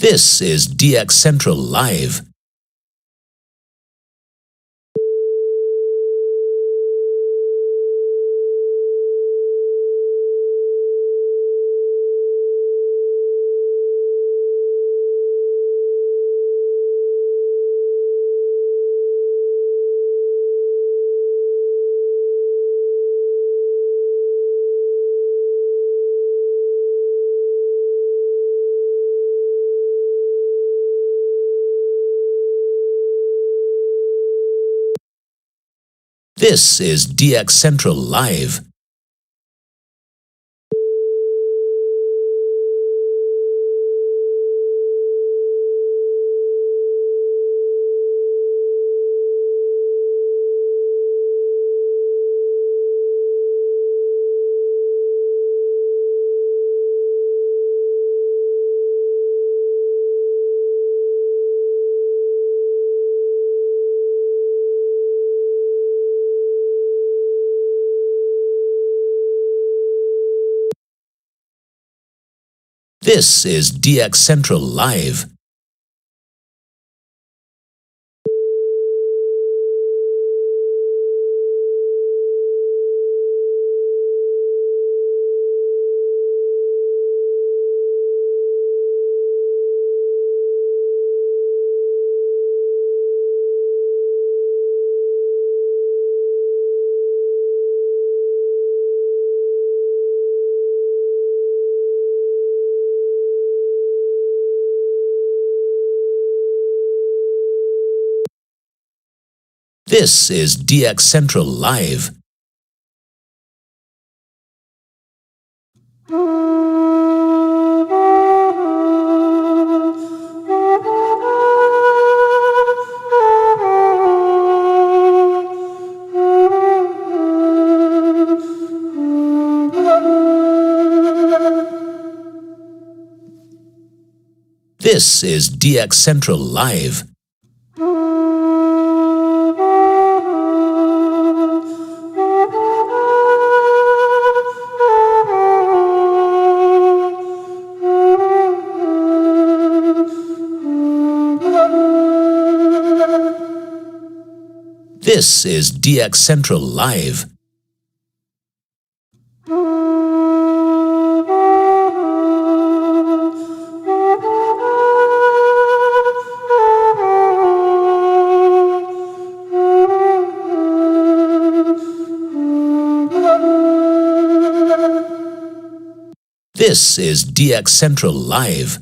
This is DX Central Live. This is DX Central Live. This is DX Central Live. This is DX Central Live. This is DX Central Live. This is DX Central Live. This is DX Central Live.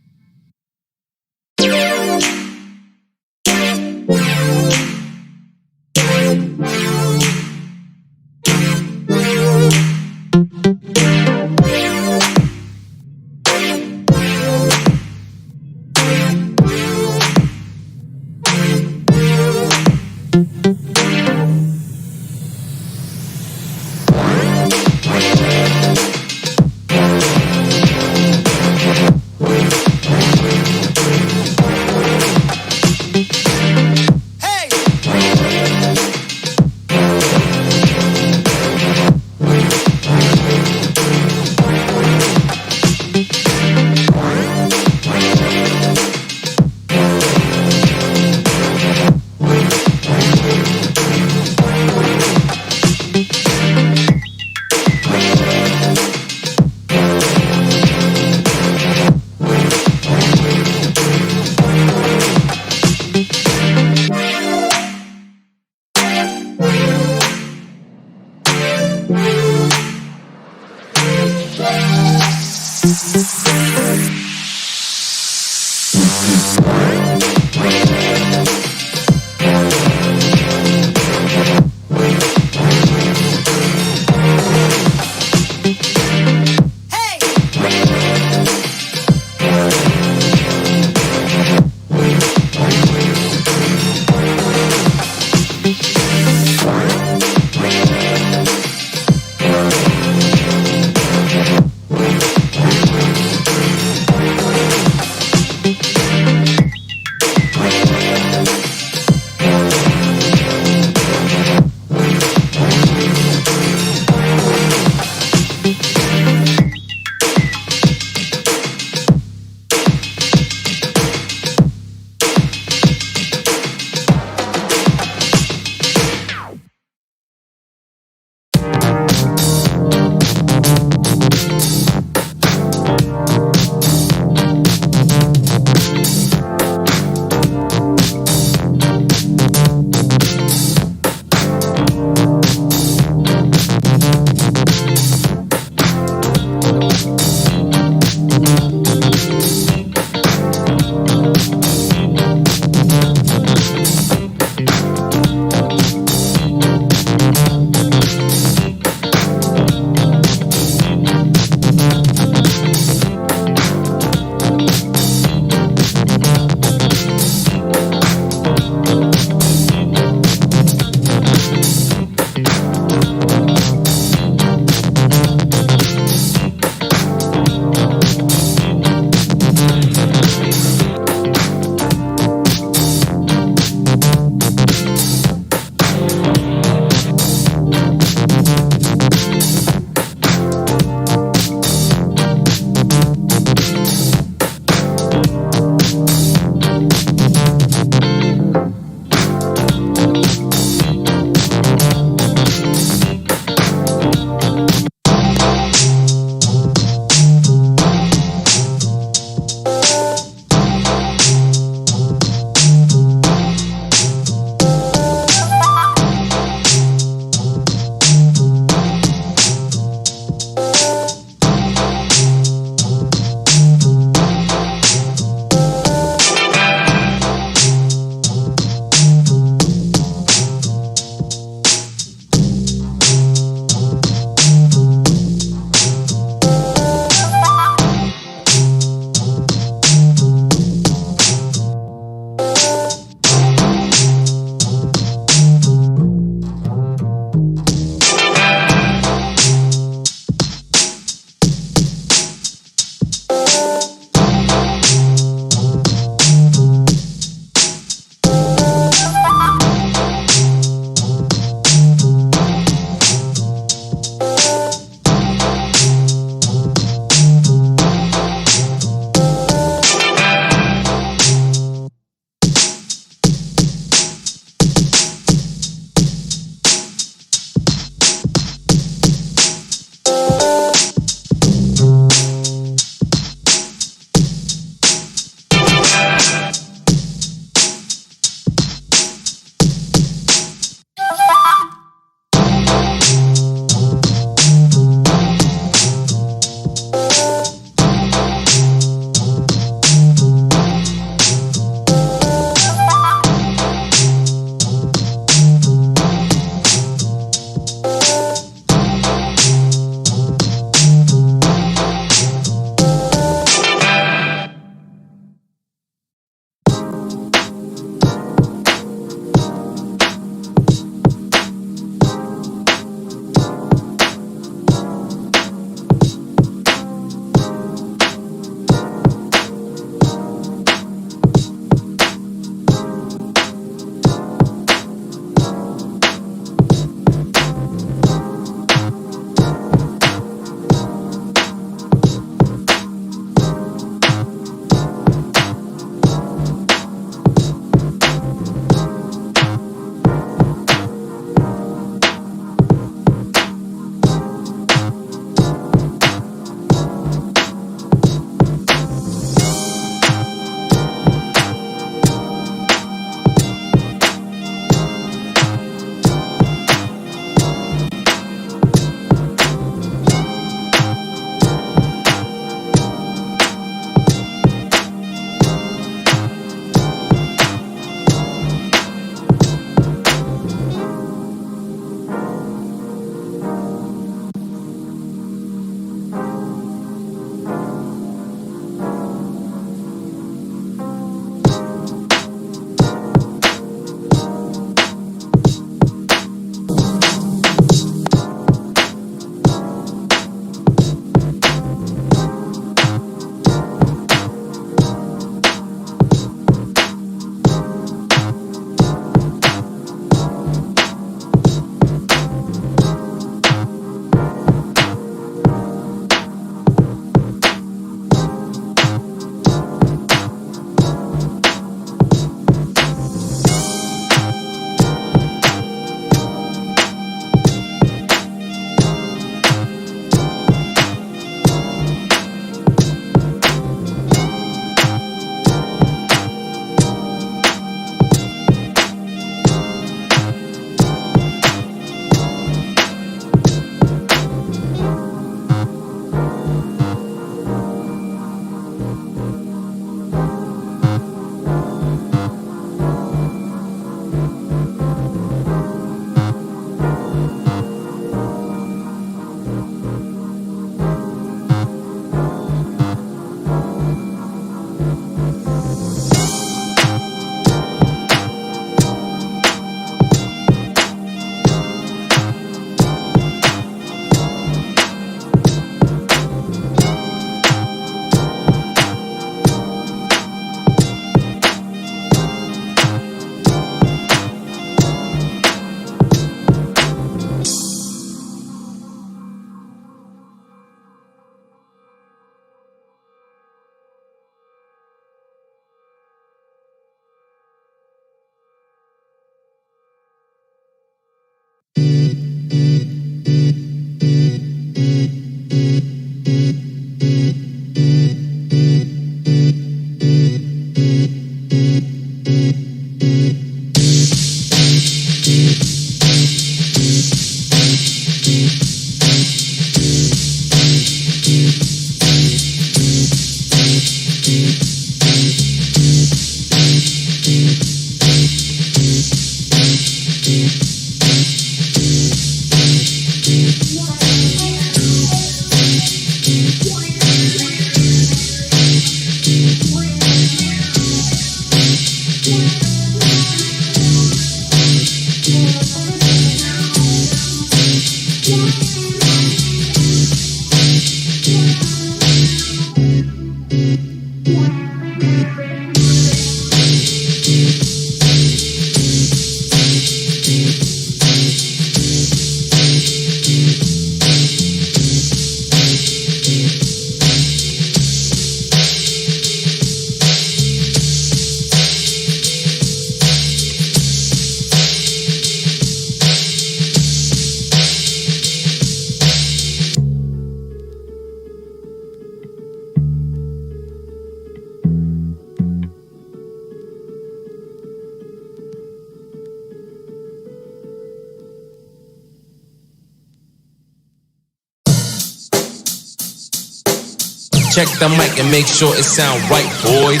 Check the mic and make sure it sound right, boys.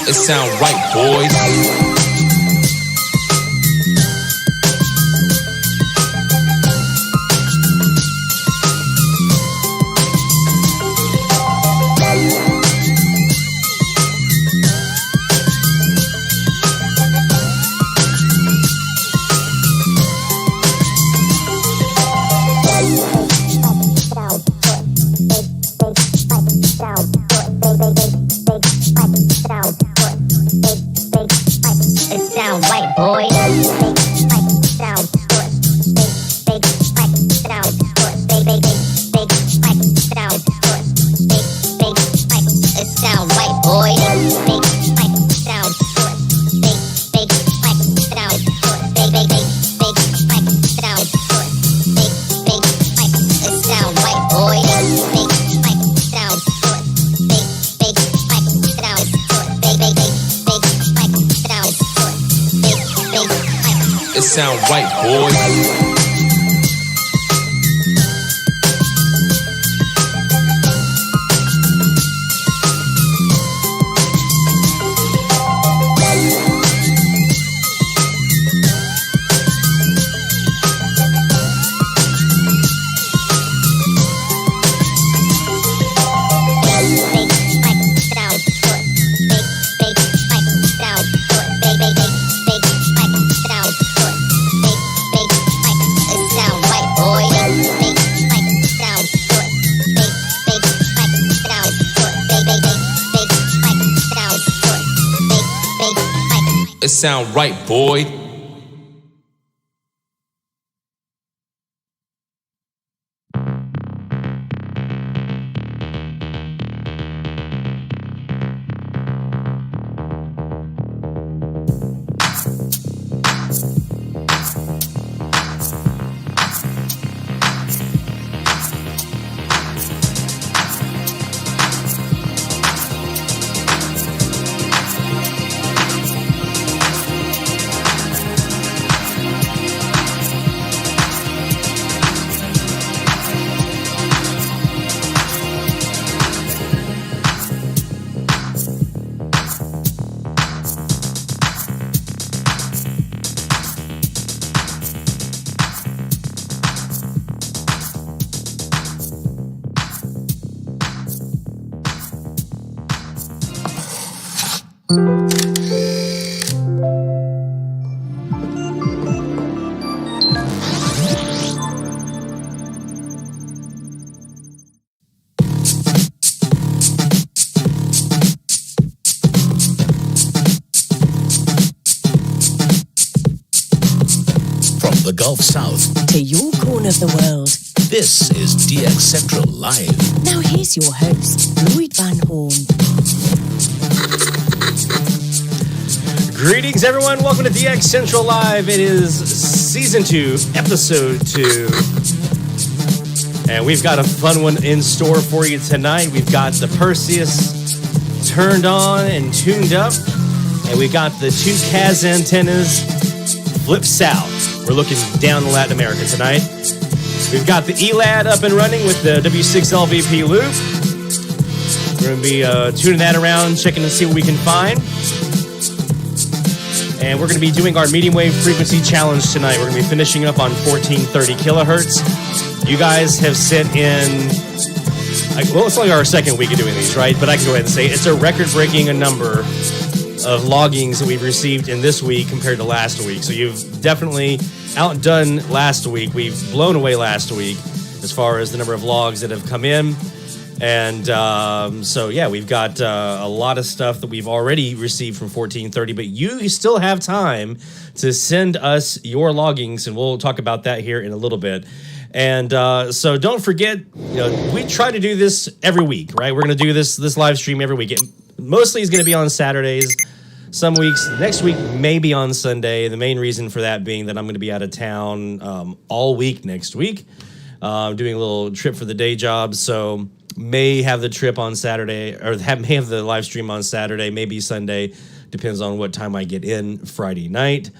It sound right, boys. It sound right, boys. It sound right, boy. The Gulf South to your corner of the world. This is DX Central Live. Now here's your host, Lloyd Van Horn. Greetings, everyone. Welcome to DX Central Live. It is Season 2, Episode 2. And we've got a fun one in store for you tonight. We've got the Perseus turned on and tuned up. And we've got the two CAS antennas flipped south. We're looking down to Latin America tonight. We've got the Elad up and running with the W6LVP loop. We're going to be tuning that around, checking to see what we can find. And we're going to be doing our medium wave frequency challenge tonight. We're going to be finishing up on 1430 kilohertz. You guys have sent in, well, it's only our second week of doing these, right? But I can go ahead and say it's a record-breaking number of loggings that we've received in this week compared to last week. So you've definitely outdone last week. We've blown away last week as far as the number of logs that have come in. And so, yeah, we've got a lot of stuff that we've already received from 1430, but you still have time to send us your loggings, and we'll talk about that here in a little bit. And so don't forget, we try to do this every week, right? We're going to do this live stream every week. It mostly is going to be on Saturdays. Some weeks, next week, maybe on Sunday. The main reason for that being that I'm going to be out of town all week next week. Doing a little trip for the day job, so may have the trip on Saturday, or may have the live stream on Saturday, maybe Sunday, depends on what time I get in Friday night.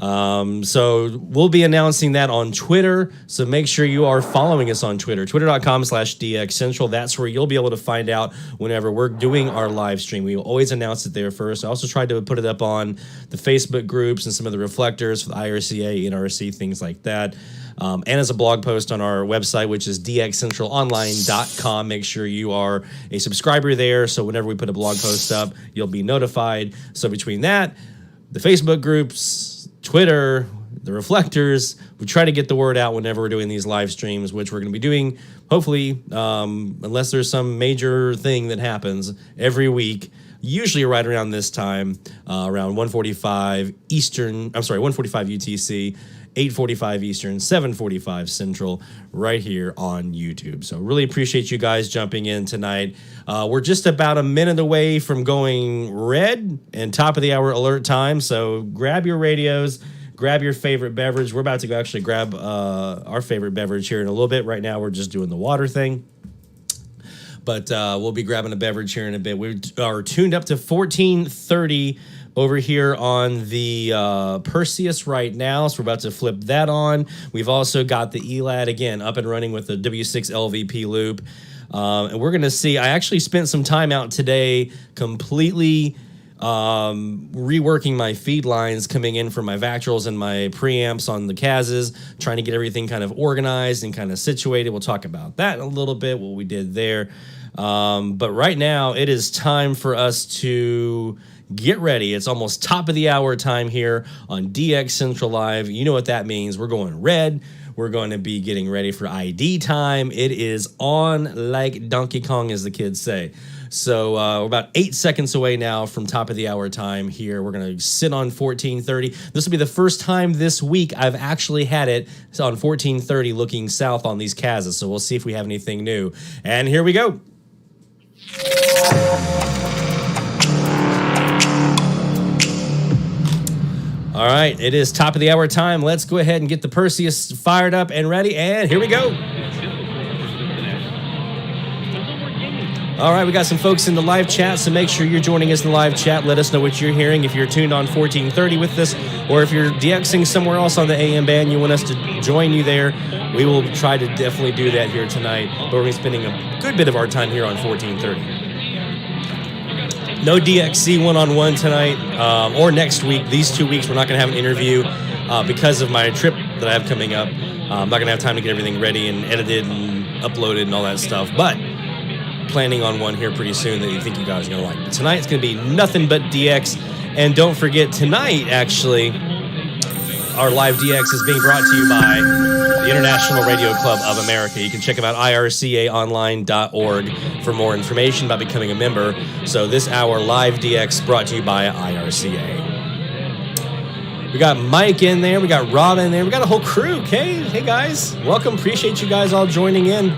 So we'll be announcing that on Twitter, so make sure you are following us on Twitter, twitter.com/DX Central. That's where you'll be able to find out whenever we're doing our live stream. We will always announce it there first. I also tried to put it up on the Facebook groups and some of the reflectors for the IRCA, NRC, things like that. And as a blog post on our website, which is dxcentralonline.com. Make sure you are a subscriber there, so whenever we put a blog post up, you'll be notified. So between that, the Facebook groups, Twitter, the reflectors, we try to get the word out whenever we're doing these live streams, which we're going to be doing, hopefully, unless there's some major thing that happens, every week, usually right around this time, around 1:45 Eastern, 1:45 UTC, 8:45 Eastern, 7:45 Central, right here on YouTube. So really appreciate you guys jumping in tonight. We're just about a minute away from going red and top of the hour alert time. So grab your radios, grab your favorite beverage. We're about to go actually grab our favorite beverage here in a little bit. Right now we're just doing the water thing. But we'll be grabbing a beverage here in a bit. We are tuned up to 1430 over here on the Perseus right now, so we're about to flip that on. We've also got the Elad, again, up and running with the W6 LVP loop. And we're going to see, I actually spent some time out today completely reworking my feed lines coming in from my vactrols and my preamps on the Kazas, trying to get everything kind of organized and kind of situated. We'll talk about that in a little bit, what we did there. But right now, it is time for us to get ready. It's almost top of the hour time here on DX Central Live. You know what that means. We're going red. We're going to be getting ready for ID time. It is on like Donkey Kong, as the kids say. So we're about 8 seconds away now from top of the hour time here. We're going to sit on 1430. This will be the first time this week I've actually had it on 1430 looking south on these Kazas. So we'll see if we have anything new. And here we go. All right, it is top of the hour time. Let's go ahead and get the Perseus fired up and ready, and here we go. All right, we got some folks in the live chat, so make sure you're joining us in the live chat. Let us know what you're hearing if you're tuned on 1430 with us, or if you're DXing somewhere else on the AM band, you want us to join you there. We will try to definitely do that here tonight, but we're going to be spending a good bit of our time here on 1430. No DXC one-on-one tonight or next week. These 2 weeks, we're not going to have an interview because of my trip that I have coming up. I'm not going to have time to get everything ready and edited and uploaded and all that stuff, but planning on one here pretty soon that you think you guys are going to like. But tonight, it's going to be nothing but DX. And don't forget, tonight, actually, our live DX is being brought to you by the International Radio Club of America. You can check them out, ircaonline.org, for more information about becoming a member. So this hour, live DX brought to you by IRCA. We got Mike in there. We got Rob in there. We got a whole crew. Okay, hey guys. Welcome. Appreciate you guys all joining in.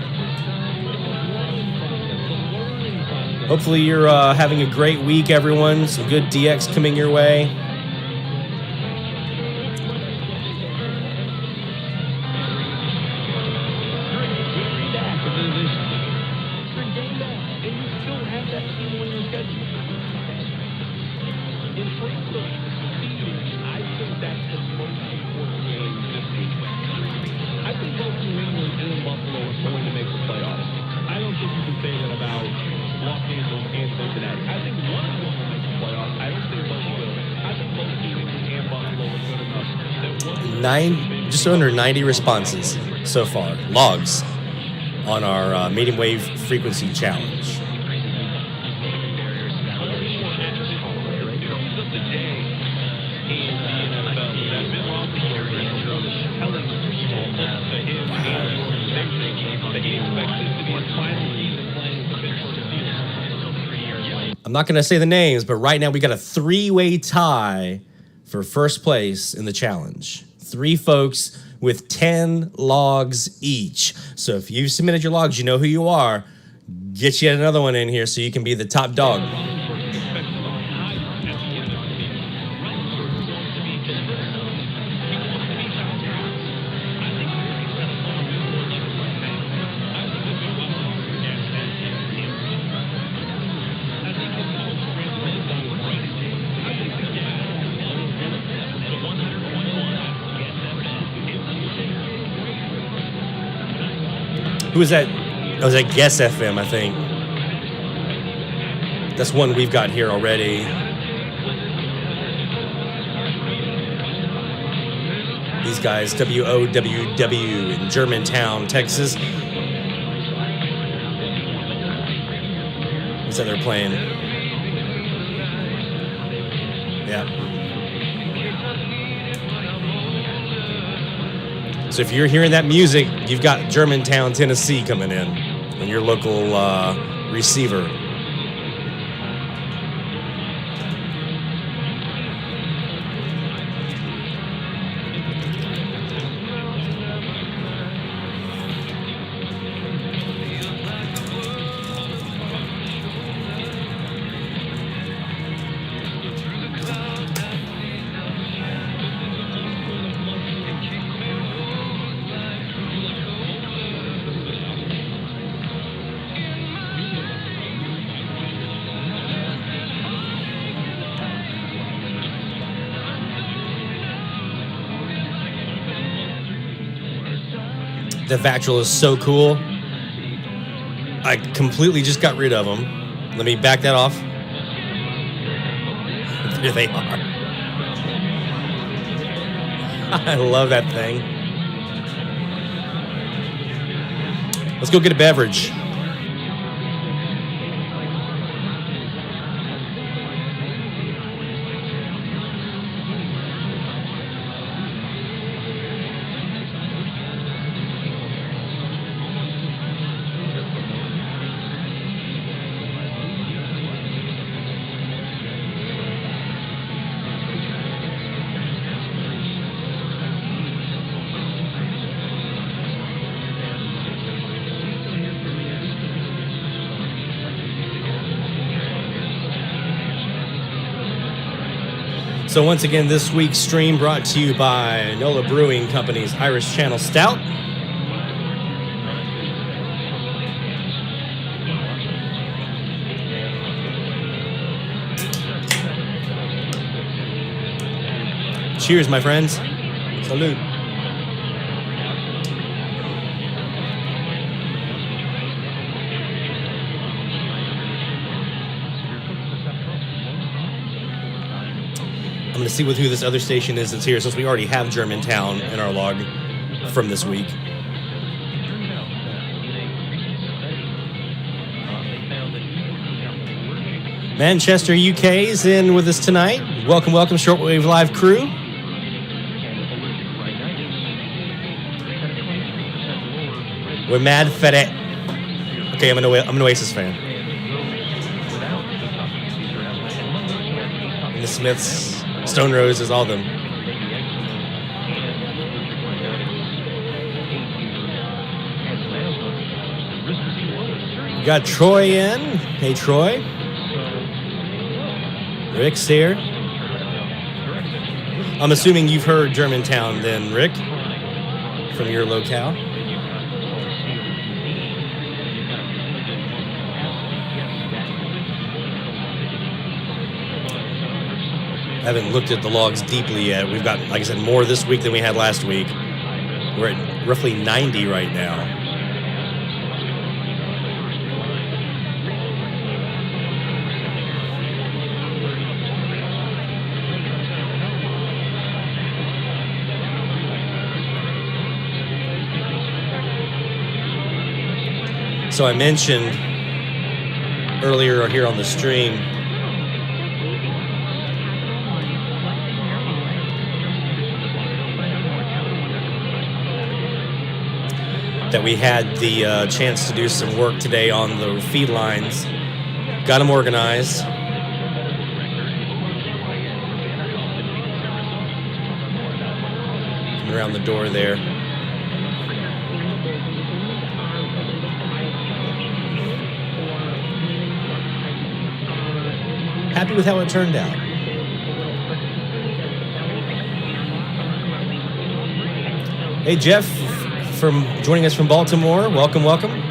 Hopefully you're having a great week, everyone. Some good DX coming your way. Just under 90 responses so far, logs, on our medium wave frequency challenge. I'm not going to say the names, but right now we got a 3-way tie for first place in the challenge. 3 folks with 10 logs each. So if you've submitted your logs, you know who you are. Get yet another one in here so you can be the top dog. Who was that? That was at Guess FM, I think. That's one we've got here already. These guys, WOWW in Germantown, Texas. What's that they're playing? Yeah. So if you're hearing that music, you've got Germantown, Tennessee coming in on your local receiver. The vactrol is so cool. I completely just got rid of them. Let me back that off. There they are. I love that thing. Let's go get a beverage. So once again, this week's stream brought to you by Nola Brewing Company's Irish Channel Stout. Cheers, my friends. Salute. I'm going to see with who this other station is that's here, since we already have Germantown in our log from this week. Manchester, UK is in with us tonight. Welcome, welcome, Shortwave Live crew. We're mad for it. Okay, I'm an Oasis fan. And the Smiths, Stone Roses, all of them. We got Troy in. Hey, Troy. Rick's here. I'm assuming you've heard Germantown then, Rick, from your locale. I haven't looked at the logs deeply yet. We've got, like I said, more this week than we had last week. We're at roughly 90 right now. So I mentioned earlier here on the stream that we had the chance to do some work today on the feed lines. Got them organized. around the door there. Happy with how it turned out. Hey, Jeff, from joining us from Baltimore. Welcome, welcome.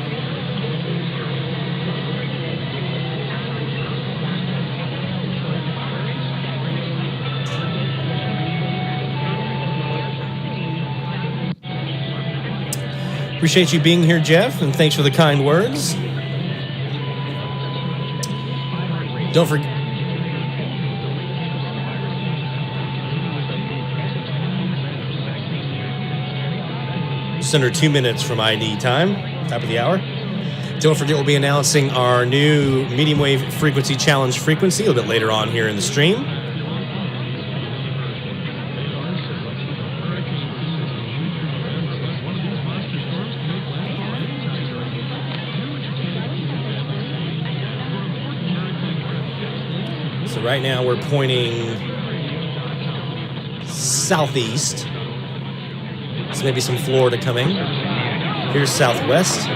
Appreciate you being here, Jeff, and thanks for the kind words. Don't forget. Just under 2 minutes from ID time, top of the hour. Don't forget, we'll be announcing our new medium wave frequency challenge frequency a little bit later on here in the stream. So right now we're pointing southeast. So maybe some Florida coming. Here's southwest.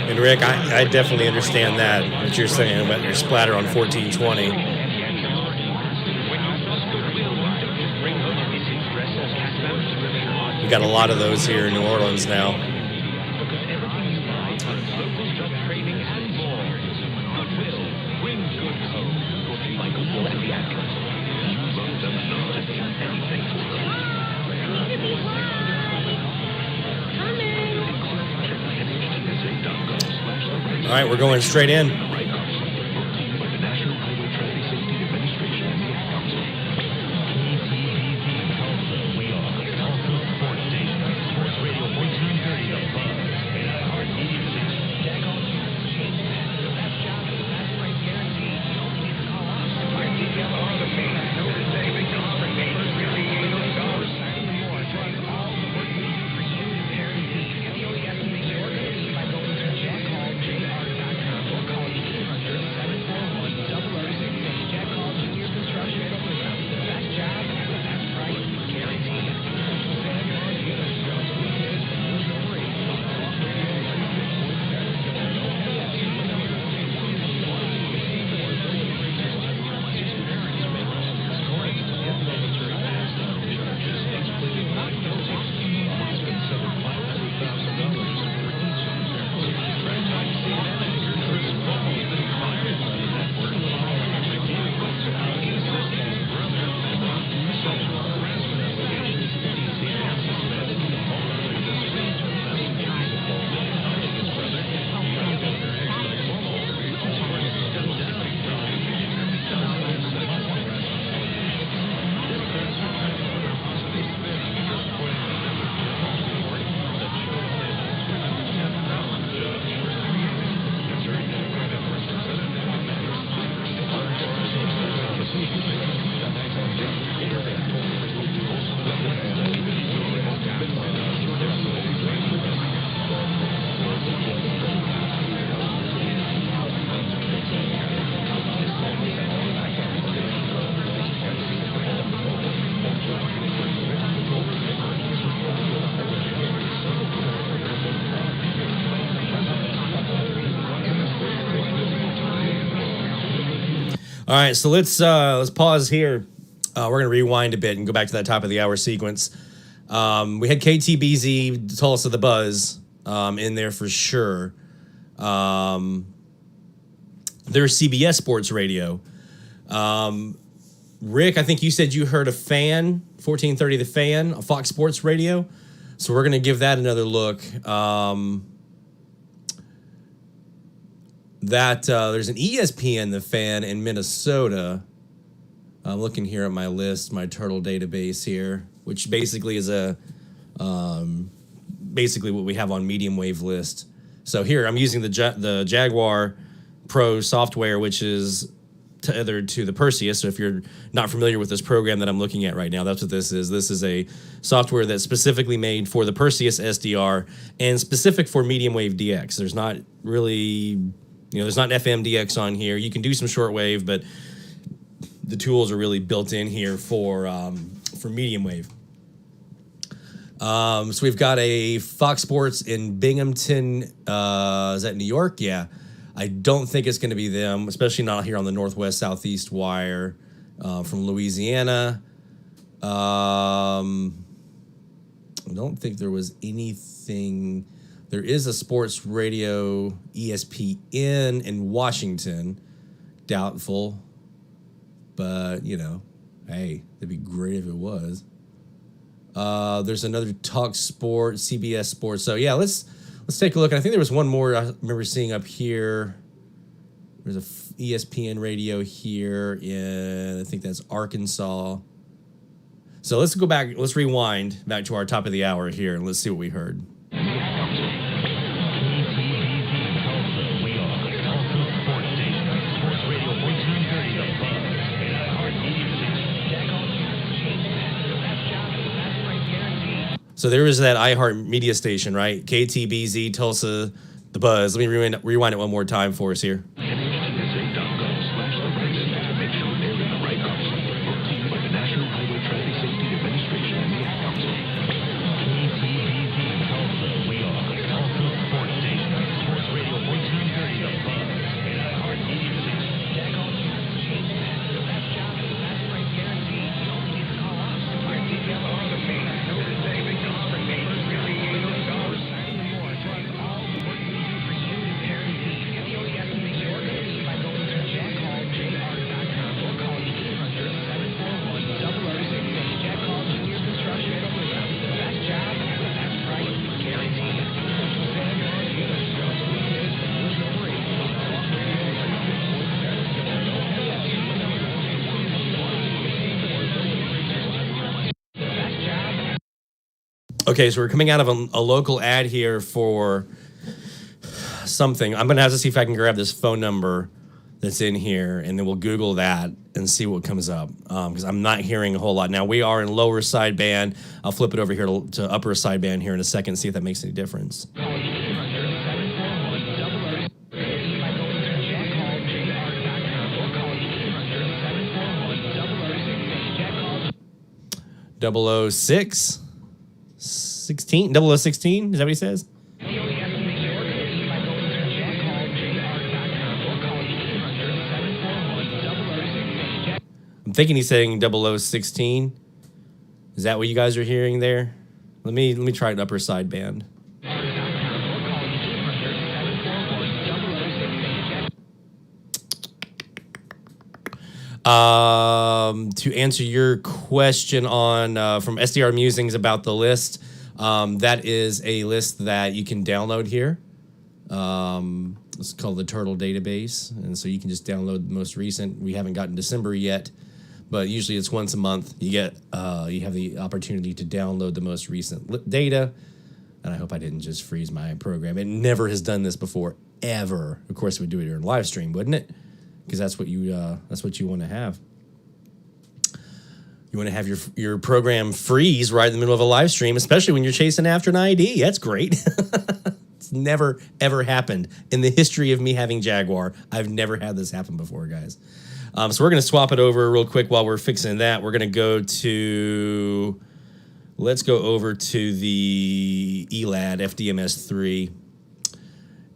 And Rick, I definitely understand that, what you're saying about your splatter on 1420. We got a lot of those here in New Orleans now. All right, we're going straight in. All right, so let's pause here. We're going to rewind a bit and go back to that top of the hour sequence. We had KTBZ, Tulsa the Buzz, in there for sure. There's CBS Sports Radio. Rick, I think you said you heard a Fan, 1430 The Fan, a Fox Sports Radio. So we're going to give that another look. There's an ESPN The Fan in Minnesota. I'm looking here at my list, my Turtle database here, which basically is basically what we have on medium wave list. So here I'm using the Jaguar Pro software, which is tethered to the Perseus. So if you're not familiar with this program that I'm looking at right now, that's what this is. This is a software that's specifically made for the Perseus SDR and specific for medium wave DX. There's not really, there's not an FM DX on here. You can do some shortwave, but the tools are really built in here for medium wave. So we've got a Fox Sports in Binghamton. Is that New York? Yeah. I don't think it's going to be them, especially not here on the Northwest Southeast wire from Louisiana. I don't think there was anything. There is a sports radio ESPN in Washington. Doubtful. But, hey, it'd be great if it was. There's another Talk Sport, CBS Sports. So, yeah, let's take a look. I think there was one more I remember seeing up here. There's a ESPN radio here in, I think that's Arkansas. So let's go back. Let's rewind back to our top of the hour here, and let's see what we heard. So there was that iHeart media station, right? KTBZ, Tulsa, The Buzz. Let me rewind it one more time for us here. Okay, so we're coming out of a local ad here for something. I'm going to have to see if I can grab this phone number that's in here, and then we'll Google that and see what comes up, because I'm not hearing a whole lot. Now, we are in lower sideband. I'll flip it over here to upper sideband here in a second, see if that makes any difference. Double 006. 16? 0016? Is that what he says? I'm thinking he's saying 0016. Is that what you guys are hearing there? Let me try an upper sideband. To answer your question on from SDR Musings about the list, that is a list that you can download here. It's called the Turtle Database, and so you can just download the most recent. We haven't gotten December yet, but usually it's once a month. You have the opportunity to download the most recent data. And I hope I didn't just freeze my program. It never has done this before, ever. Of course, it would do it during live stream, wouldn't it? Because that's what you want to have. You want to have your program freeze right in the middle of a live stream, especially when you're chasing after an ID. That's great. It's never, ever happened. In the history of me having Jaguar, I've never had this happen before, guys. So we're going to swap it over real quick while we're fixing that. We're going to let's go over to the Elad FDMS3.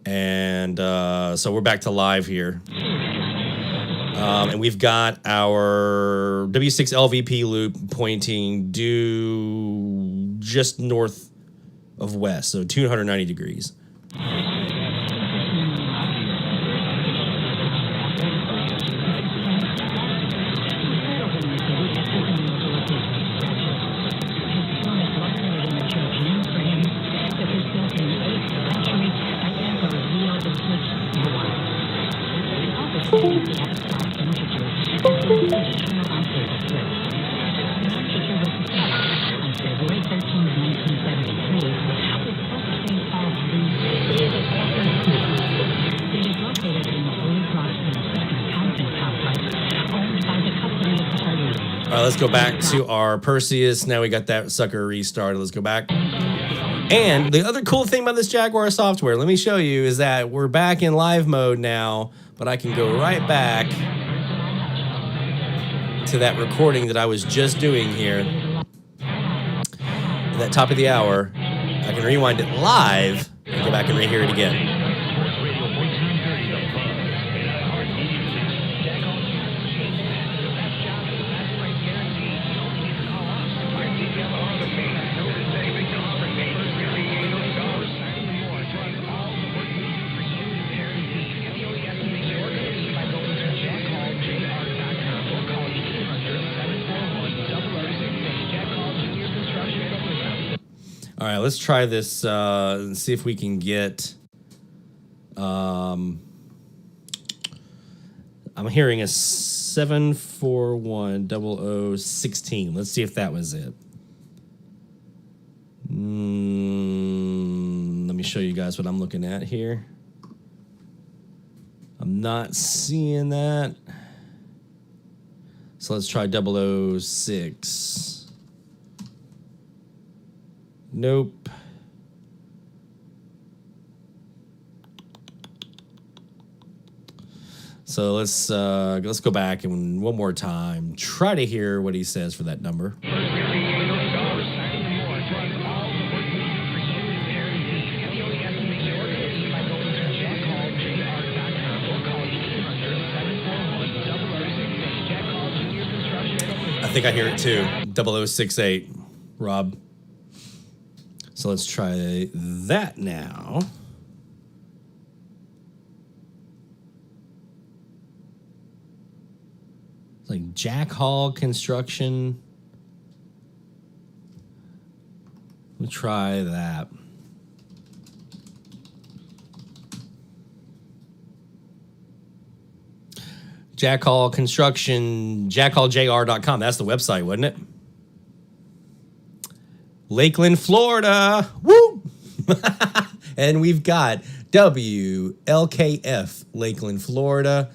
And so we're back to live here. And we've got our W6 LVP loop pointing due just north of west, so 290 degrees. All right, let's go back to our Perseus. Now we got that sucker restarted. Let's go back. And the other cool thing about this Jaguar software, let me show you, is that we're back in live mode now, but I can go right back to that recording that I was just doing here. At that top of the hour, I can rewind it live and go back and rehear it again. All right, let's try this and see if we can get... I'm hearing a 7410016. Let's see if that was it. Let me show you guys what I'm looking at here. I'm not seeing that. So let's try 006. Nope. So let's go back and one more time try to hear what he says for that number. I think I hear it too. 0068, Rob. So let's try that now. It's like Jack Hall Construction. We'll try that. Jack Hall Construction, jackhallJR.com. That's the website, wasn't it? Lakeland, Florida. Woo! And we've got WLKF, Lakeland, Florida,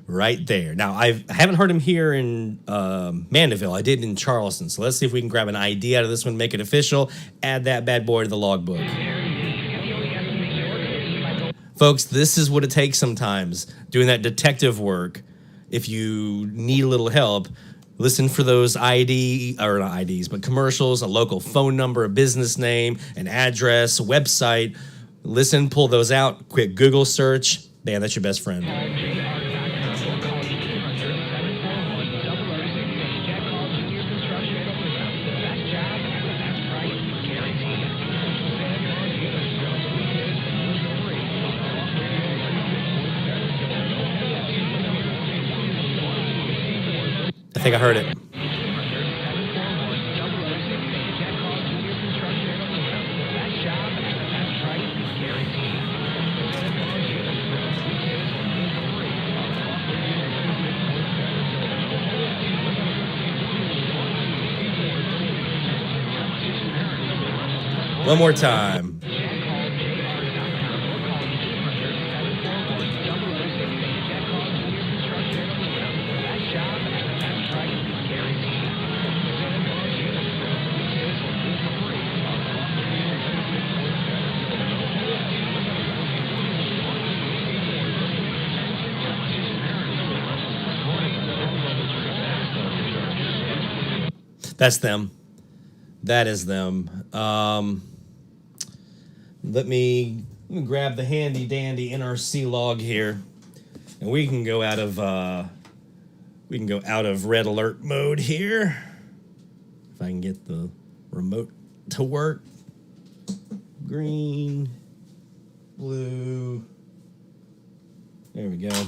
right there. Now, I haven't heard him here in Mandeville. I did in Charleston. So let's see if we can grab an ID out of this one, make it official, add that bad boy to the logbook. Folks, this is what it takes sometimes, doing that detective work. If you need a little help, listen for those ID, or not IDs, but commercials, a local phone number, a business name, an address, a website. Listen, pull those out, quick Google search. Man, that's your best friend. I think I heard it. One more time. That's them. That is them. Let me grab the handy dandy NRC log here, and we can go out of red alert mode here. If I can get the remote to work. Green, blue. There we go.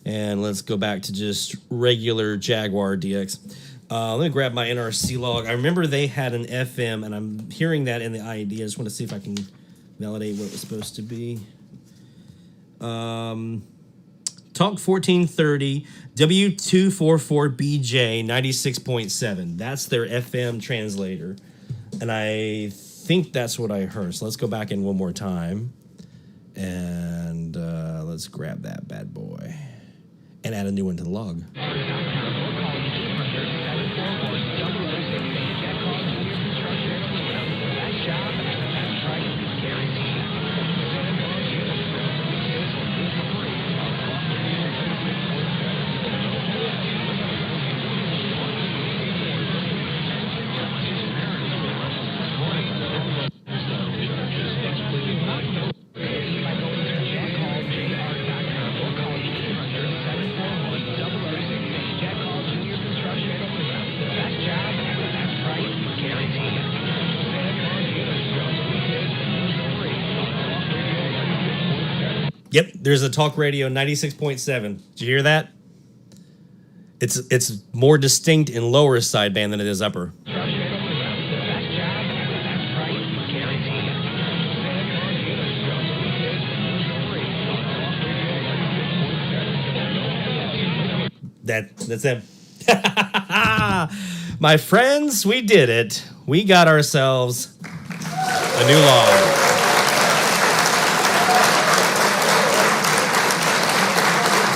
And let's go back to just regular Jaguar DX. Let me grab my NRC log. I remember they had an FM, and I'm hearing that in the ID. I just want to see if I can validate what it was supposed to be. Talk 1430, W244BJ 96.7. That's their FM translator. And I think that's what I heard. So let's go back in one more time. And let's grab that bad boy and add a new one to the log. Yep, there's a talk radio 96.7. Did you hear that? It's more distinct in lower sideband than it is upper. That's it. My friends, we did it. We got ourselves a new log.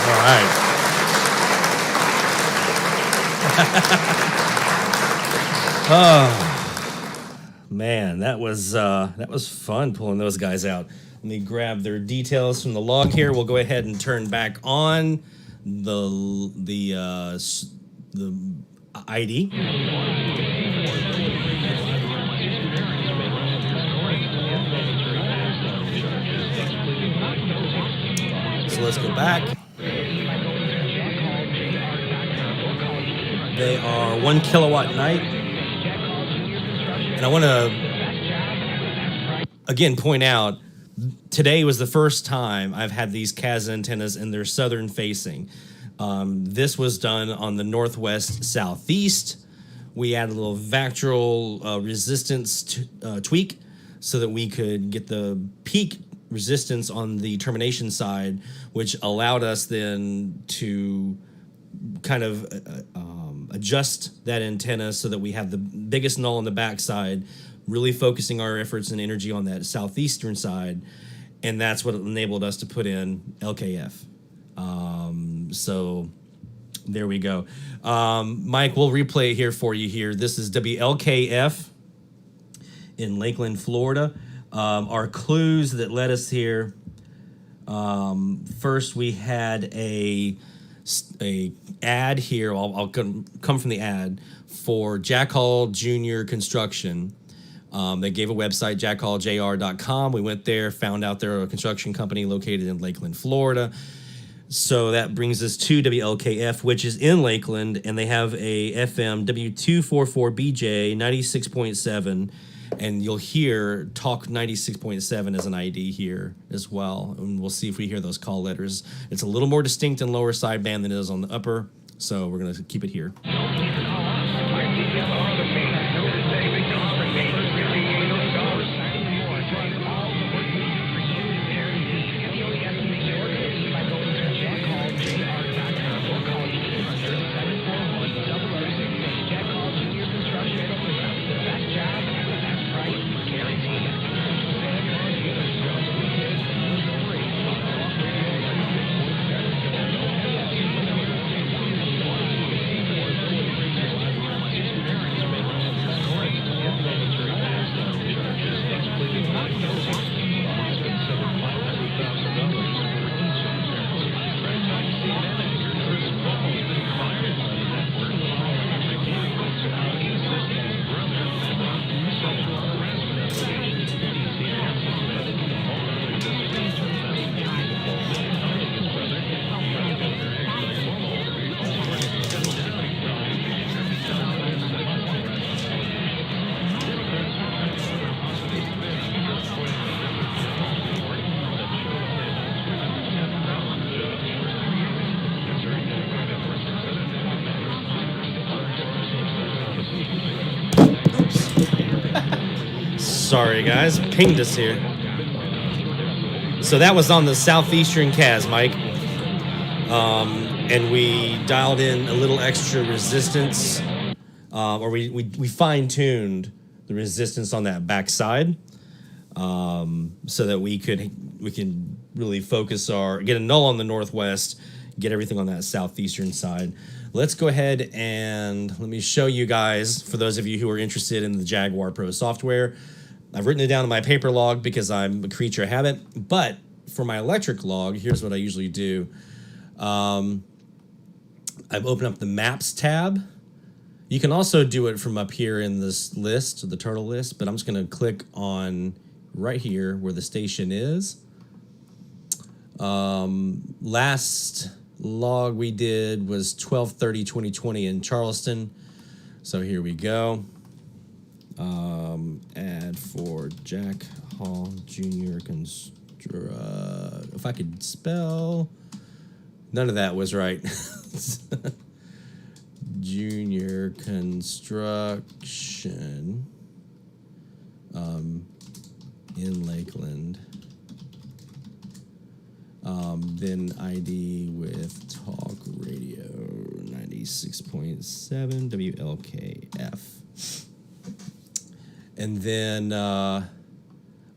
All right. Oh man, that was fun pulling those guys out. Let me grab their details from the log here. We'll go ahead and turn back on the ID. So let's go back. They are 1 kilowatt night. And I want to, again, point out, today was the first time I've had these CAS antennas and they're southern facing. This was done on the northwest southeast. We added a little vactrol resistance tweak so that we could get the peak resistance on the termination side, which allowed us then to kind of adjust that antenna so that we have the biggest null on the backside, really focusing our efforts and energy on that southeastern side. And that's what enabled us to put in LKF. So there we go. Mike, we'll replay here for you here. This is WLKF in Lakeland, Florida. Our clues that led us here. First, we had a ad here. I'll come from the ad for Jack Hall Jr. Construction. They gave a website, jackhallJR.com. We went there, found out they're a construction company located in Lakeland, Florida. So that brings us to WLKF, which is in Lakeland, and they have a FM W244BJ 96.7, and you'll hear Talk 96.7 as an ID here as well, and we'll see if we hear those call letters. It's a little more distinct in lower sideband than it is on the upper, so we're going to keep it here. Sorry, guys. Pinged us here. So that was on the southeastern CAS, Mike. And we dialed in a little extra resistance, or we fine-tuned the resistance on that backside, so that we can really focus get a null on the northwest, get everything on that southeastern side. Let's go ahead and let me show you guys, for those of you who are interested in the Jaguar Pro software. I've written it down in my paper log because I'm a creature of habit, but for my electric log, here's what I usually do. I've opened up the Maps tab. You can also do it from up here in this list, the turtle list, but I'm just going to click on right here where the station is. Last log we did was 12/30/2020 in Charleston. So here we go. Ad for Jack Hall Jr. Construction. If I could spell, none of that was right. Junior Construction in Lakeland. Then ID with Talk Radio 96.7 WLKF. And then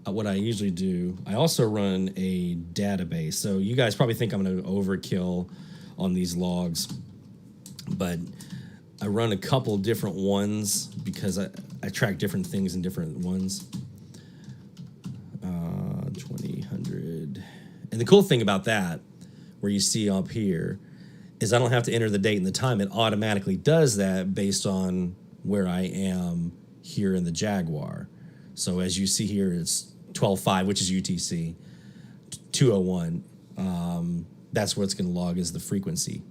what I usually do, I also run a database. So you guys probably think I'm going to overkill on these logs, but I run a couple different ones because I track different things in different ones. 2000. And the cool thing about that, where you see up here, is I don't have to enter the date and the time. It automatically does that based on where I am here in the Jaguar. So as you see here, it's 12:05, which is UTC, 2:01. That's what it's going to log as the frequency.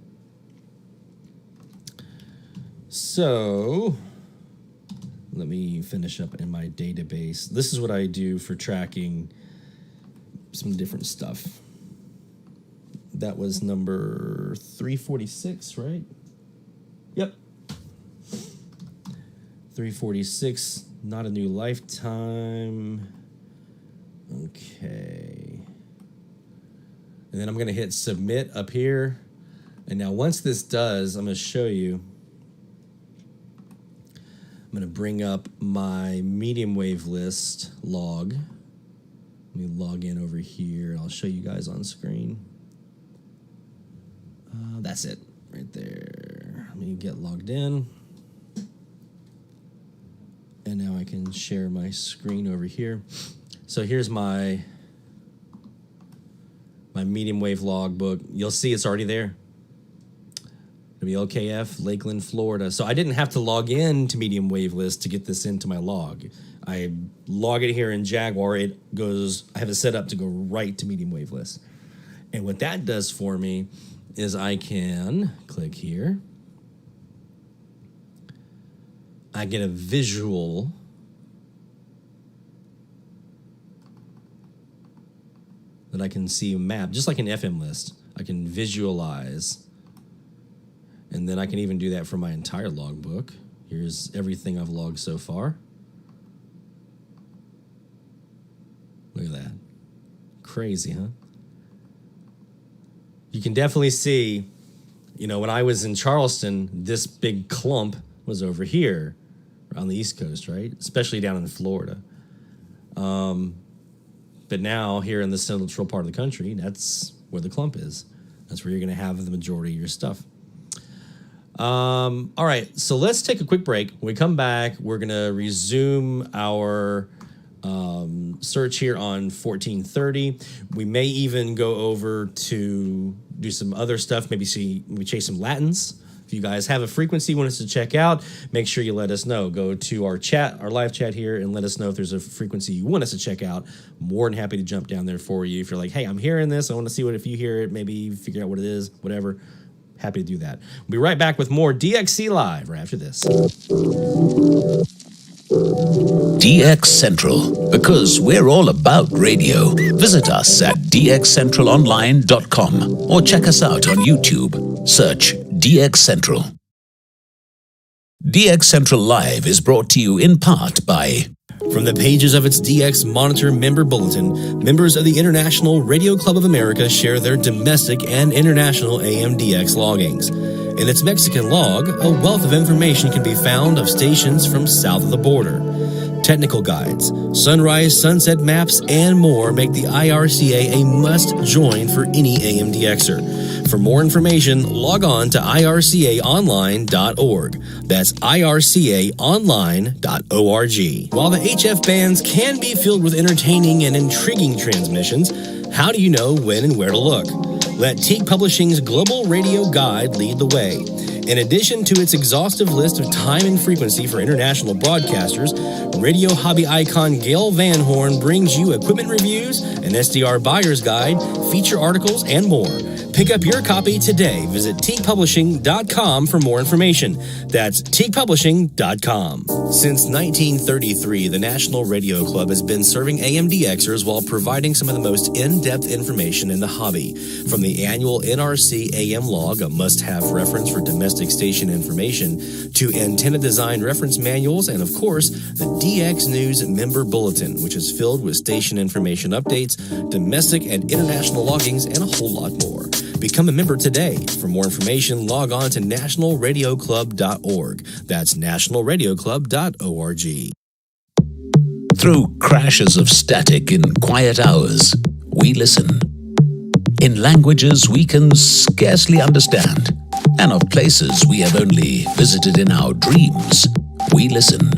So let me finish up in my database. This is what I do for tracking some different stuff. That was number 346, right? Yep. 346, not a new lifetime. Okay. And then I'm going to hit submit up here. And now once this does, I'm going to show you. I'm going to bring up my medium wave list log. Let me log in over here. I'll show you guys on screen. That's it right there. Let me get logged in. And now I can share my screen over here. So here's my medium wave log book. You'll see it's already there. WLKF, Lakeland, Florida. So I didn't have to log in to medium wave list to get this into my log. I log it here in Jaguar. It goes, I have it set up to go right to medium wave list. And what that does for me is I can click here. I get a visual that I can see a map, just like an FM list. I can visualize. And then I can even do that for my entire logbook. Here's everything I've logged so far. Look at that. Crazy, huh? You can definitely see, you know, when I was in Charleston, this big clump was over here on the East Coast, right? Especially down in Florida. But now here in the central part of the country, that's where the clump is. That's where you're going to have the majority of your stuff. All right, so let's take a quick break. When we come back, we're going to resume our search here on 1430. We may even go over to do some other stuff, maybe chase some Latins. If you guys have a frequency you want us to check out, make sure you let us know. Go to our chat, our live chat here, and let us know if there's a frequency you want us to check out. More than happy to jump down there for you. If you're like, hey, I'm hearing this, I want to see if you hear it, maybe figure out what it is, whatever. Happy to do that. We'll be right back with more DXC Live right after this. DX Central, because we're all about radio. Visit us at dxcentralonline.com or check us out on YouTube. Search DX Central. DX Central Live is brought to you in part by... From the pages of its DX Monitor member bulletin, members of the International Radio Club of America share their domestic and international AM DX loggings. In its Mexican log, a wealth of information can be found of stations from south of the border. Technical guides, sunrise, sunset maps, and more make the IRCA a must-join for any AM DXer. For more information, log on to ircaonline.org. That's ircaonline.org. While the HF bands can be filled with entertaining and intriguing transmissions, how do you know when and where to look? Let Teague Publishing's Global Radio Guide lead the way. In addition to its exhaustive list of time and frequency for international broadcasters, radio hobby icon Gail Van Horn brings you equipment reviews, an SDR buyer's guide, feature articles, and more. Pick up your copy today. Visit teakpublishing.com for more information. That's teakpublishing.com. Since 1933, the National Radio Club has been serving AMDXers while providing some of the most in-depth information in the hobby. From the annual NRC AM log, a must-have reference for domestic station information, to antenna design reference manuals, and of course, the DX News Member Bulletin, which is filled with station information updates, domestic and international loggings, and a whole lot more. Become a member today. For more information, log on to nationalradioclub.org. That's nationalradioclub.org. Through crashes of static in quiet hours, we listen. In languages we can scarcely understand, and of places we have only visited in our dreams, we listen.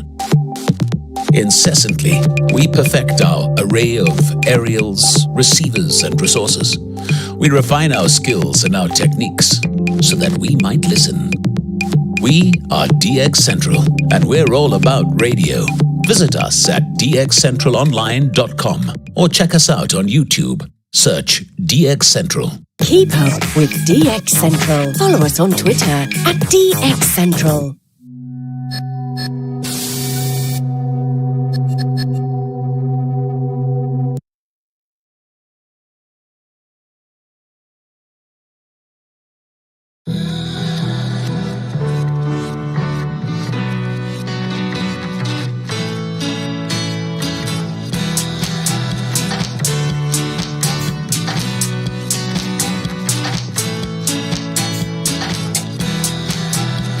Incessantly, we perfect our array of aerials, receivers, and resources. We refine our skills and our techniques so that we might listen. We are DX Central, and we're all about radio. Visit us at dxcentralonline.com or check us out on YouTube. Search DX Central. Keep up with DX Central. Follow us on Twitter at DX Central.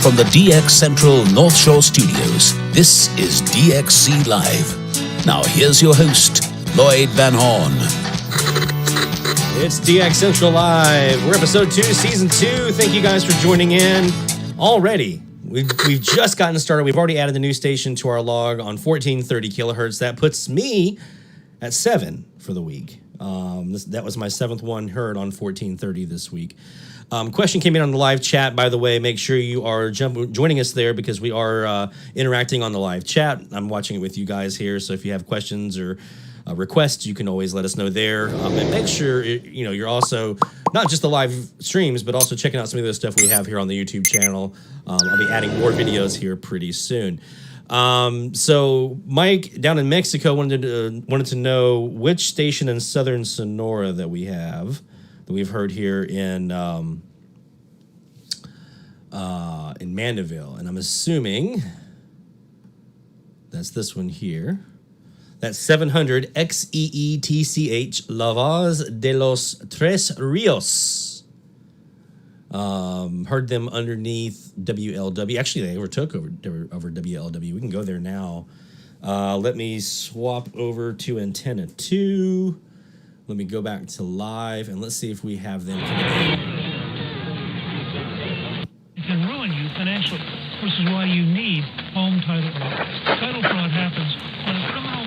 From the DX Central North Shore Studios, this is DXC Live. Now here's your host, Lloyd Van Horn. It's DX Central Live. We're episode 2, season 2. Thank you guys for joining in. Already, we've just gotten started. We've already added the new station to our log on 1430 kilohertz. That puts me at 7 for the week. That was my 7th one heard on 1430 this week. Question came in on the live chat, by the way. Make sure you are joining us there because we are interacting on the live chat. I'm watching it with you guys here, so if you have questions or requests, you can always let us know there. And make sure you're also not just the live streams, but also checking out some of the stuff we have here on the YouTube channel. I'll be adding more videos here pretty soon. So Mike down in Mexico wanted to know which station in southern Sonora that we've heard here in Mandeville, and I'm assuming that's this one here. That's 700 XEETCH La Voz de los Tres Rios. Heard them underneath WLW. Actually, they overtook over WLW. We can go there now. Let me swap over to antenna 2. Let me go back to live, and let's see if we have them coming in. It can ruin you financially, which is why you need home title. Title fraud happens when a criminal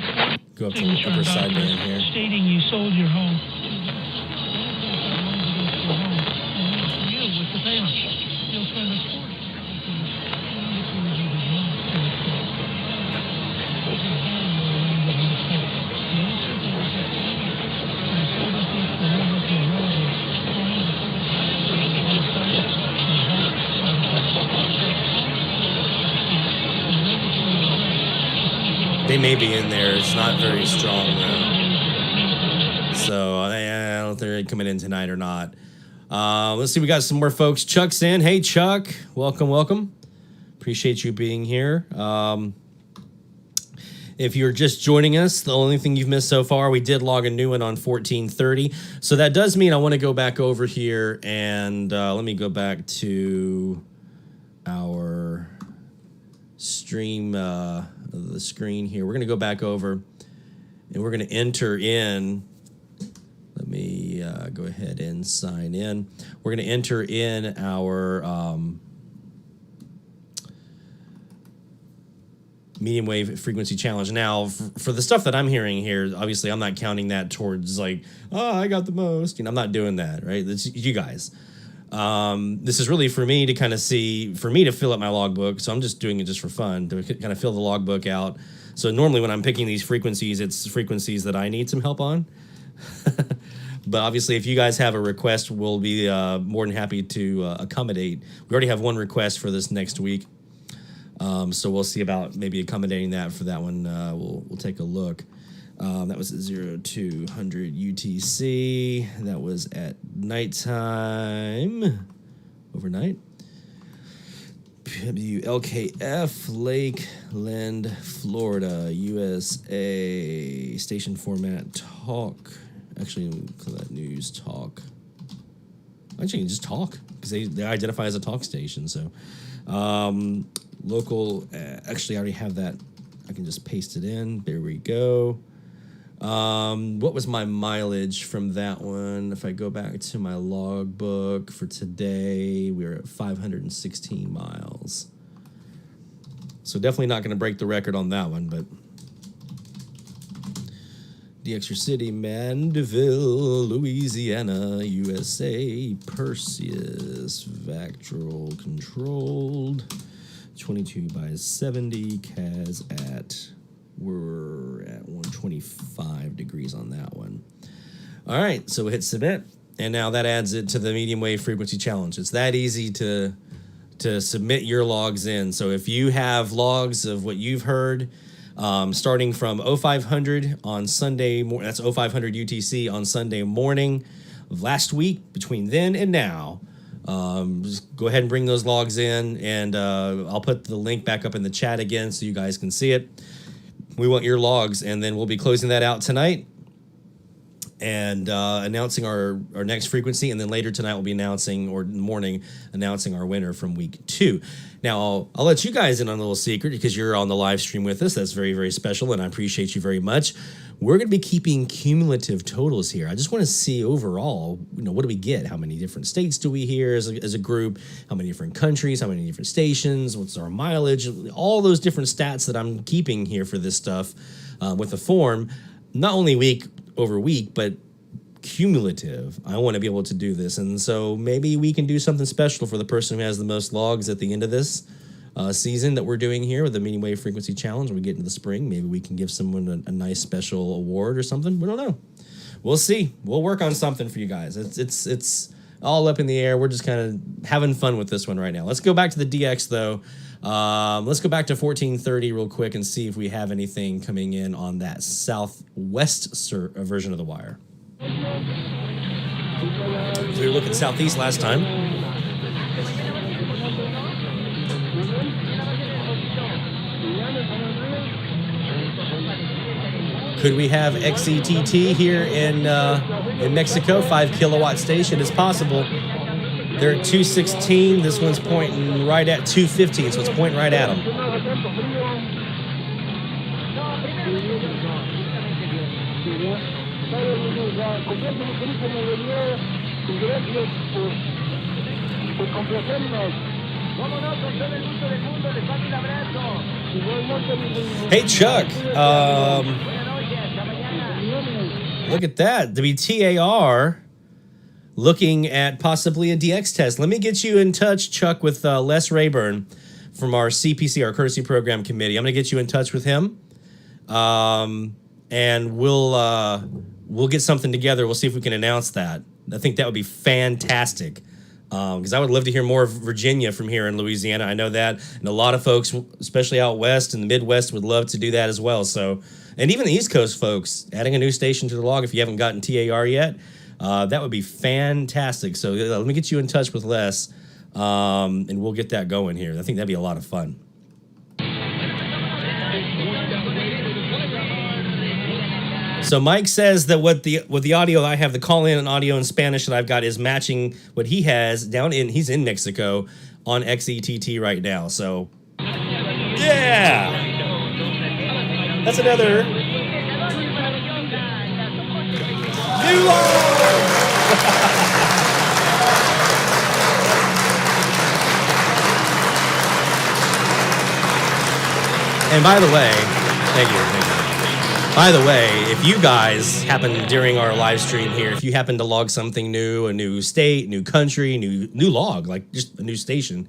Go up to the upper sideband here. Stating you sold your home. You with the payment. You'll spend a fortune. They may be in there. It's not very strong, though. So I don't know if they're coming in tonight or not. Let's see. We got some more folks. Chuck's in. Hey, Chuck. Welcome. Appreciate you being here. If you're just joining us, the only thing you've missed so far, we did log a new one on 1430. So that does mean I want to go back over here and let me go back to our stream, the screen here. We're going to go back over and we're going to enter in. Let me go ahead and sign in. We're going to enter in our medium wave frequency challenge. Now, for the stuff that I'm hearing here, obviously I'm not counting that towards like, oh, I got the most. I'm not doing that, right? That's you guys. This is really for me to kind of see, for me to fill up my logbook. So I'm just doing it just for fun, to kind of fill the logbook out. So normally when I'm picking these frequencies, it's frequencies that I need some help on. But obviously, if you guys have a request, we'll be more than happy to accommodate. We already have one request for this next week. So we'll see about maybe accommodating that for that one. We'll take a look. That was at 0200 UTC. That was at nighttime, overnight. WLKF, Lakeland, Florida, USA. Station format talk. Actually, we'll call that news talk. Actually, you can just talk because they identify as a talk station. So, local. Actually, I already have that. I can just paste it in. There we go. What was my mileage from that one? If I go back to my logbook for today, we were at 516 miles. So definitely not going to break the record on that one, but DXer City, Mandeville, Louisiana, USA, Perseus, vactrol controlled, 22 by 70, CAS we're at 125 degrees on that one. All right, so we hit submit, and now that adds it to the medium wave frequency challenge. It's that easy to submit your logs in. So if you have logs of what you've heard, starting from 0500 on Sunday, that's 0500 UTC on Sunday morning of last week, between then and now, just go ahead and bring those logs in, and I'll put the link back up in the chat again so you guys can see it. We want your logs, and then we'll be closing that out tonight and announcing our next frequency, and then later tonight we'll be announcing, or in the morning, announcing our winner from week 2. Now, I'll let you guys in on a little secret because you're on the live stream with us. That's very, very special, and I appreciate you very much. We're going to be keeping cumulative totals here. I just want to see overall, what do we get? How many different states do we hear as a group? How many different countries? How many different stations? What's our mileage? All those different stats that I'm keeping here for this stuff with the form, not only week over week, but cumulative. I want to be able to do this. And so maybe we can do something special for the person who has the most logs at the end of this season that we're doing here with the medium wave frequency challenge. When we get into the spring, maybe we can give someone a nice special award or something. We don't know. We'll see. We'll work on something for you guys. It's all up in the air. We're just kind of having fun with this one right now. Let's go back to the DX though. Let's go back to 1430 real quick and see if we have anything coming in on that southwest version of the wire. So we were looking southeast last time. Could we have XETT here in Mexico? 5 kilowatt station. It's possible. They're at 216. This one's pointing right at 215, so it's pointing right at them. Hey, Chuck. Look at that. WTAR looking at possibly a DX test. Let me get you in touch, Chuck, with Les Rayburn from our CPC, our Courtesy Program Committee. I'm going to get you in touch with him, and we'll get something together. We'll see if we can announce that. I think that would be fantastic, because I would love to hear more of Virginia from here in Louisiana. I know that, and a lot of folks, especially out west and the Midwest, would love to do that as well. So, and even the East Coast folks, adding a new station to the log if you haven't gotten TAR yet, that would be fantastic. So let me get you in touch with Les, and we'll get that going here. I think that'd be a lot of fun. So Mike says that what the audio I have, the call-in and audio in Spanish that I've got is matching what he has he's in Mexico on XETT right now. So, yeah! That's another new log! And by the way, thank you. By the way, if you guys happen during our live stream here, if you happen to log something new, a new state, new country, new log, like just a new station,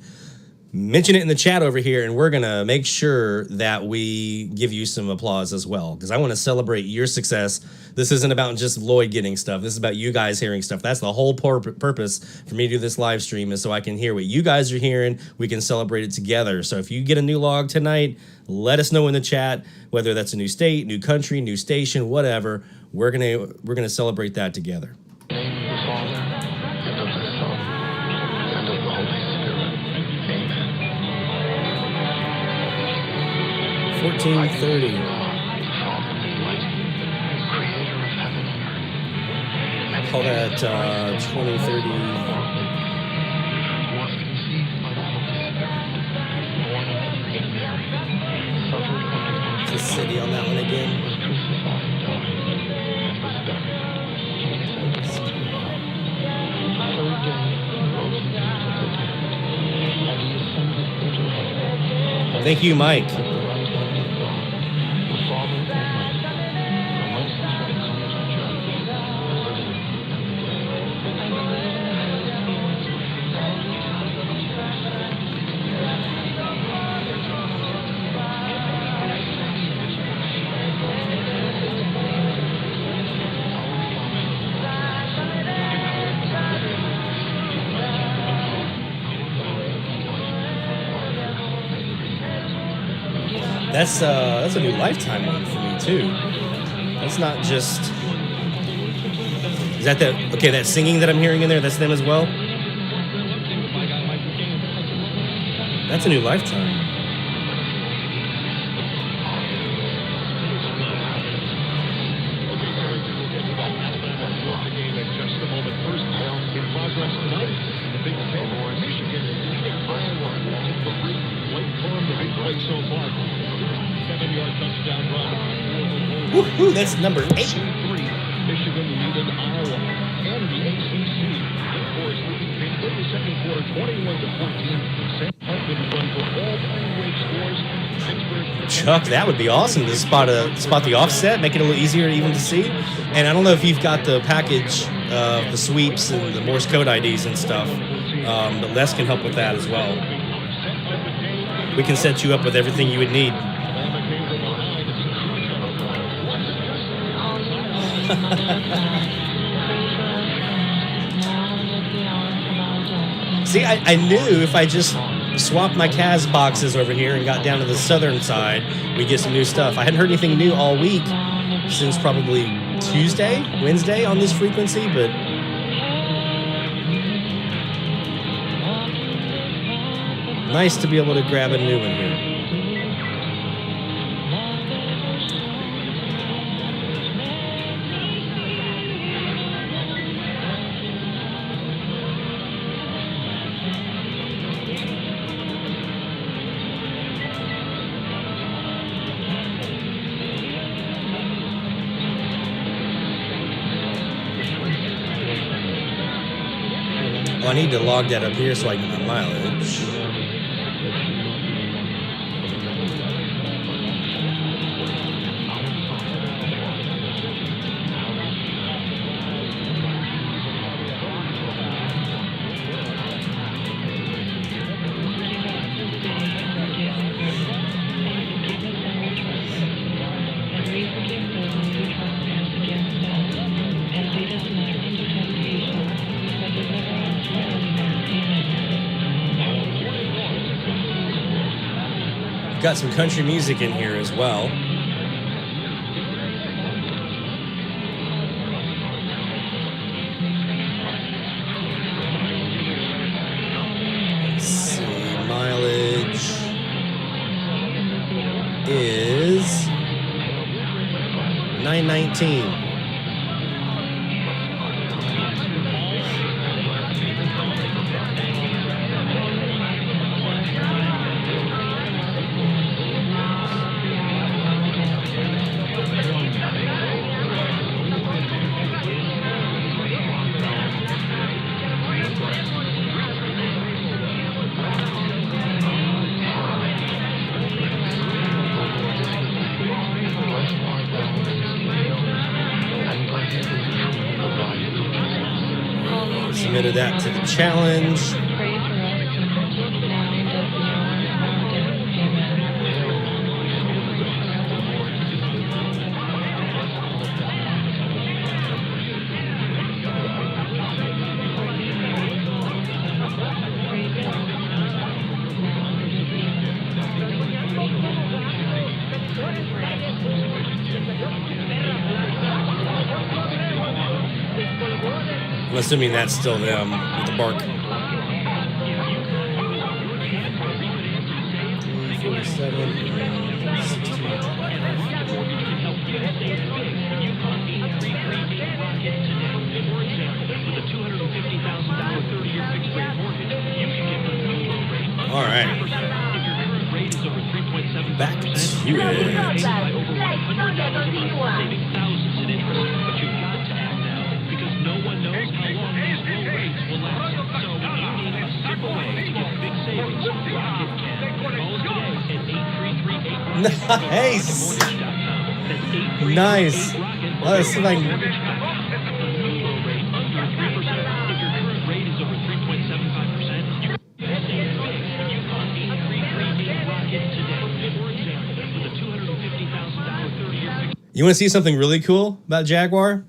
mention it in the chat over here, and we're going to make sure that we give you some applause as well, because I want to celebrate your success. This isn't about just Lloyd getting stuff. This is about you guys hearing stuff. That's the whole purpose for me to do this live stream, is so I can hear what you guys are hearing. We can celebrate it together. So if you get a new log tonight, let us know in the chat, whether that's a new state, new country, new station, whatever. We're gonna celebrate that together. In the name of the Father, and of the Son, and of the Holy Spirit. Amen. 1430. Creator of heaven and earth. Call that 2030. Was conceived by the Holy Spirit, born of the Virgin Mary, suffered under The city on that one again. was crucified, died, and was buried. The third day he rose again from the dead, and he ascended into heaven. Thank you, Mike. At the right hand of God, the Father Almighty, from whence he shall come to judge the living and the dead. That's a new Lifetime one for me too. That's not just. Is that okay? That singing that I'm hearing in there, that's them as well. That's a new Lifetime. Woohoo! That's number 8. Michigan leading Iowa and the ACC. Of course, in the second quarter, 21-14. St. Parkman run for all 3 weight scores. Pittsburgh. Chuck, that would be awesome to spot the offset, make it a little easier even to see. And I don't know if you've got the package of the sweeps and the Morse code IDs and stuff, but Les can help with that as well. We can set you up with everything you would need. See, I knew if I just swapped my Kaz boxes over here and got down to the southern side, we'd get some new stuff. I hadn't heard anything new all week since probably Wednesday on this frequency, but nice to be able to grab a new one here. Oh, I need to log that up here so I can get my mileage. Got some country music in here as well. Let's see, mileage is 919. Submitted that to the challenge. I'm assuming that's still them with the bark. 47, 16. All right. Back to it. Nice. Nice. Let's see if I can... You want to see something really cool about Jaguar?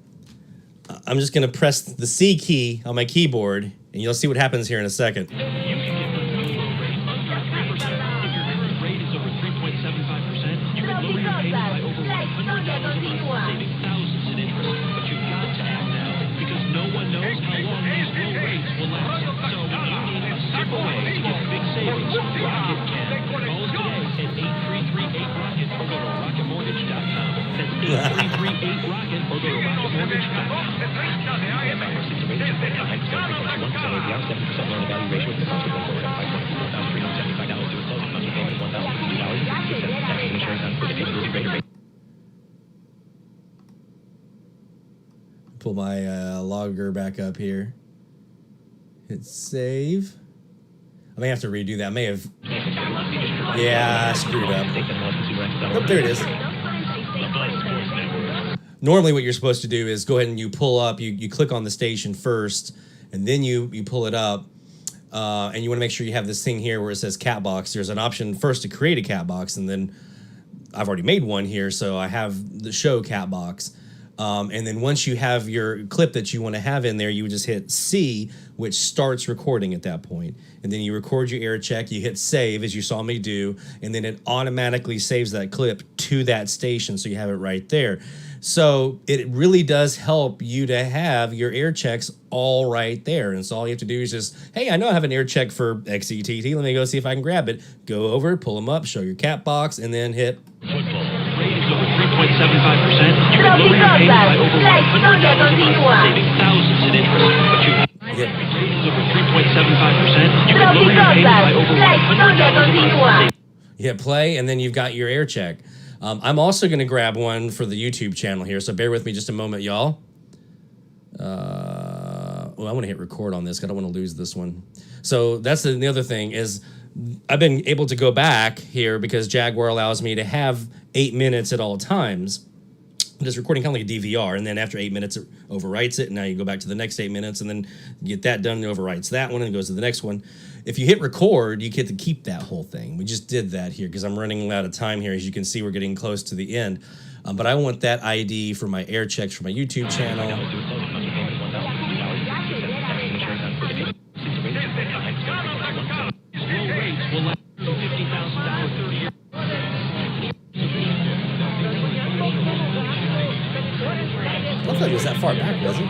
I'm just going to press the C key on my keyboard, and you'll see what happens here in a second. Pull my logger back up here. Hit save. I may have to redo that. I may have... Yeah, I screwed up. Oh, there it is. Normally what you're supposed to do is go ahead and you pull up, you click on the station first, and then you pull it up, and you want to make sure you have this thing here where it says cat box. There's an option first to create a cat box, and then I've already made one here, so I have the show cat box. And then once you have your clip that you want to have in there, you would just hit C, which starts recording at that point. And then you record your air check, you hit save, as you saw me do, and then it automatically saves that clip to that station, so you have it right there. So it really does help you to have your air checks all right there. And so all you have to do is just, hey, I know I have an air check for XETT. Let me go see if I can grab it. Go over, pull them up, show your cat box, and then hit... Rate is over 3.75%. You can lower your payment by over $100 a month, saving thousands in interest. But you rate is over 3.75%. You can lower your payment by over $100 a month. You hit play, and then you've got your air check. I'm also going to grab one for the YouTube channel here, so bear with me just a moment, y'all. Well, I want to hit record on this, because I don't want to lose this one. So that's the other thing is I've been able to go back here because Jaguar allows me to have 8 minutes at all times. Just recording kind of like a DVR, and then after 8 minutes it overwrites it, and now you go back to the next 8 minutes, and then you get that done, and it overwrites that one, and it goes to the next one. If you hit record, you get to keep that whole thing. We just did that here because I'm running out of time here. As you can see, we're getting close to the end. But I want that ID for my air checks for my YouTube channel. I don't feel like it was that far back, was it?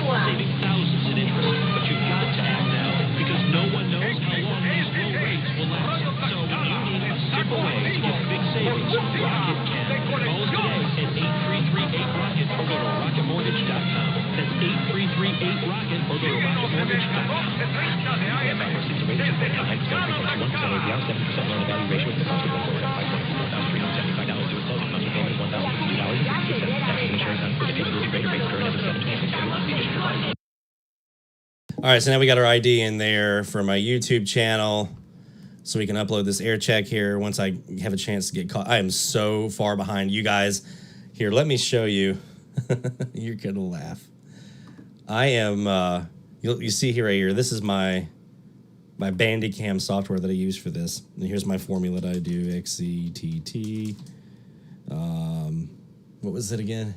Saving thousands in interest, but you've got to act now because no one knows how long these low rates will last. So you need a simple way to get big savings. Rocket can. Call us today at 8338-ROCKET or go to rocketmortgage.com. That's 8338-ROCKET or go to rocketmortgage.com. All right, so now we got our ID in there for my YouTube channel, so we can upload this air check here once I have a chance to get caught. I am so far behind you guys. Here, let me show you. You're gonna laugh. I am you see here right here. This is my Bandicam software that I use for this. And here's my formula that I do. XCTT. What was it again?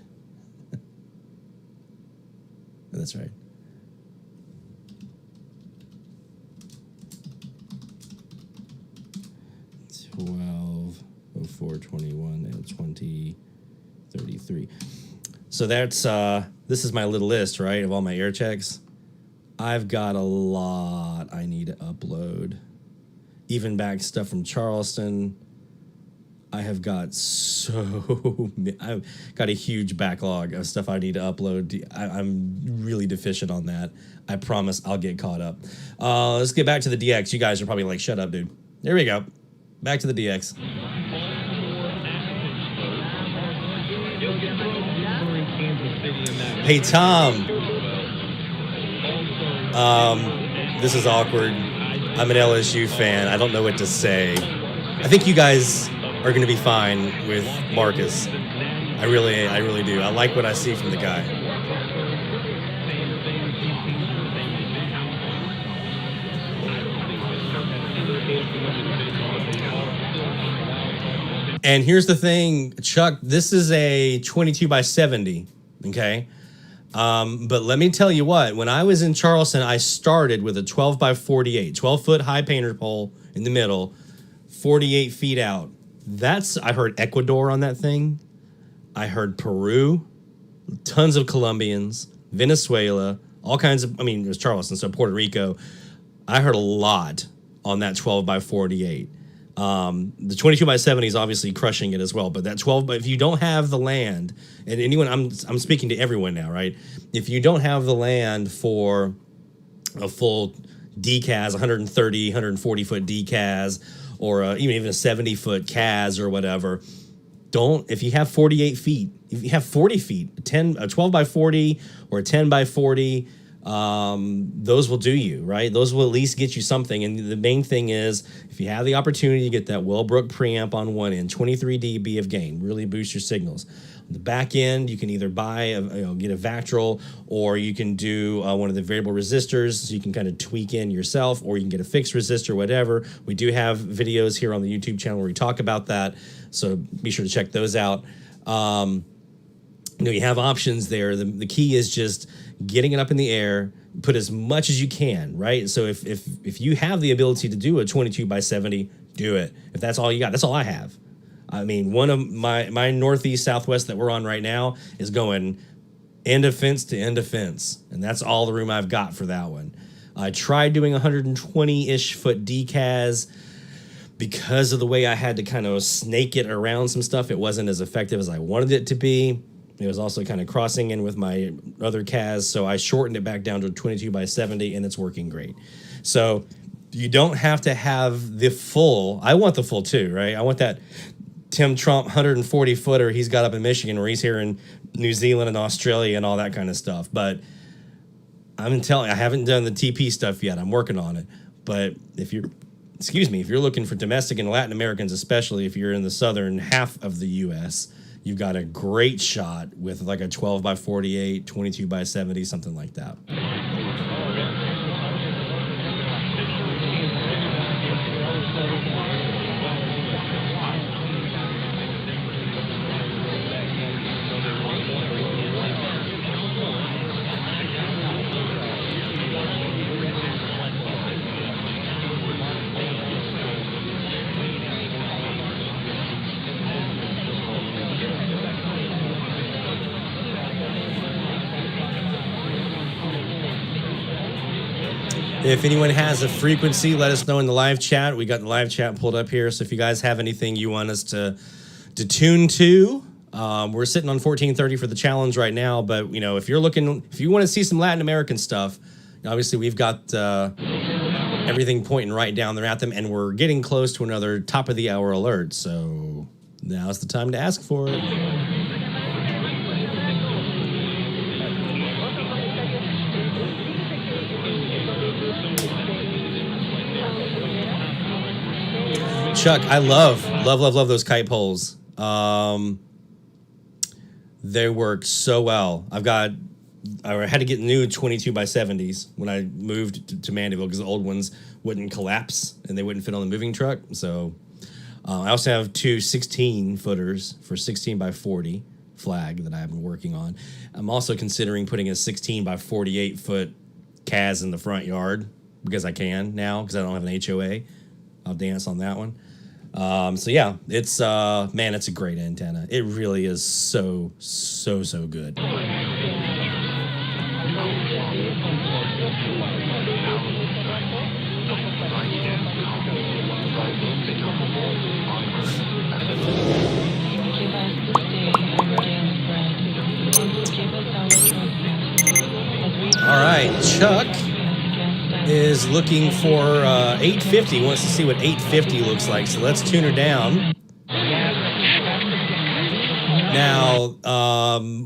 That's right. $12.04.21.20.33. So that's this is my little list, right, of all my air checks. I've got a lot I need to upload. Even back stuff from Charleston. I have got I've got a huge backlog of stuff I need to upload. I'm really deficient on that. I promise I'll get caught up. Let's get back to the DX. You guys are probably like, shut up, dude. There we go. Back to the DX. Hey, Tom. This is awkward. I'm an LSU fan. I don't know what to say. I think you guys are going to be fine with Marcus. I really do. I like what I see from the guy. And here's the thing, Chuck, this is a 22 by 70, okay? But let me tell you what, when I was in Charleston, I started with a 12 by 48, 12-foot high painter pole in the middle, 48 feet out. I heard Ecuador on that thing. I heard Peru, tons of Colombians, Venezuela, all kinds of, it was Charleston, so Puerto Rico. I heard a lot on that 12 by 48. The 22 by 70 is obviously crushing it as well, but that 12, but if you don't have the land, and anyone, I'm speaking to everyone now, right? If you don't have the land for a full DCAS, 130, 140 foot DCAS, or even a 70 foot CAS or whatever, if you have 48 feet, if you have 40 feet, a 12 by 40 or a 10 by 40, those will do you, right? Those will at least get you something. And the main thing is, if you have the opportunity to get that Wellbrook preamp on one end, 23 dB of gain, really boost your signals. On the back end, you can either get a vactrol, or you can do one of the variable resistors, so you can kind of tweak in yourself, or you can get a fixed resistor, whatever. We do have videos here on the YouTube channel where we talk about that, so be sure to check those out. You have options there. The key is just getting it up in the air, put as much as you can, right? So if you have the ability to do a 22 by 70, do it. If that's all you got, that's all I have. One of my northeast southwest that we're on right now is going end of fence to end of fence, and that's all the room I've got for that one. I tried doing 120-ish foot DCAS. Because of the way I had to kind of snake it around some stuff, it wasn't as effective as I wanted it to be. It was also kind of crossing in with my other CAS, so I shortened it back down to 22 by 70, and it's working great. So you don't have to have the full. I want the full too, right? I want that Tim Trump 140-footer he's got up in Michigan, or he's here in New Zealand and Australia and all that kind of stuff. But I haven't done the TP stuff yet. I'm working on it. But if you're looking for domestic and Latin Americans, especially if you're in the southern half of the U.S., you've got a great shot with like a 12 by 48, 22 by 70, something like that. If anyone has a frequency, let us know in the live chat. We got the live chat pulled up here. So if you guys have anything you want us to tune to, we're sitting on 1430 for the challenge right now. But if you want to see some Latin American stuff, obviously we've got everything pointing right down there at them, and we're getting close to another top of the hour alert. So now's the time to ask for it. Chuck, I love those kite poles. They work so well. I've got I had to get new 22 by 70s when I moved to Mandeville because the old ones wouldn't collapse and they wouldn't fit on the moving truck. So I also have two 16 footers for 16 by 40 flag that I've been working on. I'm also considering putting a 16 by 48 foot Kaz in the front yard because I can now because I don't have an HOA. I'll dance on that one. So yeah, it's man, it's a great antenna. It really is so good. All right, Chuck is looking for 850. He wants to see what 850 looks like. So let's tune her down. Now,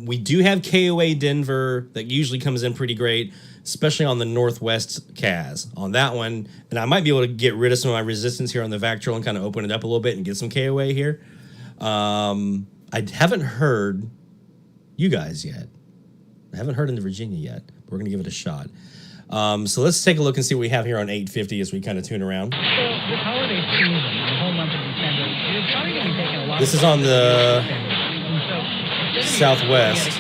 we do have KOA Denver that usually comes in pretty great, especially on the Northwest Kaz. On that one, and I might be able to get rid of some of my resistance here on the vactrol and kind of open it up a little bit and get some KOA here. I haven't heard you guys yet. I haven't heard in Virginia yet. But we're going to give it a shot. So let's take a look and see what we have here on 850 as we kind of tune around. So this holiday season, the whole month of December, you're probably going to be taking a lot. This is on the Southwest.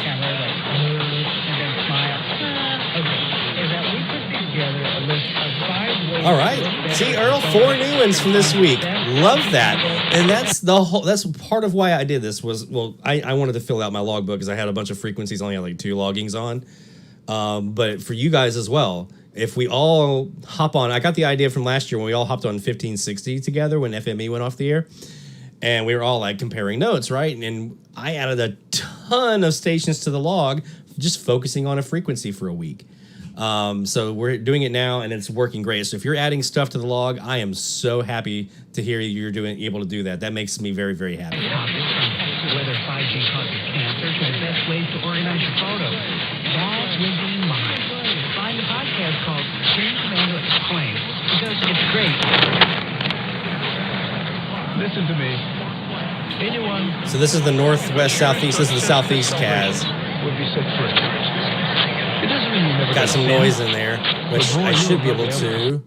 All right. See, Earl, 4 new ones from this week. Love that. And that's part of why I did this was, well, I wanted to fill out my logbook because I had a bunch of frequencies, only had like 2 loggings on. But for you guys as well, if we all hop on, I got the idea from last year when we all hopped on 1560 together when FME went off the air. And we were all like comparing notes, right? And I added a ton of stations to the log, just focusing on a frequency for a week. So we're doing it now, and it's working great. So if you're adding stuff to the log, I am so happy to hear you're able to do that. That makes me very, very happy. Whether 5G causes cancer to the best ways to organize your photos. That's with in mind. Find the podcast called Change Commander Explain because it's great. Listen to me. Anyone. So this is the Northwest, Southeast. This is the Southeast Kaz. Would be set free. It doesn't mean you never Got some noise in there, which I should be able to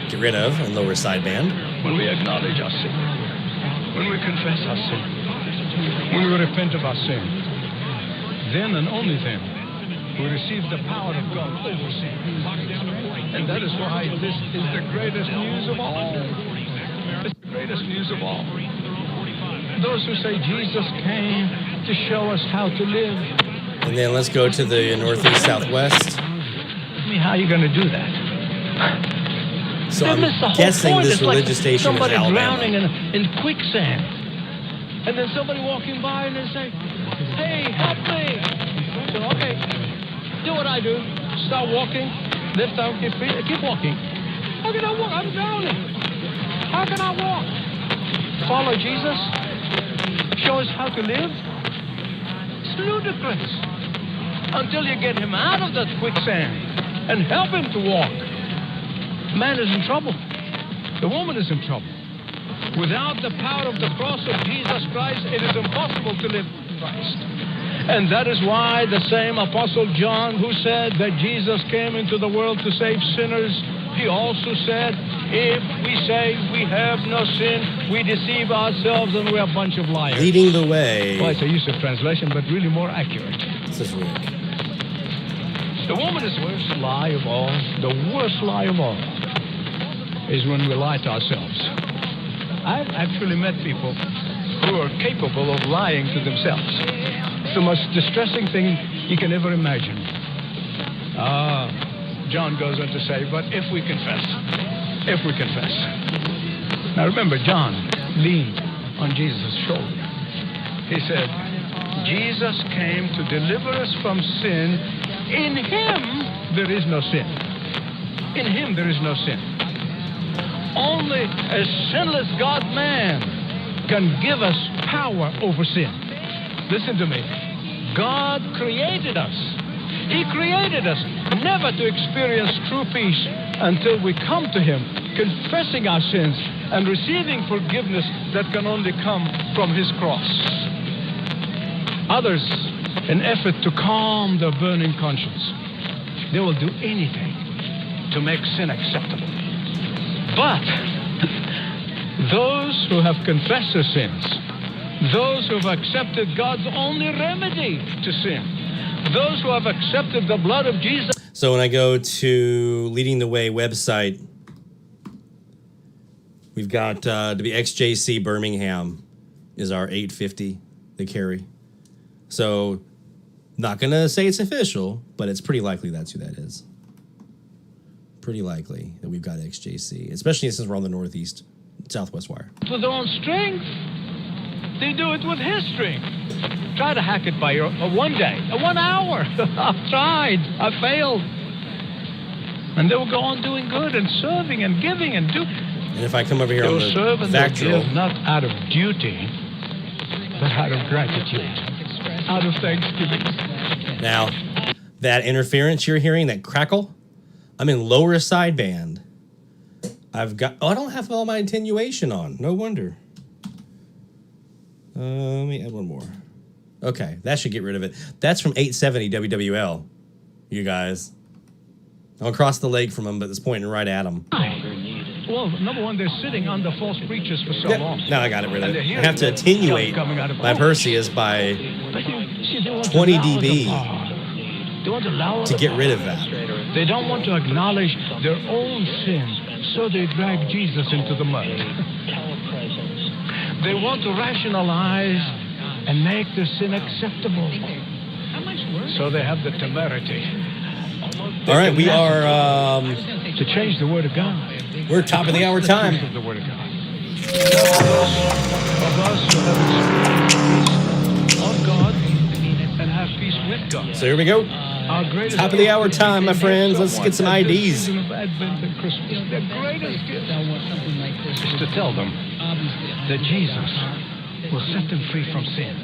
get rid of and lower sideband. When we acknowledge our sin, when we confess our sin, when we repent of our sin, then and only then we receive the power of God over sin. And that is why this is the greatest news of all. It's the greatest news of all. Those who say Jesus came to show us how to live. And then let's go to the Northeast, Southwest. I mean, how are you going to do that? So I'm guessing this religious station is somebody Alabama. drowning in quicksand. And then somebody walking by and they say, hey, help me. So, okay, do what I do. Start walking, lift up, keep walking. How can I walk? I'm drowning. How can I walk? Follow Jesus? Show us how to live? It's ludicrous. Until you get him out of that quicksand and help him to walk. Man is in trouble. The woman is in trouble. Without the power of the cross of Jesus Christ, it is impossible to live Christ. And that is why the same Apostle John, who said that Jesus came into the world to save sinners, he also said, if we say we have no sin, we deceive ourselves and we're a bunch of liars. Leading the way. Well, it's a use of translation, but really more accurate. This is Rick. The woman is the worst lie of all. The worst lie of all is when we lie to ourselves. I've actually met people who are capable of lying to themselves. It's the most distressing thing you can ever imagine. John goes on to say, but if we confess. Now remember, John leaned on Jesus' shoulder. He said, Jesus came to deliver us from sin. In him, there is no sin. In him, there is no sin. Only a sinless God-man can give us power over sin. Listen to me. God created us. He created us never to experience true peace until we come to him, confessing our sins and receiving forgiveness that can only come from his cross. Others an effort to calm their burning conscience. They will do anything to make sin acceptable. But those who have confessed their sins, those who have accepted God's only remedy to sin, those who have accepted the blood of Jesus. So when I go to Leading the Way website, we've got to be XJC Birmingham is our 850 they carry. So not going to say it's official, but it's pretty likely that's who that is. Pretty likely that we've got XJC, especially since we're on the Northeast Southwest wire. With their own strength. They do it with his strength. Try to hack it by one day, 1 hour. I've tried. I failed. And they will go on doing good and serving and giving and do. And if I come over here they on will the serve and vactrol, give not out of duty, but out of gratitude, out of thanksgiving. Now, that interference you're hearing, that crackle, I'm in lower sideband. I've got, I don't have all my attenuation on. No wonder. Let me add one more. Okay, that should get rid of it. That's from 870 WWL, you guys. I'm across the lake from them, but it's pointing right at them. Well, number one, they're sitting under false preachers for so long. Now I got it rid of it. I have to attenuate my Perseus by 20 dB to get rid of that. They don't want to acknowledge their own sin, so they drag Jesus into the mud. They want to rationalize and make their sin acceptable. So they have the temerity. All right, we are to change the word of God. We're top of the hour time. Of the word of God. Of us who have experienced peace of God and have peace with God. So here we go. Top of the hour time, my friends. Let's get some IDs. Advent and Christmas. The greatest gift is to tell them that Jesus will set them free from sin.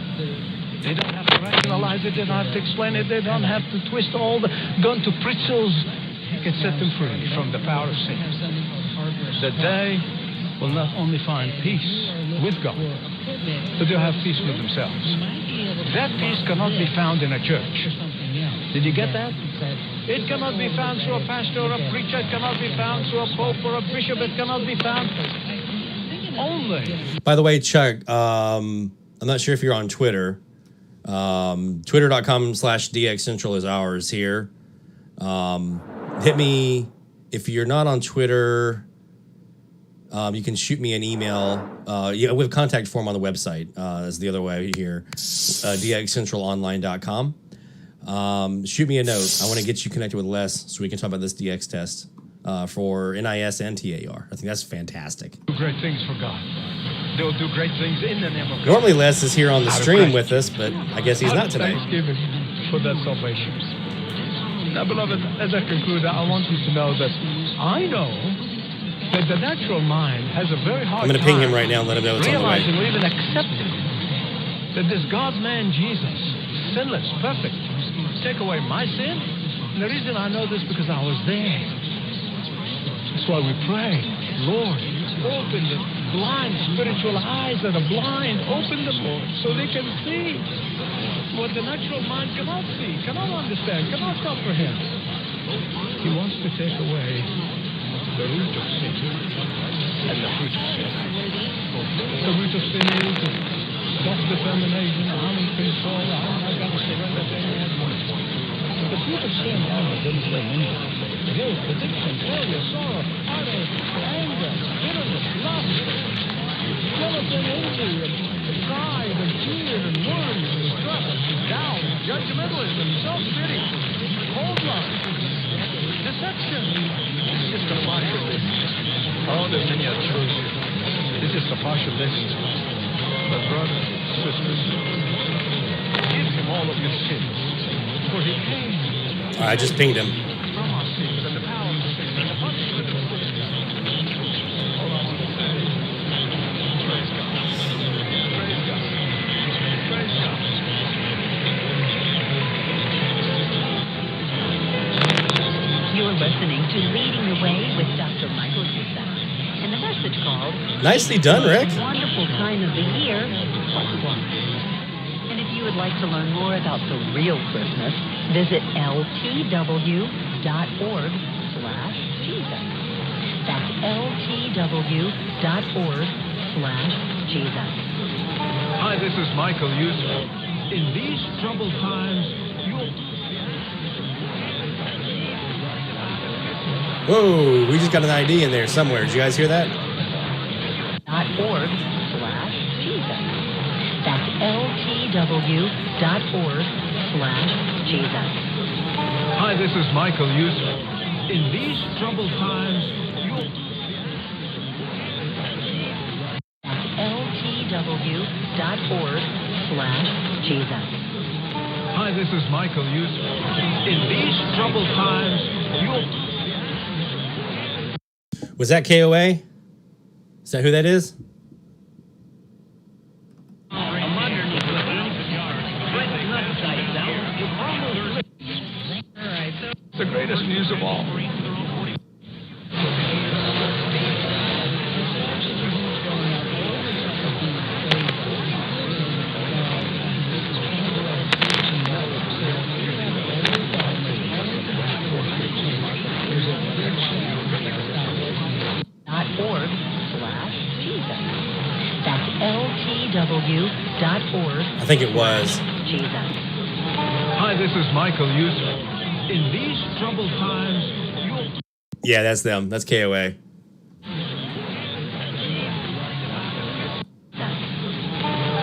They don't have to rationalize it. They don't have to explain it. They don't have to twist all the gun to pretzels. He can set them free from the power of sin. That they will not only find peace with God, but they'll have peace with themselves. That peace cannot be found in a church. Did you get that? It cannot be found through a pastor or a preacher. It cannot be found through a pope or a bishop. It cannot be found only. By the way, Chuck, I'm not sure if you're on Twitter. Twitter.com/DXCentral is ours here. Hit me if you're not on Twitter. You can shoot me an email. Yeah, we have a contact form on the website. Is the other way here. DXCentralOnline.com. Shoot me a note. I want to get you connected with Les so we can talk about this DX test for NIS and TAR. I think that's fantastic. Do great things for God. They'll do great things in the name of God. Normally Les is here on the stream with us, but I guess he's not tonight. Thanksgiving for that salvation. Now, beloved, as I conclude, I want you to know that I know that the natural mind has a very hard time. I'm going to ping him right now and let him know it's on the way. Realizing or even accepting that this God-man Jesus, sinless, perfect, take away my sin. And the reason I know this because I was there. That's why we pray, Lord, open the blind spiritual eyes that are blind. Open them, Lord, so they can see what the natural mind cannot see, cannot understand, cannot comprehend. He wants to take away the root of sin and the fruit of sin. The root of sin is self-determination, I'm in control, I got to surrender to anyone. The fruit of sin doesn't say anything. Guilt, addiction, failure, sorrow, heartache, anger, bitterness, lust, skeleton envy, and pride, and fear, and worry, and distrust, doubt, judgmentalism, self-pity, cold love, deception. It's just a partial list. Oh, there's many others. This is a partial list. But brothers, sisters, give him all of your sins, for he came. I just pinged him. From our sins and the power of sin and the punishment of sin. All I want to say is, praise God. Praise God. Praise God. You're listening to Leading the Way with Dr. Michael Sousa. And the message called... Nicely done, Rick. Wonderful time of the year. And if you would like to learn more about the real Christmas, visit ltw.org/Jesus. That's ltw.org/Jesus. Hi, this is Michael Yusuf. In these troubled times, Whoa, we just got an ID in there somewhere. Did you guys hear that? .org/Jesus. That's ltw.org/Jesus. Hi, this is Michael Yusuf. In these troubled times, That's ltw.org/Jesus. Hi, this is Michael Yusuf. In these troubled times, Was that KOA? Is that who that is? the greatest news of all. .org/Jesus. That's ltw.org. I think it was. Jesus. Hi, this is Michael Yusuf. In these troubled times, Yeah, that's them. That's KOA.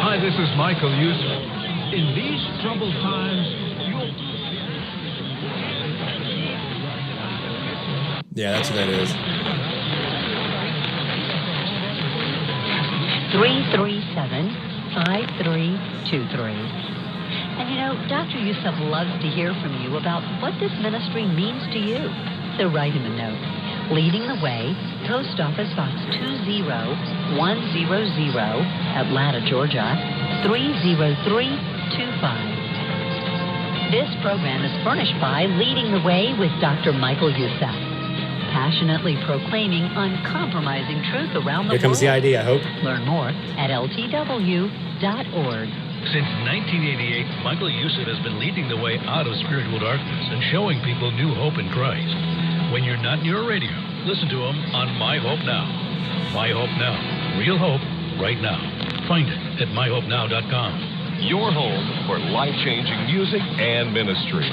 Hi, this is Michael Yusuf. In these troubled times, Yeah, that's who that is. 337-5323. And you know, Dr. Yusuf loves to hear from you about what this ministry means to you. So write him a note. Leading the Way, Post Office Box 20100, Atlanta, Georgia, 30325. This program is furnished by Leading the Way with Dr. Michael Yusuf, passionately proclaiming uncompromising truth around the Here comes world. the ID, I hope. Learn more at ltw.org. Since 1988, Michael Yusuf has been leading the way out of spiritual darkness and showing people new hope in Christ. When you're not near a radio, listen to him on My Hope Now. My Hope Now. Real hope right now. Find it at myhopenow.com. Your home for life-changing music and ministry.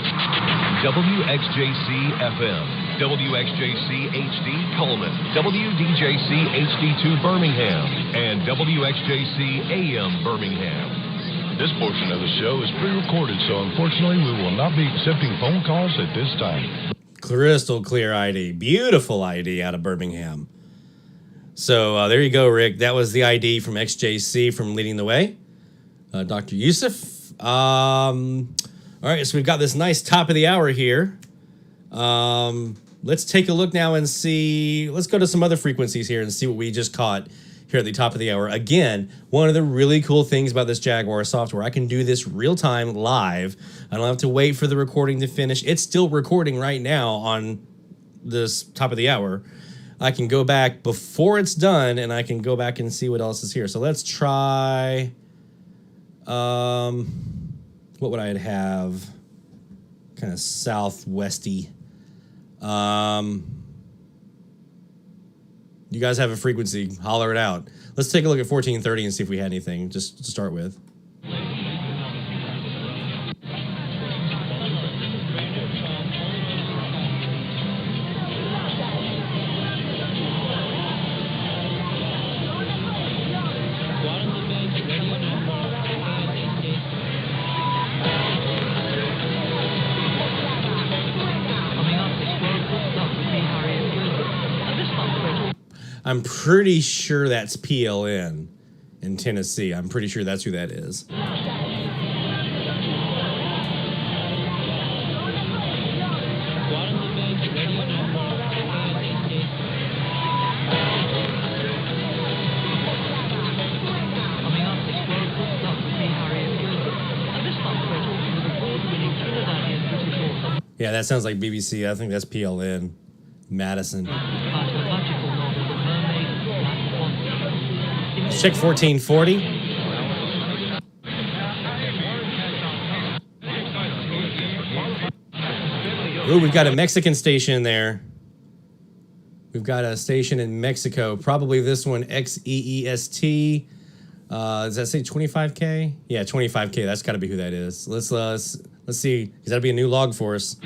WXJC FM, WXJC HD Coleman, WDJC HD2 Birmingham, and WXJC AM Birmingham. This portion of the show is pre-recorded, so unfortunately we will not be accepting phone calls at this time. Crystal clear ID. Beautiful ID out of Birmingham. So there you go, Rick. That was the ID from XJC from Leading the Way. Dr. Yusuf. All right, so we've got this nice top of the hour here. Let's take a look now and see. Let's go to some other frequencies here and see what we just caught here at the top of the hour. Again, one of the really cool things about this Jaguar software, I can do this real time live. I don't have to wait for the recording to finish. It's still recording right now on this top of the hour. I can go back before it's done and I can go back and see what else is here. So let's try, what would I have? Kind of southwesty. You guys have a frequency, holler it out. Let's take a look at 1430 and see if we had anything, just to start with. I'm pretty sure that's PLN in Tennessee. I'm pretty sure that's who that is. Yeah, that sounds like BBC. I think that's PLN. Madison. Check 1440. Ooh, we've got a Mexican station there. We've got a station in Mexico. Probably this one, XEEST. Does that say 25K? Yeah, 25K. That's got to be who that is. Let's see. Because that'll be a new log for us.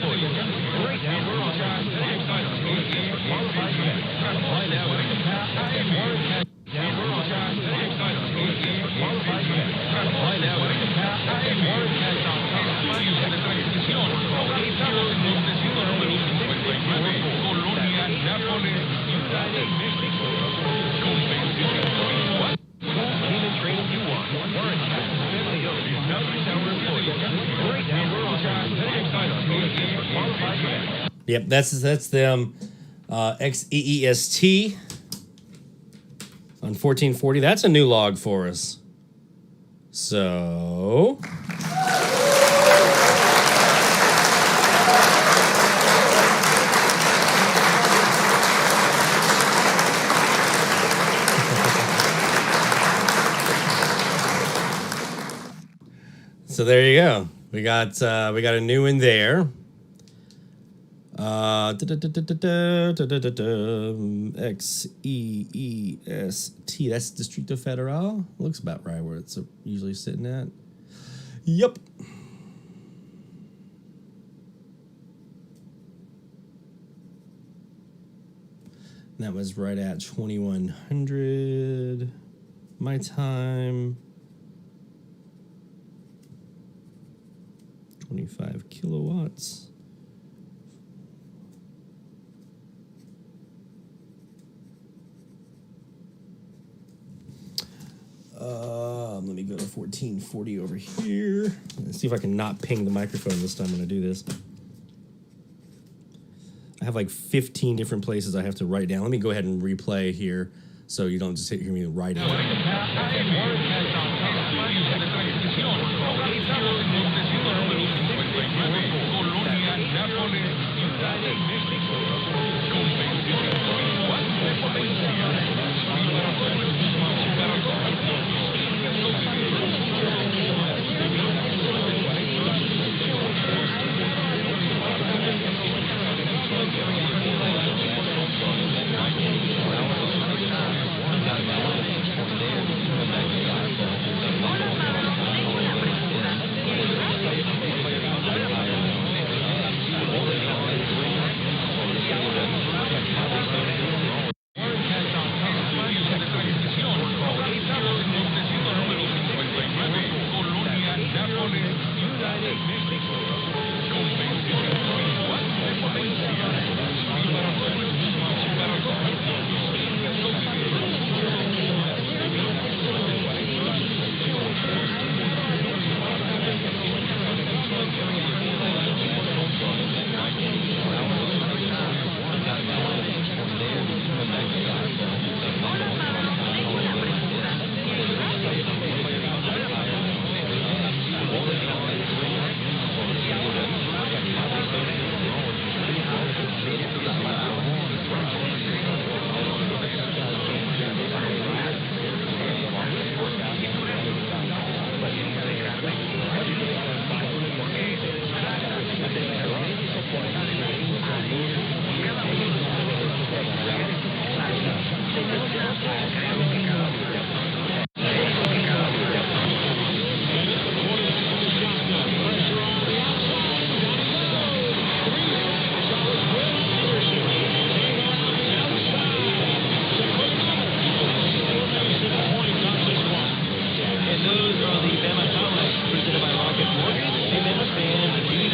Yep, that's them. XEEST on 1440. That's a new log for us. So so there you go. We got a new one there. XEEST. That's Distrito Federal. Looks about right where it's usually sitting at. Yep. That was right at 2100 my time. 25 kilowatts. Let me go to 1440 over here. Let's see if I can not ping the microphone this time when I do this. I have like 15 different places I have to write down. Let me go ahead and replay here so you don't just hear me writing.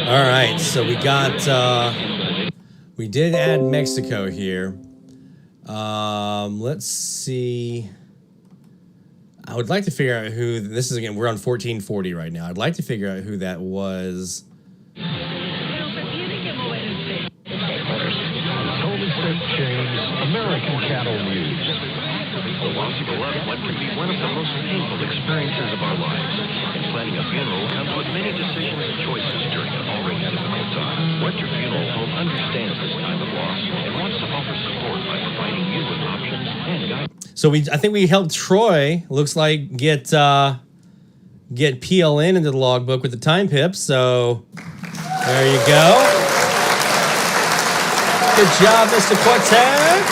All right, so we did add Mexico here. Let's see. I would like to figure out who this is again. We're on 1440 right now. I'd like to figure out who that was. American Cattle News. The loss of a loved one can be one of the most painful experiences of our lives. Planning a funeral comes with many decisions and choices during an already difficult time. What Your Funeral Home understands this time of loss and wants to offer support by providing you with options and guidance. So I think we helped Troy. Looks like get PLN into the logbook with the time pips. So there you go. Good job, Mr. Quartet.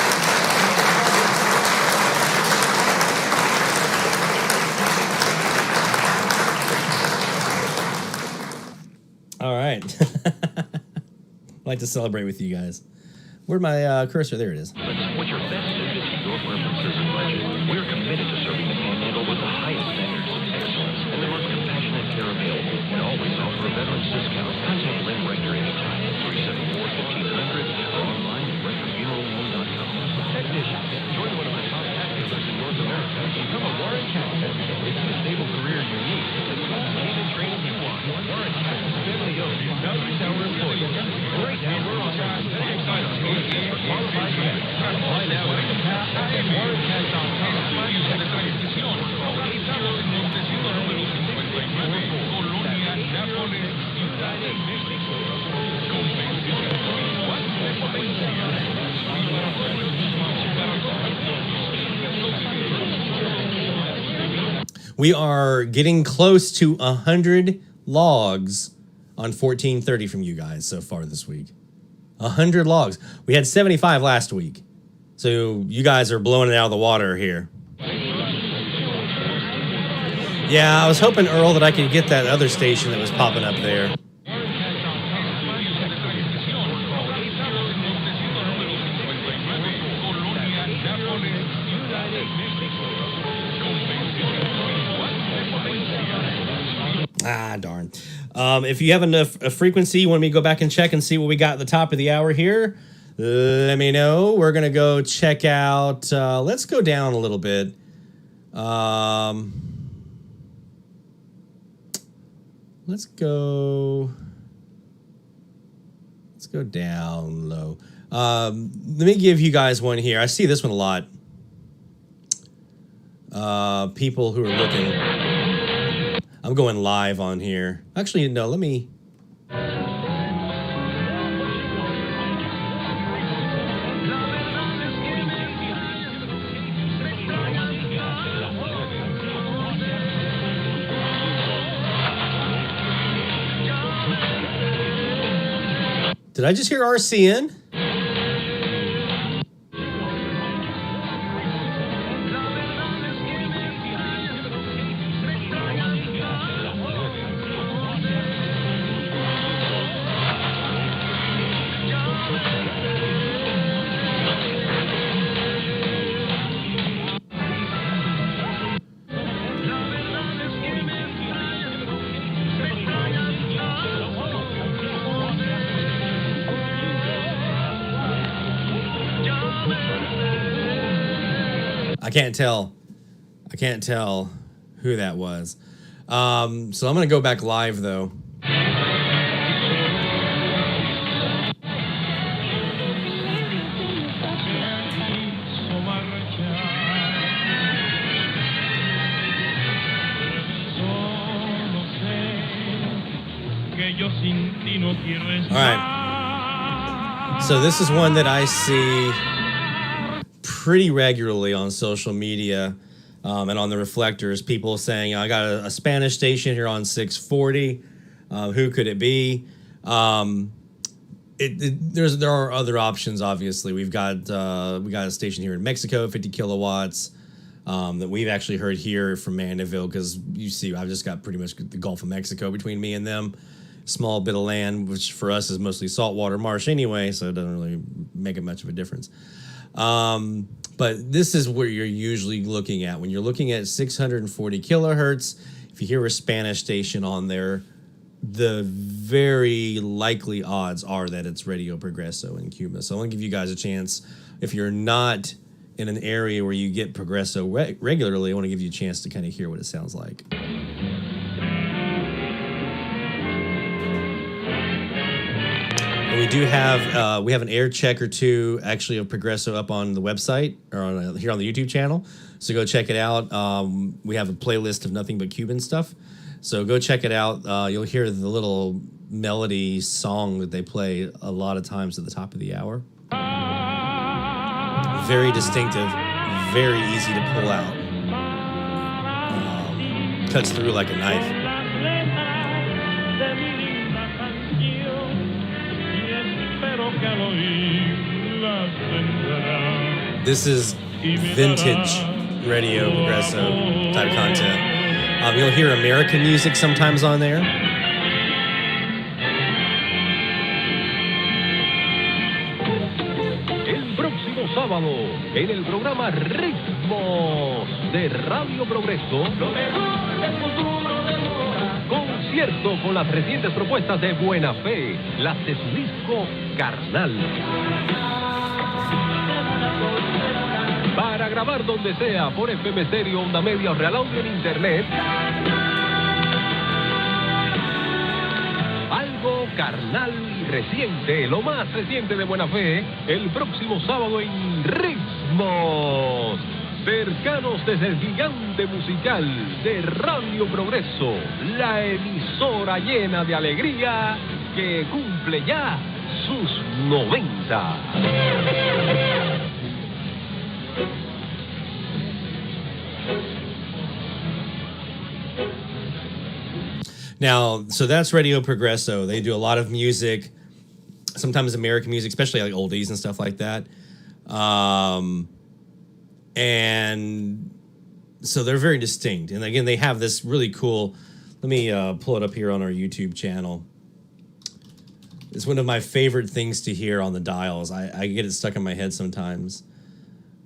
All right. I like to celebrate with you guys. Where'd my cursor? There it is. What's your best suited to your preferences and budget? We're committed to serving the Panhandle with the highest standards of excellence and the most compassionate care available, and always offer a veteran's discount. Contact Lynn Rector anytime at 374-1500 or online at rectorfuneralhome.com. Technician, join one of the top cat dealers in North America. Become a Warren Cat Tech. It's the stable career you need. It's the team and training you want. Warren Cat is family owned. Now to our employees. Right now, we're on our excited for qualified men. Apply now at warrencat.com. We are getting close to 100 logs on 1430 from you guys so far this week. 100 logs. We had 75 last week. So you guys are blowing it out of the water here. Yeah, I was hoping, Earl, that I could get that other station that was popping up there. Ah, darn. If you have enough frequency, you want me to go back and check and see what we got at the top of the hour here, let me know. We're going to go check out, let's go down a little bit. Let's go down low. Let me give you guys one here. I see this one a lot. People who are looking. I'm going live on here. Actually, no, let me. Did I just hear RCN? I can't tell who that was. So I'm going to go back live, though. All right. So this is one that I see pretty regularly on social media and on the reflectors. People saying, I got a Spanish station here on 640. Who could it be? There are other options, obviously. We got a station here in Mexico, 50 kilowatts, that we've actually heard here from Mandeville, because you see, I've just got pretty much the Gulf of Mexico between me and them. Small bit of land, which for us is mostly saltwater marsh anyway, so it doesn't really make it much of a difference. But this is where you're usually looking at. When you're looking at 640 kilohertz, if you hear a Spanish station on there, the very likely odds are that it's Radio Progresso in Cuba. So I want to give you guys a chance. If you're not in an area where you get Progresso regularly, I want to give you a chance to kind of hear what it sounds like. And we do have an air check or two actually of Progresso up on the website or on here on the YouTube channel. So go check it out. We have a playlist of nothing but Cuban stuff. So go check it out. You'll hear the little melody song that they play a lot of times at the top of the hour. Very distinctive, very easy to pull out. Cuts through like a knife. This is vintage Radio Progresso type content. You'll hear American music sometimes on there. El próximo sábado, en el programa Ritmo de Radio Progreso, lo mejor del futuro de moda. Concierto con las recientes propuestas de Buena Fe, las de su disco Carnal. Para grabar donde sea, por FM Stereo, Onda Media o Real Audio en Internet. Algo carnal y reciente, lo más reciente de Buena Fe, el próximo sábado en Ritmos. Cercanos desde el gigante musical de Radio Progreso, la emisora llena de alegría que cumple ya sus 90. Now, so that's Radio Progresso. They do a lot of music, sometimes American music, especially like oldies and stuff like that. And so they're very distinct. And again, they have this really cool, let me pull it up here on our YouTube channel. It's one of my favorite things to hear on the dials. I get it stuck in my head sometimes.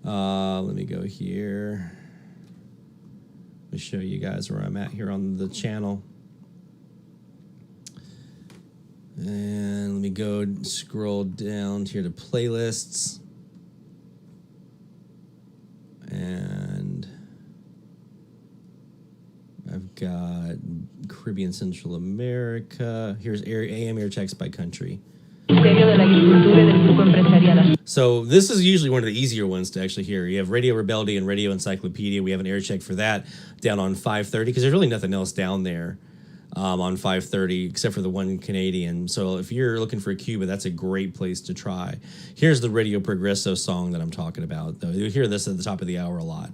Let me go here. Let me show you guys where I'm at here on the channel. And let me go scroll down here to playlists. And I've got Caribbean Central America. Here's AM air checks by country. So this is usually one of the easier ones to actually hear. You have Radio Rebellion and Radio Encyclopedia. We have an air check for that down on 530 because there's really nothing else down there on 530 except for the one Canadian. So if you're looking for Cuba, that's a great place to try. Here's the Radio Progresso song that I'm talking about, though. You'll hear this at the top of the hour a lot.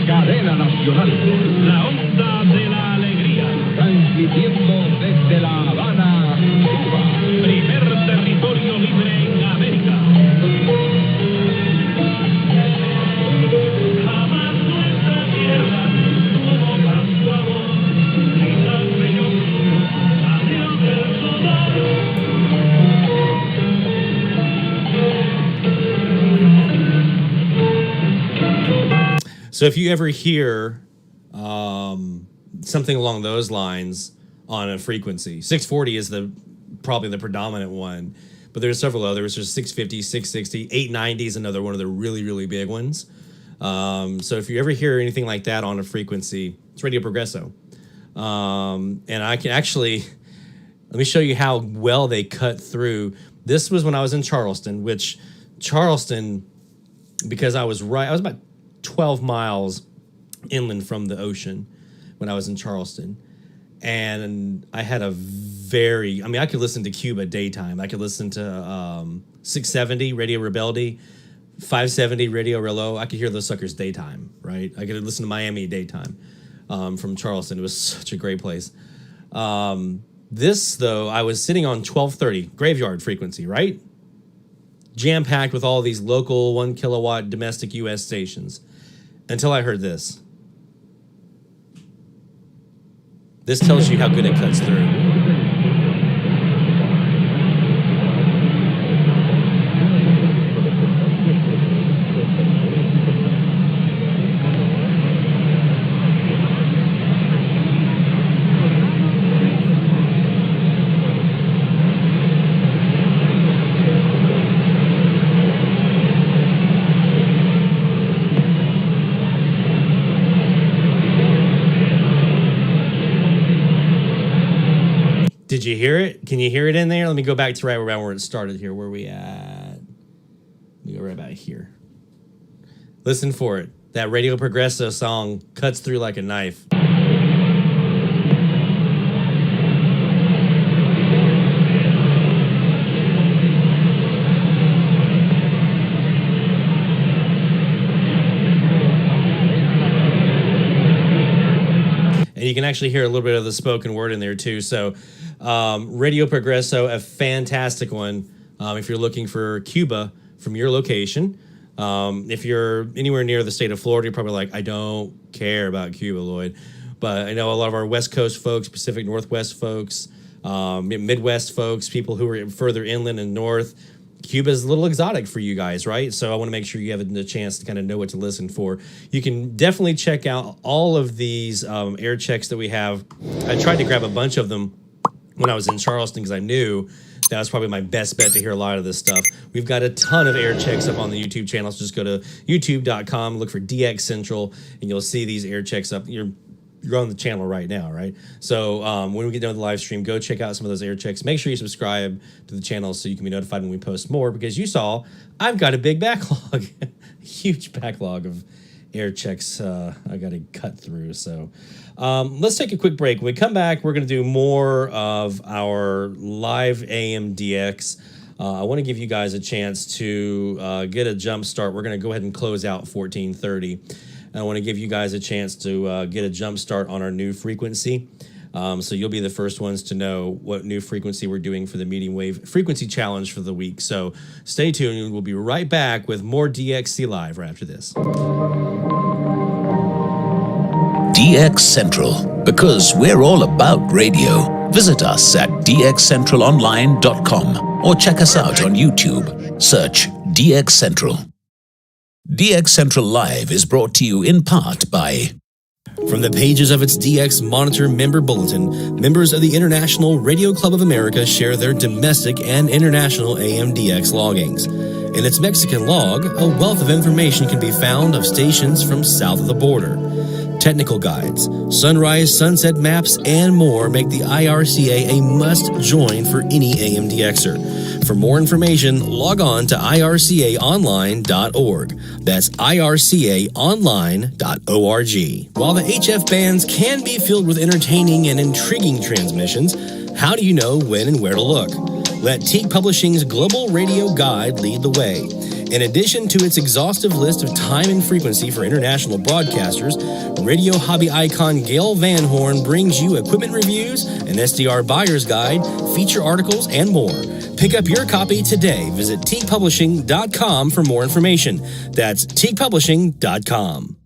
Cadena nacional. La onda de la alegría. Transmitiendo desde La Habana, Cuba. Primer territorio libre en América. Jamás nuestra tierra tuvo tanto amor y tan bello adiós del soldado. So if you ever hear something along those lines on a frequency, 640 is probably the predominant one, but there's several others. There's 650, 660, 890 is another one of the really, really big ones. So if you ever hear anything like that on a frequency, it's Radio Progresso. And I can actually, let me show you how well they cut through. This was when I was in Charleston, which Charleston, because I was about 12 miles inland from the ocean when I was in Charleston. And I had I could listen to Cuba daytime. I could listen to 670 Radio Rebeldi, 570 Radio Relo. I could hear those suckers daytime, right? I could listen to Miami daytime from Charleston. It was such a great place. This, though, I was sitting on 1230 graveyard frequency, right? Jam-packed with all these local 1 kilowatt domestic U.S. stations until I heard this. This tells you how good it cuts through. Did you hear it? Can you hear it in there? Let me go back to right around where it started here. Where we at? Let me go right about here. Listen for it. That Radio Progresso song cuts through like a knife. And you can actually hear a little bit of the spoken word in there too. So Radio Progresso, a fantastic one if you're looking for Cuba from your location. If you're anywhere near the state of Florida, you're probably like, I don't care about Cuba, Lloyd. But I know a lot of our West Coast folks, Pacific Northwest folks, Midwest folks, people who are further inland and north, Cuba is a little exotic for you guys, right? So I want to make sure you have the chance to kind of know what to listen for. You can definitely check out all of these air checks that we have. I tried to grab a bunch of them when I was in Charleston because I knew that was probably my best bet to hear a lot of this stuff. We've got a ton of air checks up on the YouTube channel. So just go to youtube.com, look for DX Central, and you'll see these air checks up. You're on the channel right now, right? So when we get done with the live stream, go check out some of those air checks. Make sure you subscribe to the channel so you can be notified when we post more, because you saw I've got a big backlog, huge backlog of air checks I got to cut through. So let's take a quick break. When we come back, we're going to do more of our live AMDX. I want to give you guys a chance to get a jump start. We're going to go ahead and close out 1430. I want to give you guys a chance to get a jump start on our new frequency. So you'll be the first ones to know what new frequency we're doing for the medium wave frequency challenge for the week. So stay tuned. We'll be right back with more DXC Live right after this. DX Central, because we're all about radio. Visit us at dxcentralonline.com or check us out on YouTube. Search DX Central. DX Central Live is brought to you in part by... From the pages of its DX Monitor member bulletin, members of the International Radio Club of America share their domestic and international AMDX loggings. In its Mexican log, a wealth of information can be found of stations from south of the border. Technical guides, sunrise, sunset maps, and more make the IRCA a must-join for any AMDXer. For more information, log on to ircaonline.org. That's ircaonline.org. While the HF bands can be filled with entertaining and intriguing transmissions, how do you know when and where to look? Let Teague Publishing's Global Radio Guide lead the way. In addition to its exhaustive list of time and frequency for international broadcasters, radio hobby icon Gail Van Horn brings you equipment reviews, an SDR buyer's guide, feature articles, and more. Pick up your copy today. Visit teaguepublishing.com for more information. That's teaguepublishing.com.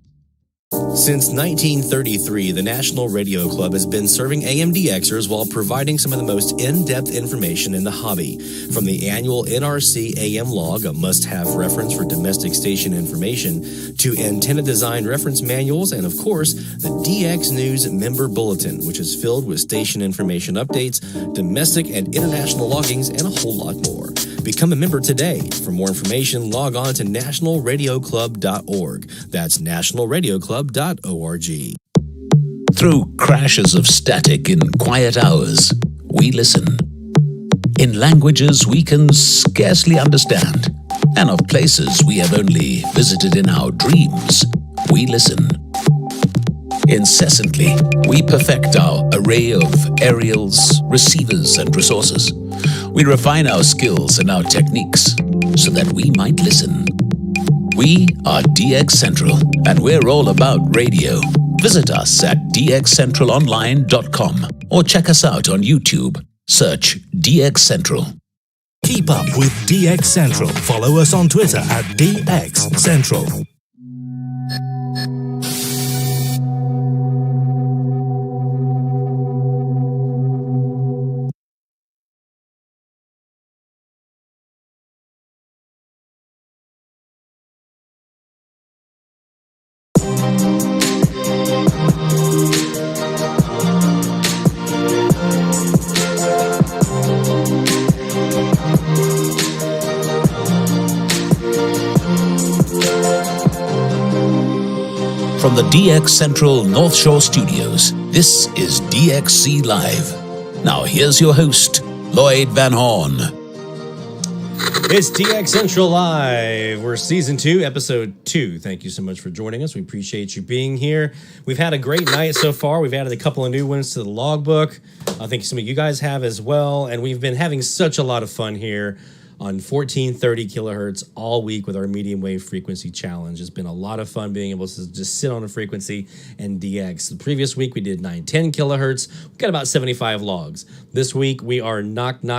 Since 1933, the National Radio Club has been serving AMDXers while providing some of the most in-depth information in the hobby. From the annual NRC AM log, a must-have reference for domestic station information, to antenna design reference manuals, and of course, the DX News member bulletin, which is filled with station information updates, domestic and international loggings, and a whole lot more. Become a member today. For more information, log on to nationalradioclub.org. That's nationalradioclub.org. Through crashes of static in quiet hours, we listen. In languages we can scarcely understand, and of places we have only visited in our dreams, we listen. Incessantly, we perfect our array of aerials, receivers, and resources. We refine our skills and our techniques so that we might listen. We are DX Central, and we're all about radio. Visit us at dxcentralonline.com or check us out on YouTube. Search DX Central. Keep up with DX Central. Follow us on Twitter at DX Central. From the DX Central North Shore Studios, this is DXC Live. Now here's your host, Lloyd Van Horn. It's DX Central Live. We're season 2, episode 2. Thank you so much for joining us. We appreciate you being here. We've had a great night so far. We've added a couple of new ones to the logbook. I think some of you guys have as well. And we've been having such a lot of fun here on 1430 kilohertz all week with our medium wave frequency challenge. It's been a lot of fun being able to just sit on a frequency and DX. The previous week we did 910 kilohertz. We got about 75 logs. This week we are knocking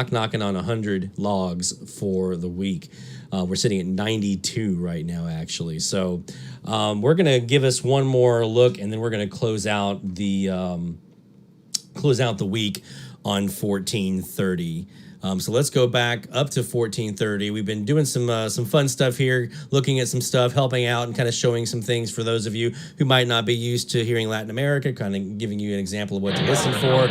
on 100 logs for the week. We're sitting at 92 right now, actually. So we're going to give us one more look, and then we're going to close out the week on 1430. So let's go back up to 1430. We've been doing some fun stuff here, looking at some stuff, helping out, and kind of showing some things for those of you who might not be used to hearing Latin America, kind of giving you an example of what to listen for.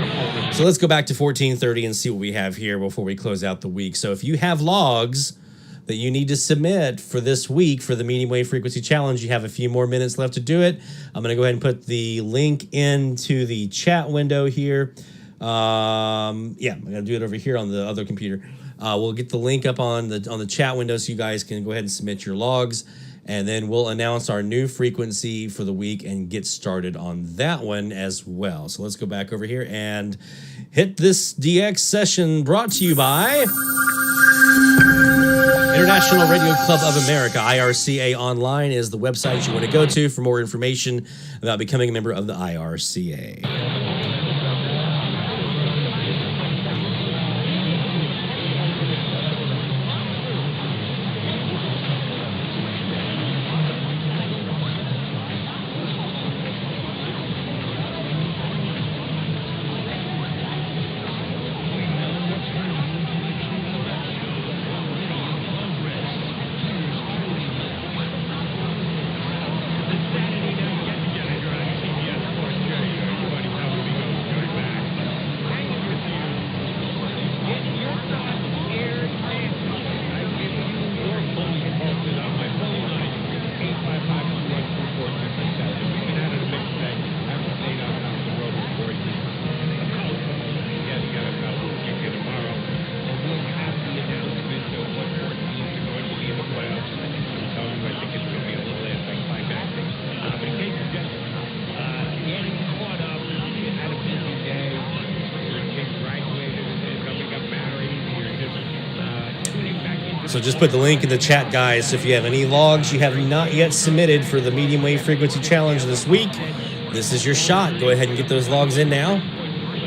So let's go back to 1430 and see what we have here before we close out the week. So if you have logs that you need to submit for this week for the medium wave frequency challenge, you have a few more minutes left to do it. I'm going to go ahead and put the link into the chat window here. I'm gonna do it over here on the other computer. We'll get the link up on the chat window so you guys can go ahead and submit your logs, and then we'll announce our new frequency for the week and get started on that one as well. So let's go back over here and hit this DX session brought to you by International Radio Club of America. IRCA Online is the website you want to go to for more information about becoming a member of the IRCA. So just put the link in the chat, guys. If you have any logs you have not yet submitted for the medium wave frequency challenge this week, this is your shot. Go ahead and get those logs in now.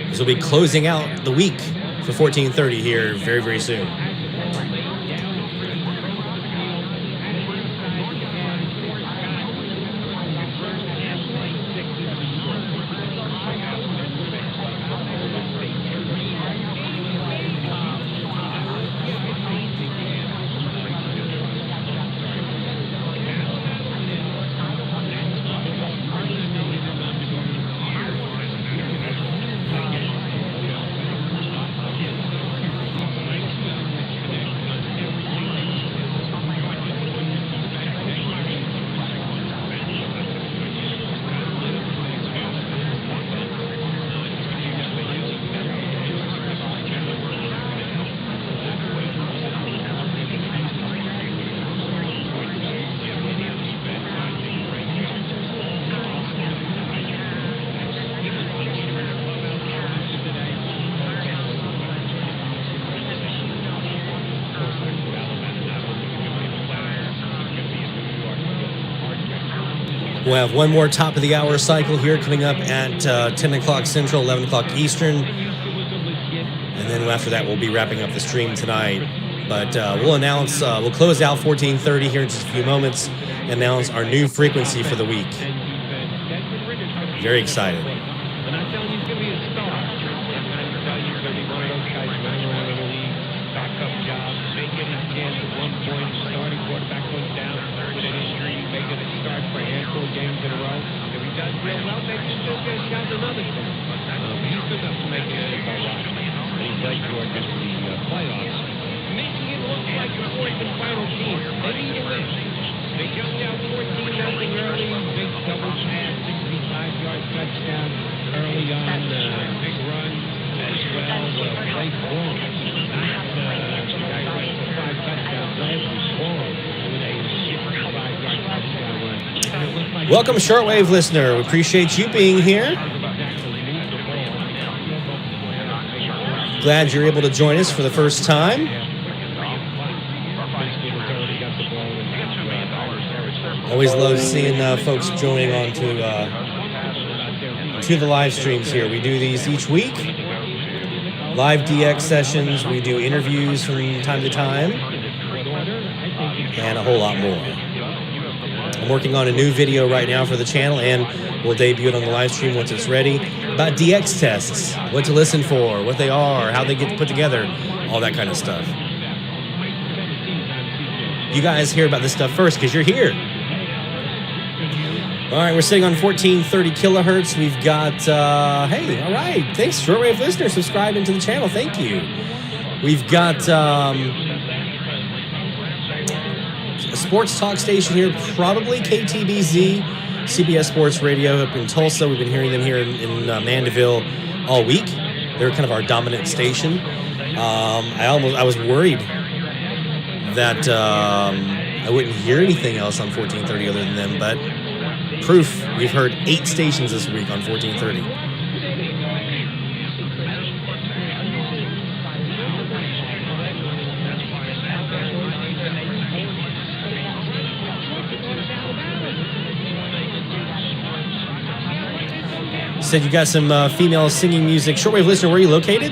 This will be closing out the week for 1430 here very, very soon. We'll have one more top of the hour cycle here coming up at 10 o'clock Central, 11 o'clock Eastern. And then after that, we'll be wrapping up the stream tonight. But we'll close out 1430 here in just a few moments, and announce our new frequency for the week. Very excited. Welcome, shortwave listener. We appreciate you being here. Glad you're able to join us for the first time. Always love seeing folks joining on to the live streams here. We do these each week. Live DX sessions. We do interviews from time to time. And a whole lot more. I'm working on a new video right now for the channel, and we'll debut it on the live stream once it's ready. About DX tests, what to listen for, what they are, how they get put together, all that kind of stuff. You guys hear about this stuff first because you're here. All right, we're sitting on 1430 kilohertz. We've got, hey, all right. Thanks, shortwave listener, subscribing to the channel. Thank you. We've got a sports talk station here, probably KTBZ, CBS Sports Radio up in Tulsa. We've been hearing them here in Mandeville all week. They're kind of our dominant station. I was worried that I wouldn't hear anything else on 1430 other than them, but proof, we've heard 8 stations this week on 1430. Said you got some female singing music. Shortwave listener, where are you located?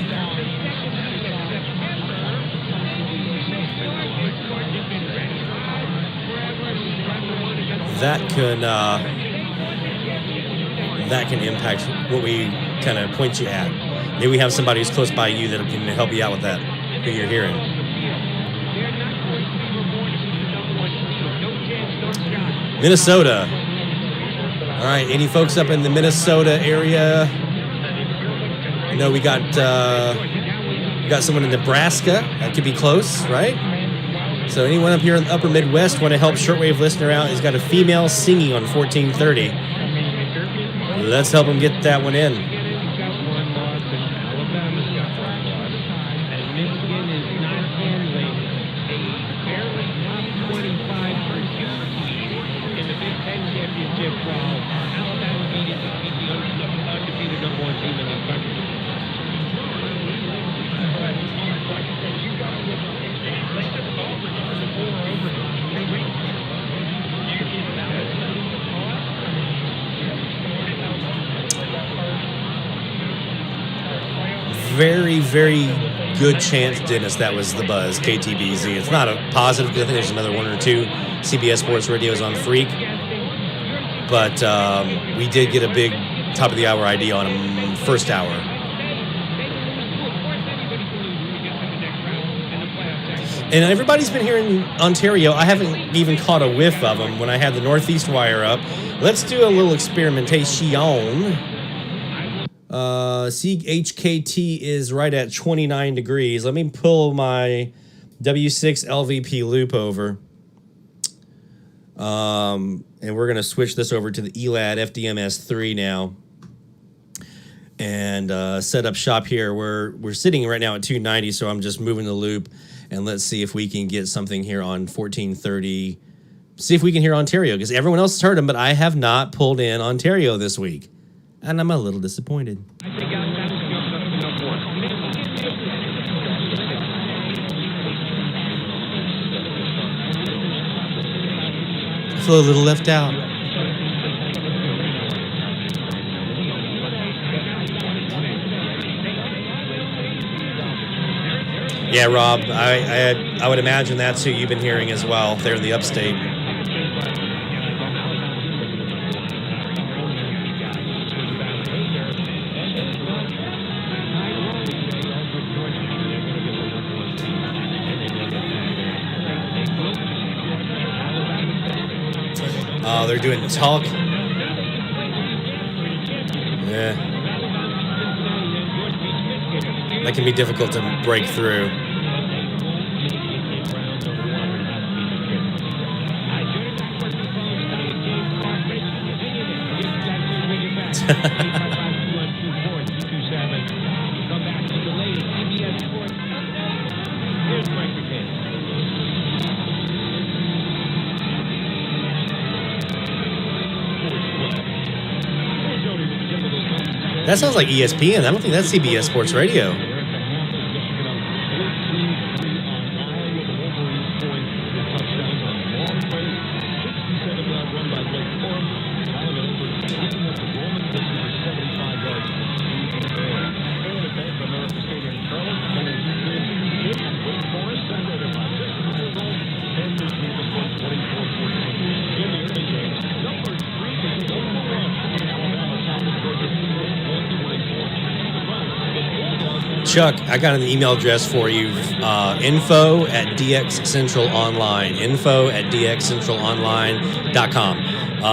That can impact what we kind of point you at. Maybe we have somebody who's close by you that can help you out with that, who you're hearing. Minnesota. All right, any folks up in the Minnesota area? I know we got someone in Nebraska. That could be close, right? So anyone up here in the upper Midwest want to help shortwave listener out? He's got a female singing on 1430. Let's help him get that one in. Very, very good chance, Dennis, that was the buzz, KTBZ. It's not a positive, because I think there's another 1 or 2 CBS Sports Radios on Freak. But we did get a big top of the hour ID on them first hour. And everybody's been here in Ontario. I haven't even caught a whiff of them when I had the Northeast wire up. Let's do a little experimentation. CHKT is right at 29 degrees. Let me pull my W6 LVP loop over. And we're going to switch this over to the Elad FDMS3 now. And set up shop here. We're sitting right now at 290, so I'm just moving the loop. And let's see if we can get something here on 1430. See if we can hear Ontario, because everyone else has heard them, but I have not pulled in Ontario this week. And I'm a little disappointed. I feel a little left out. Yeah, Rob, I would imagine that's who you've been hearing as well there in the upstate. Oh, they're doing talk. Yeah. That can be difficult to break through. That sounds like ESPN. I don't think that's CBS Sports Radio. Chuck, I got an email address for you, info at DX Central Online, info at DXCentralOnline.com.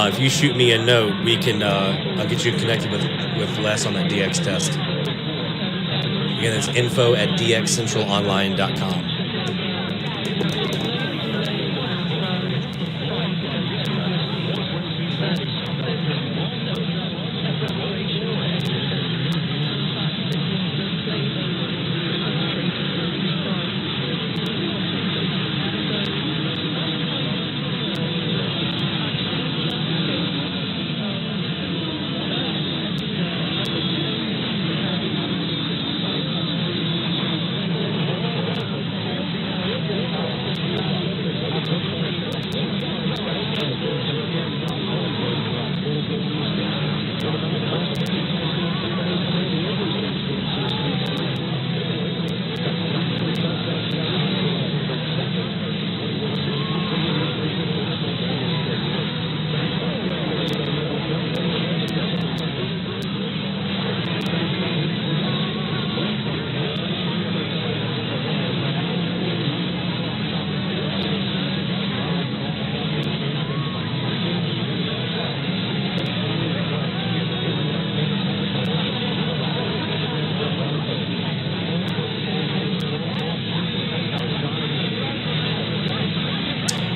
If you shoot me a note, we can I'll get you connected with Les on that DX test. Again, it's info at DXCentralOnline.com.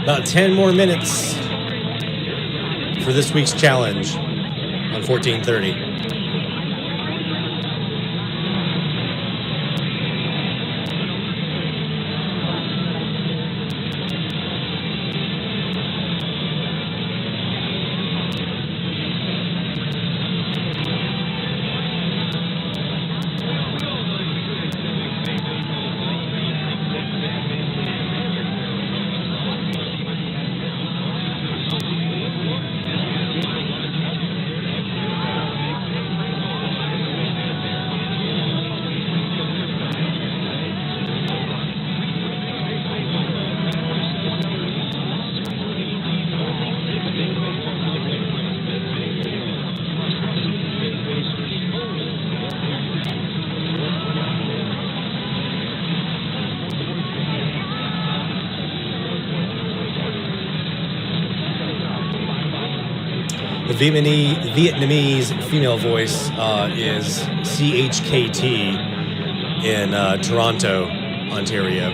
About 10 more minutes for this week's challenge on 1430. The Vietnamese female voice is CHKT in Toronto, Ontario.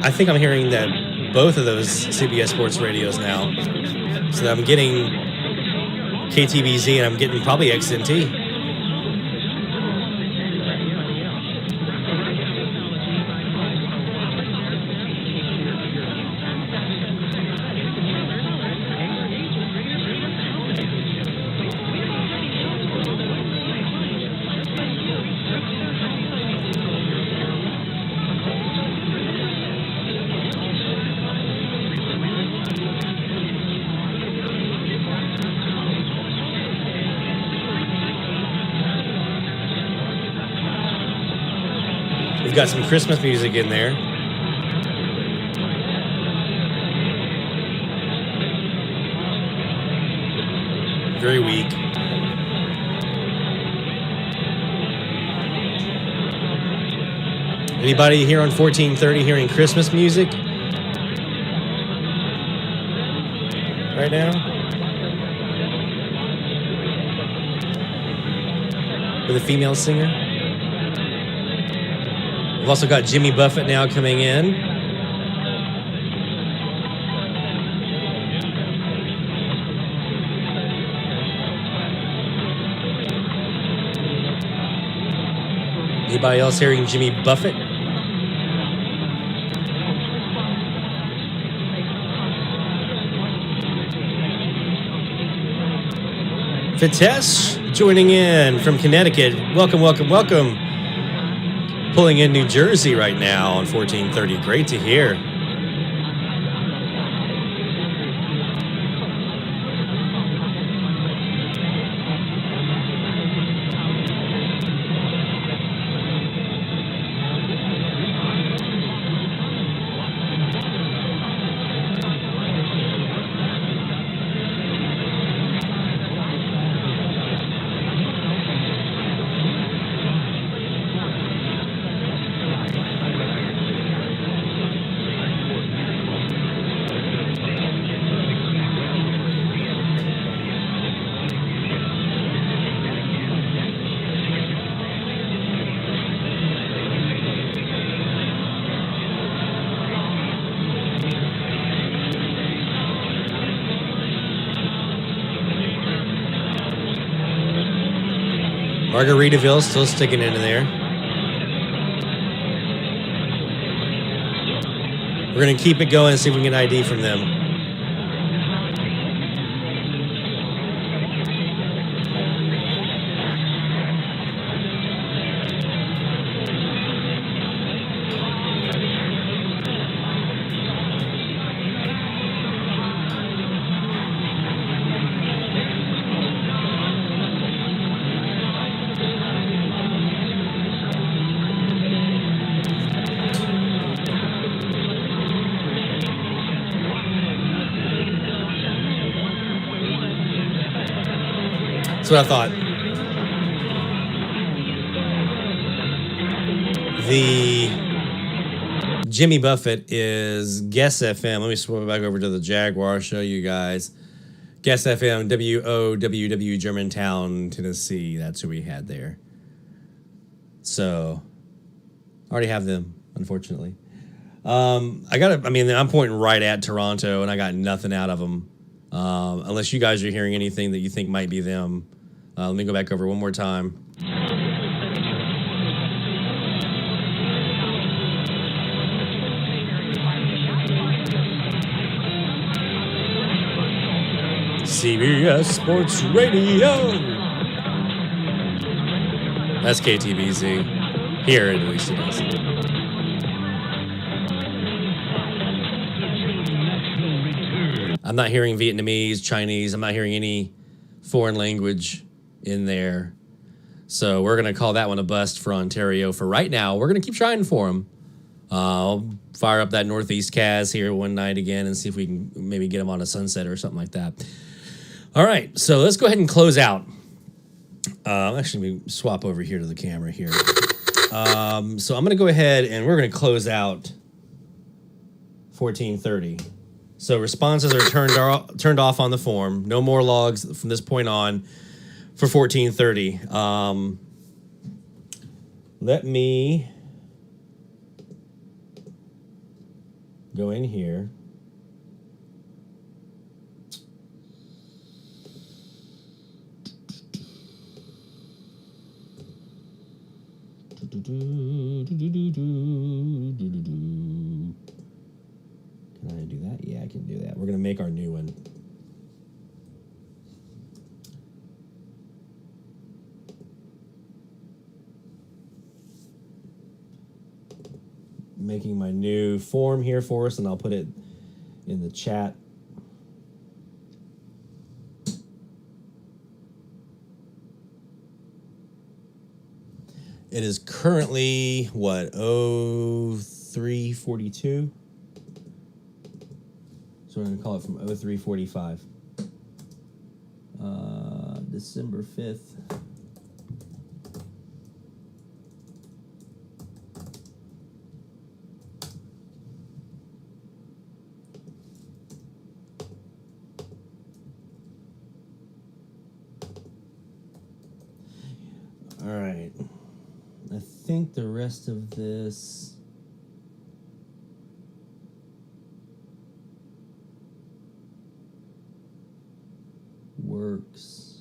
I think I'm hearing that both of those CBS Sports radios now. So I'm getting KTVZ and I'm getting probably XNT. We've got some Christmas music in there. Very weak. Anybody here on 1430 hearing Christmas music right now? With a female singer? We've also got Jimmy Buffett now coming in. Anybody else hearing Jimmy Buffett? Fitesh joining in from Connecticut. Welcome, welcome, welcome. Pulling in New Jersey right now on 1430. Great to hear. Margaritaville still sticking into there. We're going to keep it going and see if we can get an ID from them. That's what I thought. The Jimmy Buffett is Guess FM. Let me swap back over to the Jaguar, show you guys. Guess FM, WOWW, Germantown, Tennessee. That's who we had there. So, I already have them, unfortunately. I'm pointing right at Toronto, and I got nothing out of them. Unless you guys are hearing anything that you think might be them. Let me go back over one more time. CBS Sports Radio. That's KTBZ. Here, at least it is. I'm not hearing Vietnamese, Chinese. I'm not hearing any foreign language in there. So we're going to call that one a bust for Ontario for right now. We're going to keep trying for them. I'll fire up that Northeast Cas here one night again and see if we can maybe get them on a sunset or something like that. All right, so let's go ahead and close out. Actually, we swap over here to the camera here. So I'm going to go ahead and we're going to close out 1430. So responses are turned off on the form. No more logs from this point on for 1430. Let me go in here. Can I do that? Yeah, I can do that. We're going to make our new one. Making my new form here for us, and I'll put it in the chat. It is currently, what, 0342? So we're going to call it from 0345. December 5th. All right. I think the rest of this works.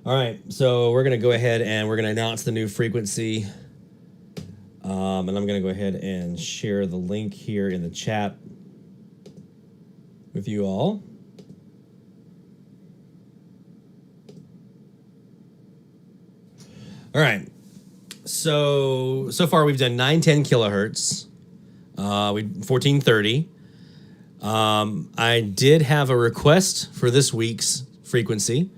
All right, so we're going to go ahead and we're going to announce the new frequency. And I'm going to go ahead and share the link here in the chat with you all. All right. So far we've done 910 kilohertz. 1430. I did have a request for this week's frequency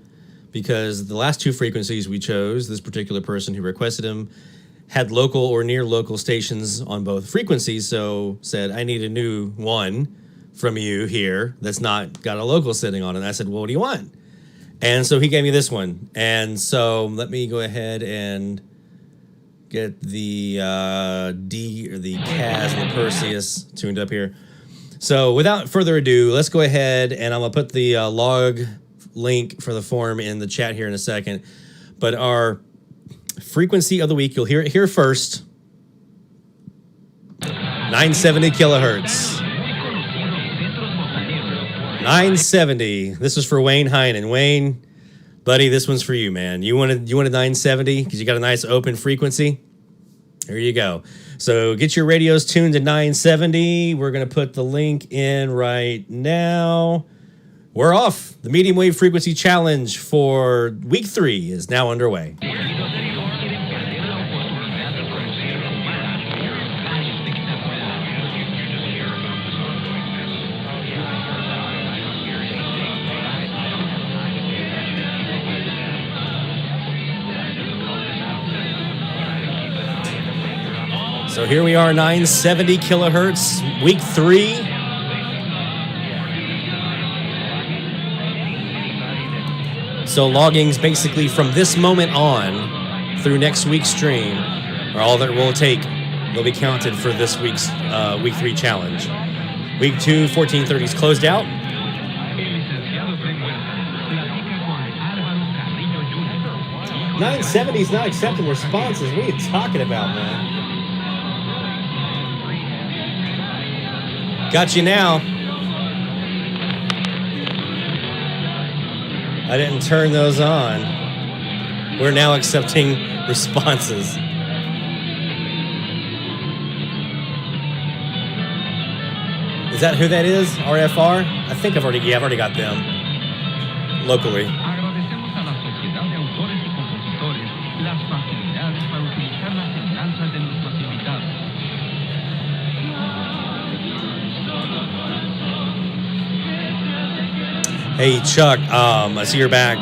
because the last two frequencies we chose, this particular person who requested them had local or near local stations on both frequencies, so said, I need a new one from you here that's not got a local sitting on it. And I said, well, what do you want? And so he gave me this one. And so let me go ahead and get the D or the Kaz and the Perseus tuned up here. So without further ado, let's go ahead and I'm going to put the log link for the form in the chat here in a second. But our frequency of the week, you'll hear it here first. 970 kilohertz. 970. This is for Wayne Heinen. Wayne, buddy, this one's for you, man. You wanted 970 because you got a nice open frequency. There you go. So get your radios tuned to 970. We're going to put the link in right now. We're off. The medium wave frequency challenge for week 3 is now underway. So here we are, 970 kilohertz, week 3. So loggings basically from this moment on through next week's stream are all that will take. They'll be counted for this week's week 3 challenge. Week 2, 1430 is closed out. 970 is not accepting responses. What are you talking about, man? Got you now. I didn't turn those on. We're now accepting responses. Is that who that is? RFR? I think I've already got them locally. Agradecemos a la Sociedad de Autores y Compositores las facilidades para utilizar las semblanzas de nuestros invitados. Hey Chuck, I see you're back.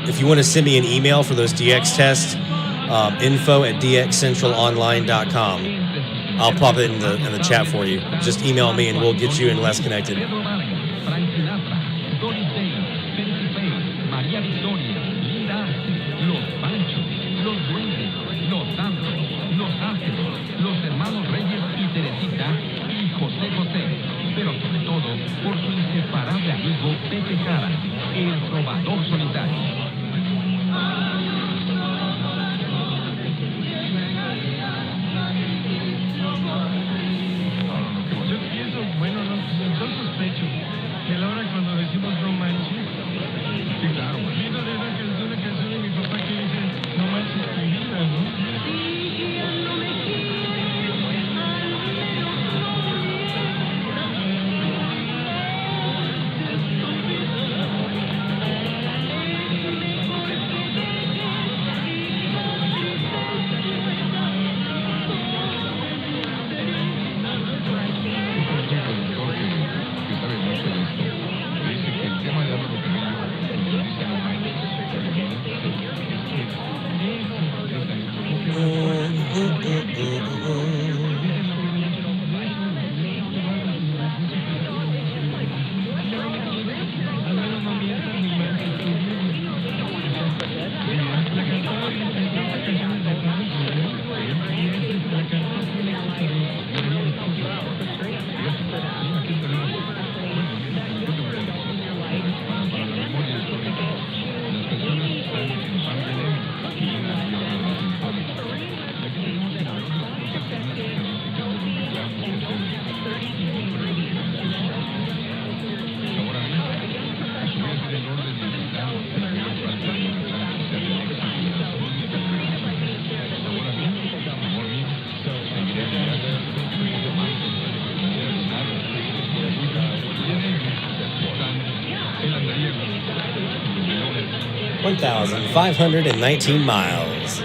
If you want to send me an email for those DX tests, info@dxcentralonline.com. I'll pop it in the chat for you. Just email me and we'll get you and Les connected. 1,519 miles.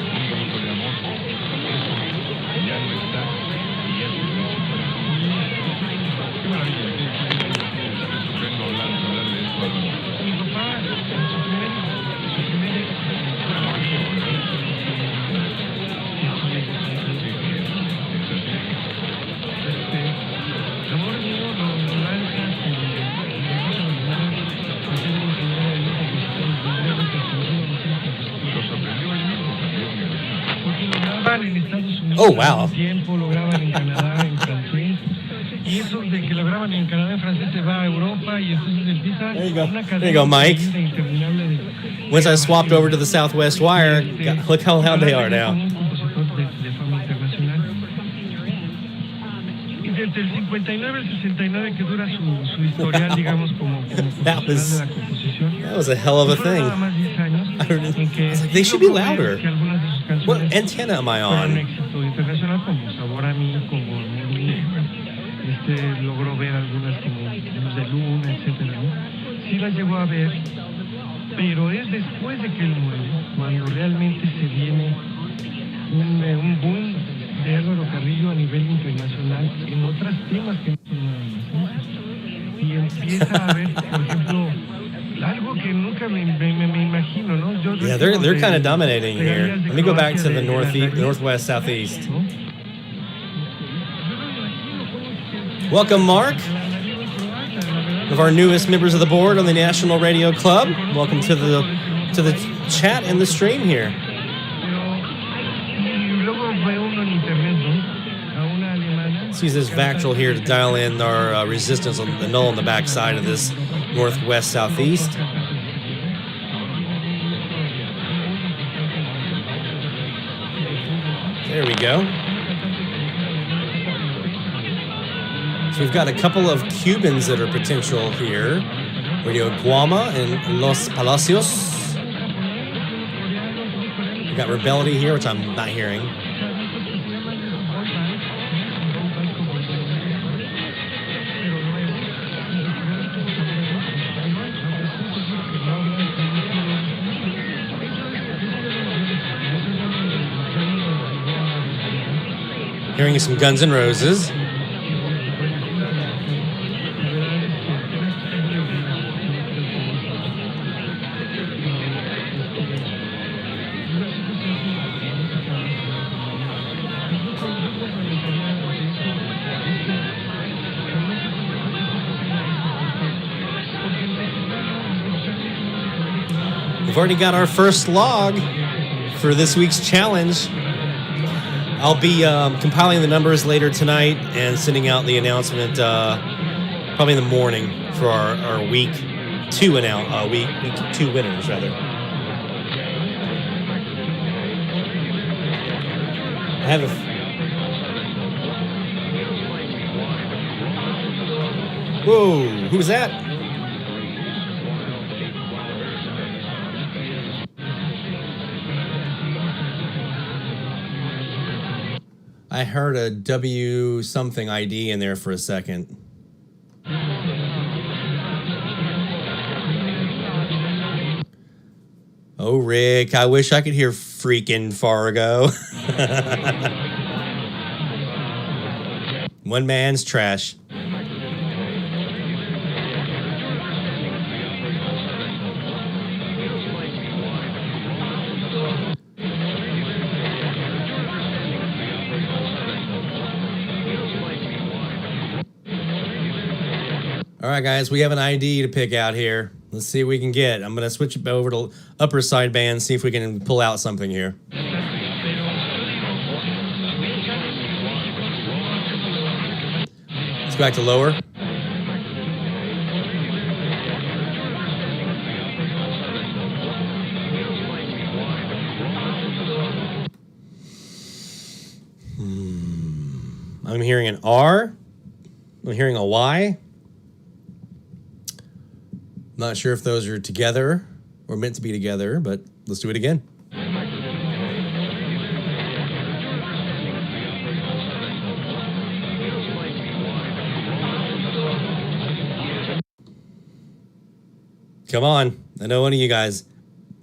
Oh, wow. Tiempo lo graban en Canadá en francés. Y eso de que lo graban en Canadá en francés se va a Europa y entonces empieza una cadena. There you go, Mike. Once I swapped over to the Southwest Wire, look how loud they are now. Desde el 59 al 69 que dura su historial, digamos, como that was a hell of a thing. I was like, they should be louder. What antenna am I on? Logró ver algunas como luz de luna, etcétera, ¿no? Sí las llegó a ver, pero es después de que él muere cuando realmente se viene un boom de Álvaro Carrillo a nivel internacional en otros temas que no son nada más, ¿no? Y empieza a ver, por ejemplo, algo que nunca me imagino, ¿no? Yeah, they're kind of dominating here. Let me go back to the northwest, southeast. Welcome, Mark, one of our newest members of the board on the National Radio Club. Welcome to the chat and the stream here. Let's use this vactrol here to dial in our resistance on the null on the back side of this northwest southeast. There we go. So we've got a couple of Cubans that are potential here. Radio Guama and Los Palacios. We've got Rebelity here, which I'm not hearing. Hearing some Guns N' Roses. We've already got our first log for this week's challenge. I'll be compiling the numbers later tonight and sending out the announcement probably in the morning for our week two winners rather. I have Whoa, who's that? I heard a W something ID in there for a second. Oh, Rick, I wish I could hear freaking Fargo. One man's trash. All right, guys, we have an ID to pick out here. Let's see what we can get. I'm going to switch it over to upper sideband, see if we can pull out something here. Let's go back to lower. I'm hearing an R. I'm hearing a Y. Not sure if those are together or meant to be together, but let's do it again. Come on. I know one of you guys.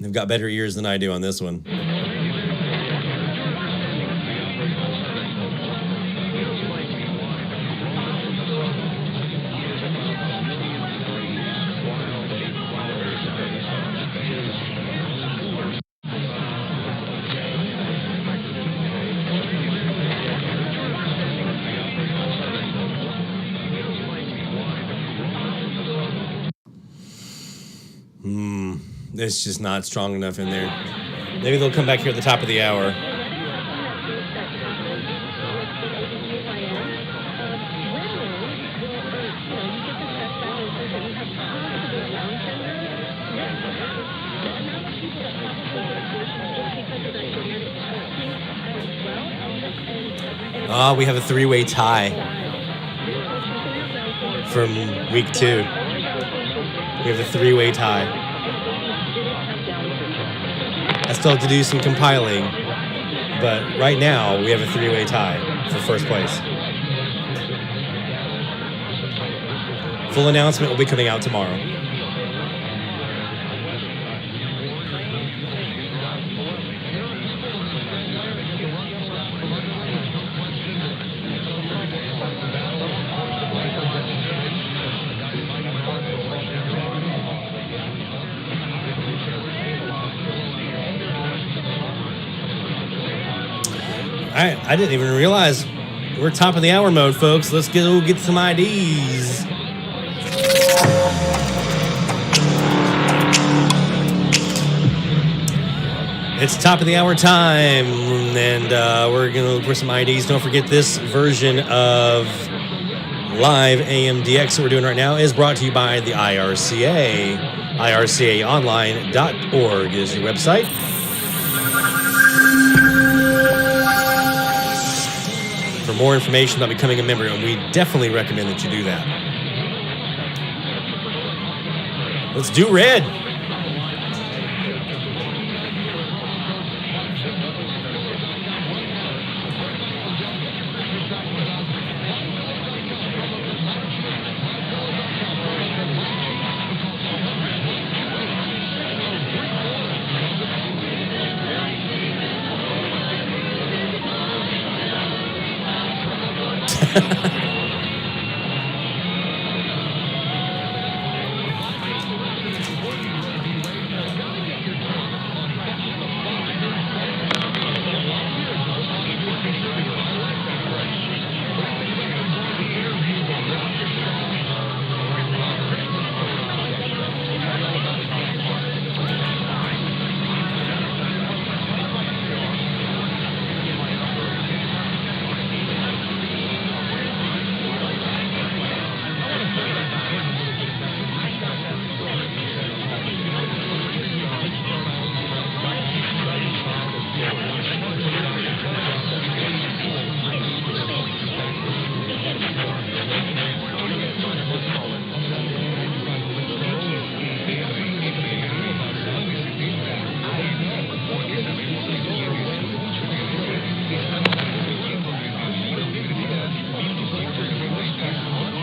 They've got better ears than I do on this one. It's just not strong enough in there. Maybe they'll come back here at the top of the hour. We have a three-way tie from week 2. We have a three-way tie. I still have to do some compiling, but right now we have a three-way tie for first place. Full announcement will be coming out tomorrow. I didn't even realize we're top of the hour mode, folks. Let's go get some IDs. It's top of the hour time, and we're going to look for some IDs. Don't forget, this version of Live AMDX that we're doing right now is brought to you by the IRCA. IRCAonline.org is your website. For more information about becoming a member, and we definitely recommend that you do that. Let's do red.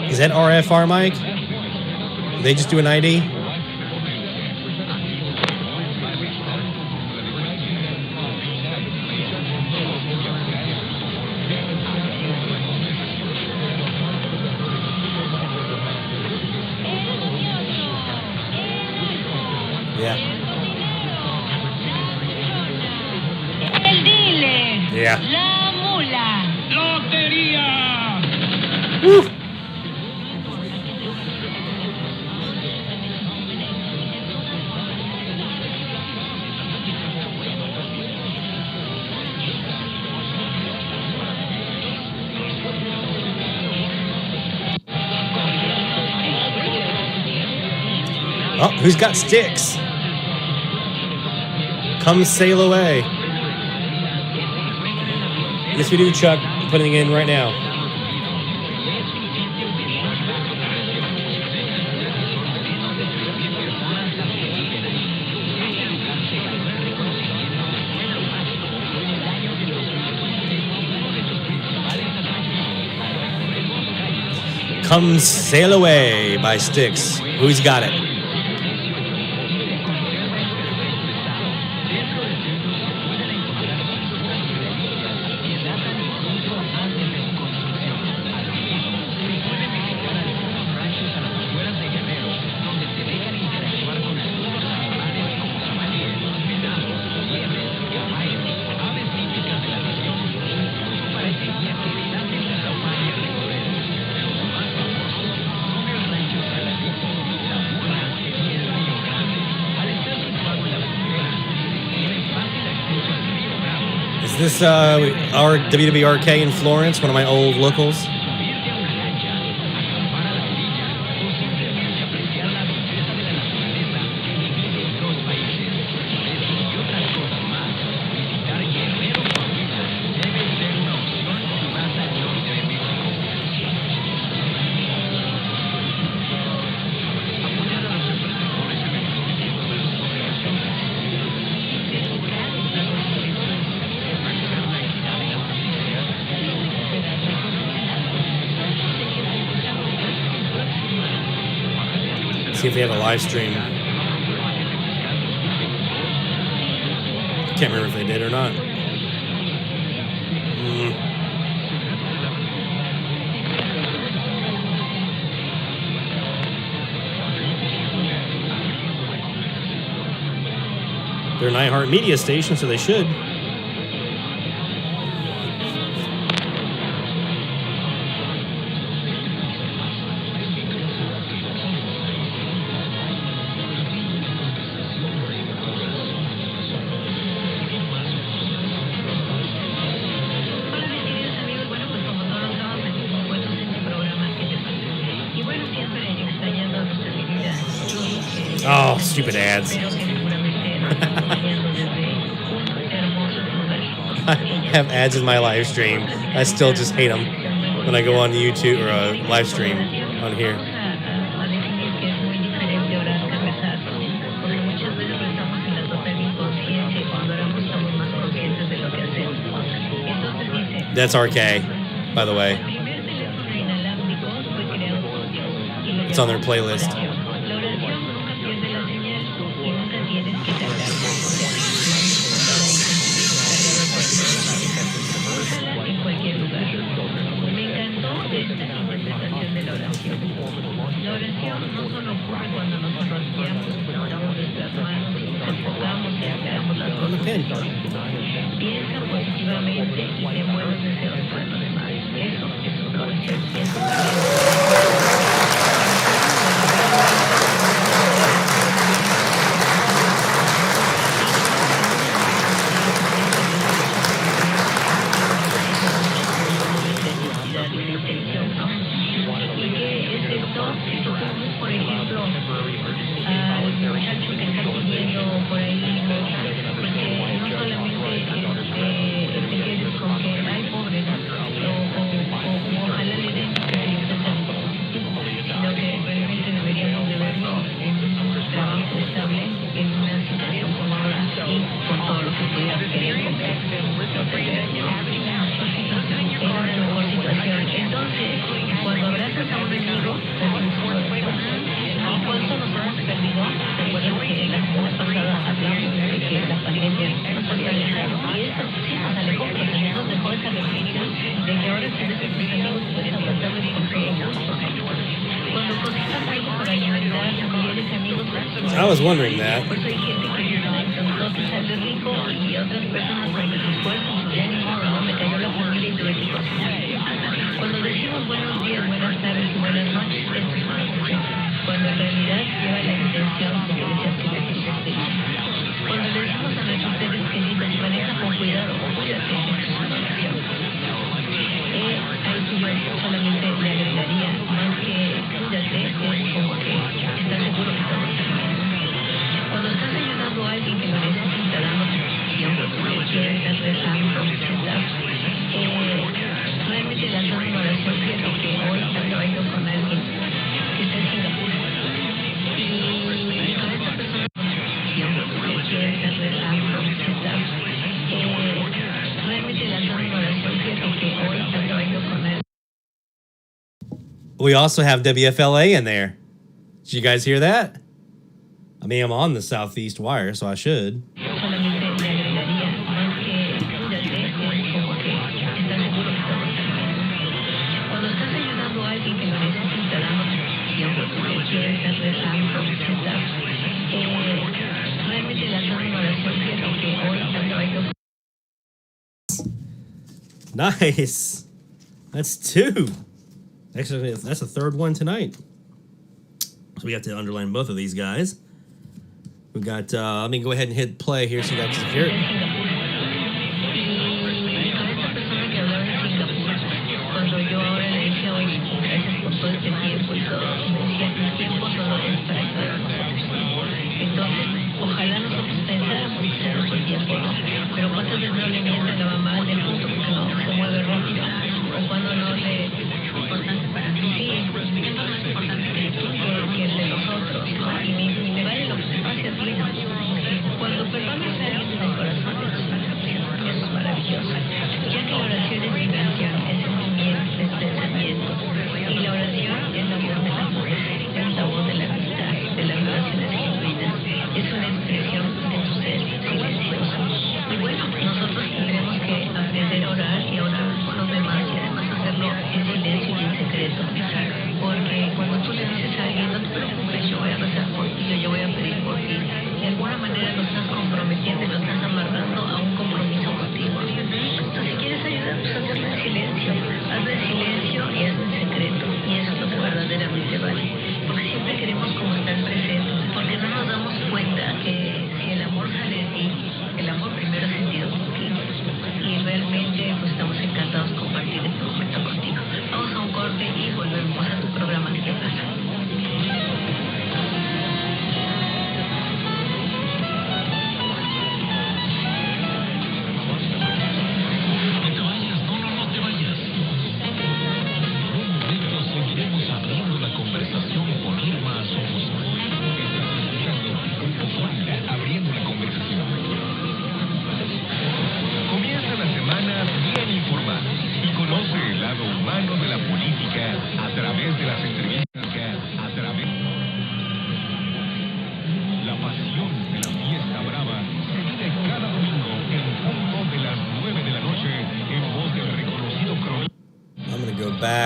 Is that RFR mic? Did they just do an ID? Yeah. El dealer. Yeah. La mula. Lotería. Woo. Oh, who's got sticks? Come sail away. Yes, we do, Chuck. I'm putting it in right now. Come Sail Away by Styx. Who's got it? This our WWRK in Florence, one of my old locals. See if they have a live stream. Can't remember if they did or not. They're an iHeart Media station, so they should. Oh, stupid ads. I have ads in my live stream. I still just hate them when I go on YouTube or a live stream on here. That's RK, by the way. It's on their playlist. I was wondering that. We also have WFLA in there. Did you guys hear that? I mean, I'm on the Southeast wire, so I should. Nice. That's two. Actually, that's the third one tonight. So we have to underline both of these guys. We got, let me go ahead and hit play here so you guys can hear it.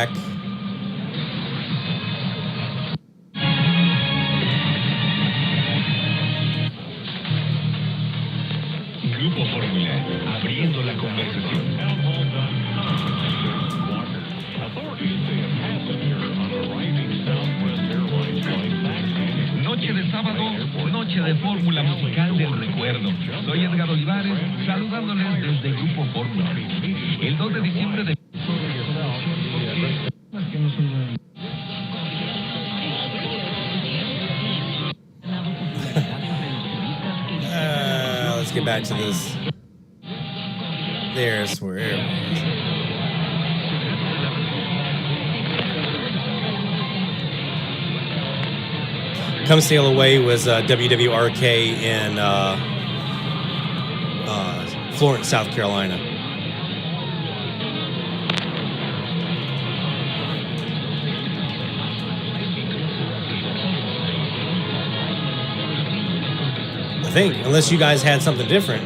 back. Grupo Fórmula, abriendo la conversación. Noche de sábado, noche de fórmula musical del recuerdo. Soy Edgar Olivares, saludándoles desde el Grupo Fórmula. El 2 de diciembre de... Let's get back to this. There's where it was. Come Sail Away was WWRK in Florence, South Carolina. I think, unless you guys had something different.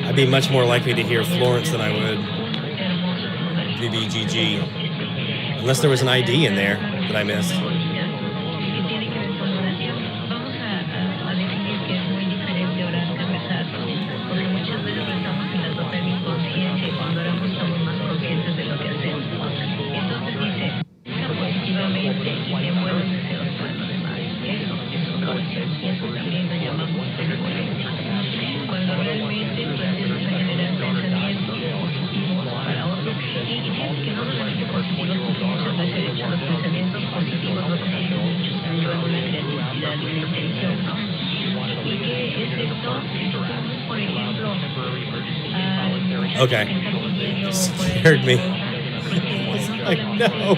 I'd be much more likely to hear Florence than I would VBGG. Unless there was an ID in there that I missed. Okay. Scared me. Like, no.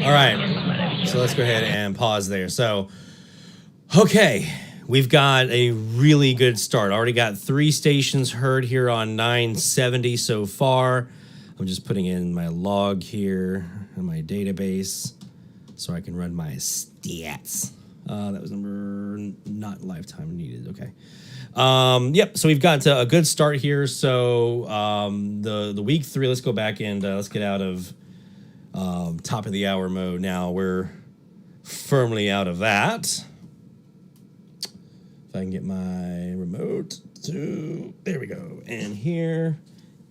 All right, so let's go ahead and pause there. So, okay, we've got a really good start. Already got 3 stations heard here on 970 so far. I'm just putting in my log here in my database so I can run my stats. That was number not lifetime needed. Okay. Yep. So we've got a good start here. So the week 3. Let's go back and let's get out of top of the hour mode. Now we're firmly out of that. If I can get my remote to there we go. And here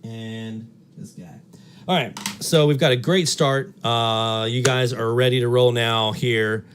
and this guy. All right. So we've got a great start. You guys are ready to roll now here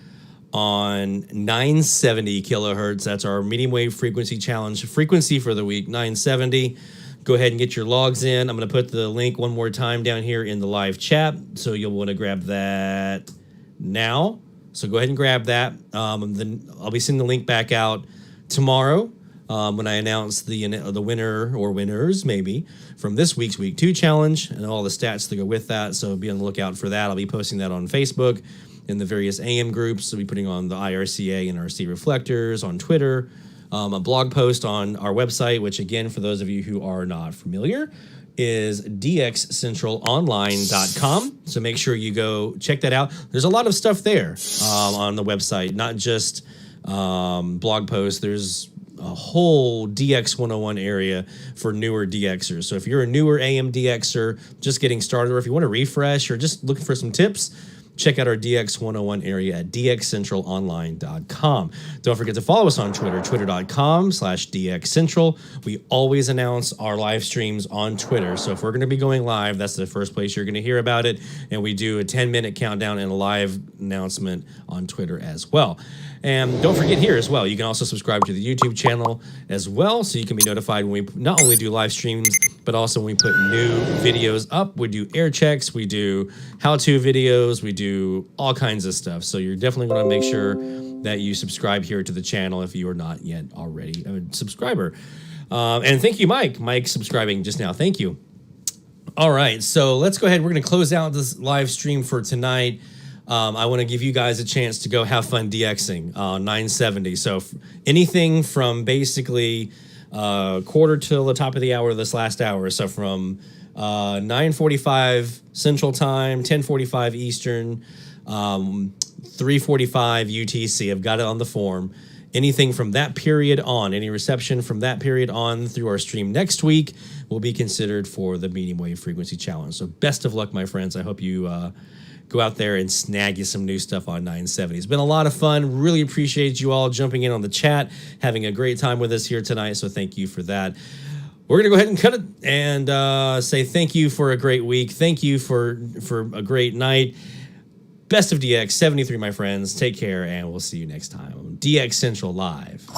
on 970 kilohertz. That's our medium wave frequency challenge frequency for the week, 970. Go ahead and get your logs in. I'm going to put the link one more time down here in the live chat, so you'll want to grab that now. So go ahead and grab that. Then I'll be sending the link back out tomorrow when I announce the winner or winners maybe from this week's Week 2 challenge and all the stats that go with that. So be on the lookout for that. I'll be posting that on Facebook in the various AM groups. I'll be putting on the IRCA and RC Reflectors on Twitter. A blog post on our website, which again, for those of you who are not familiar, is dxcentralonline.com. So make sure you go check that out. There's a lot of stuff there on the website, not just blog posts. There's a whole DX 101 area for newer DXers. So if you're a newer AM DXer, just getting started, or if you want to refresh or just looking for some tips, check out our DX 101 area at dxcentralonline.com. Don't forget to follow us on Twitter, twitter.com/dxcentral. We always announce our live streams on Twitter. So if we're going to be going live, that's the first place you're going to hear about it. And we do a 10-minute countdown and a live announcement on Twitter as well. And don't forget here as well, you can also subscribe to the YouTube channel as well, so you can be notified when we not only do live streams, but also when we put new videos up. We do air checks, we do how-to videos, we do all kinds of stuff. So you're definitely going to make sure that you subscribe here to the channel if you are not yet already a subscriber. And thank you, Mike. Mike subscribing just now. Thank you. All right, so let's go ahead. We're going to close out this live stream for tonight. I want to give you guys a chance to go have fun DXing on 970. So anything from basically quarter till the top of the hour this last hour. So from 9:45 Central Time, 10:45 Eastern, 3:45 UTC. I've got it on the form. Anything from that period on, any reception from that period on through our stream next week will be considered for the medium wave frequency challenge. So best of luck, my friends. I hope you go out there and snag you some new stuff on 970. It's been a lot of fun. Really appreciate you all jumping in on the chat, having a great time with us here tonight. So thank you for that. We're going to go ahead and cut it and say thank you for a great week. Thank you for a great night. Best of DX 73, my friends. Take care, and we'll see you next time on DX Central Live.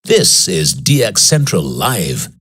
This is DX Central Live.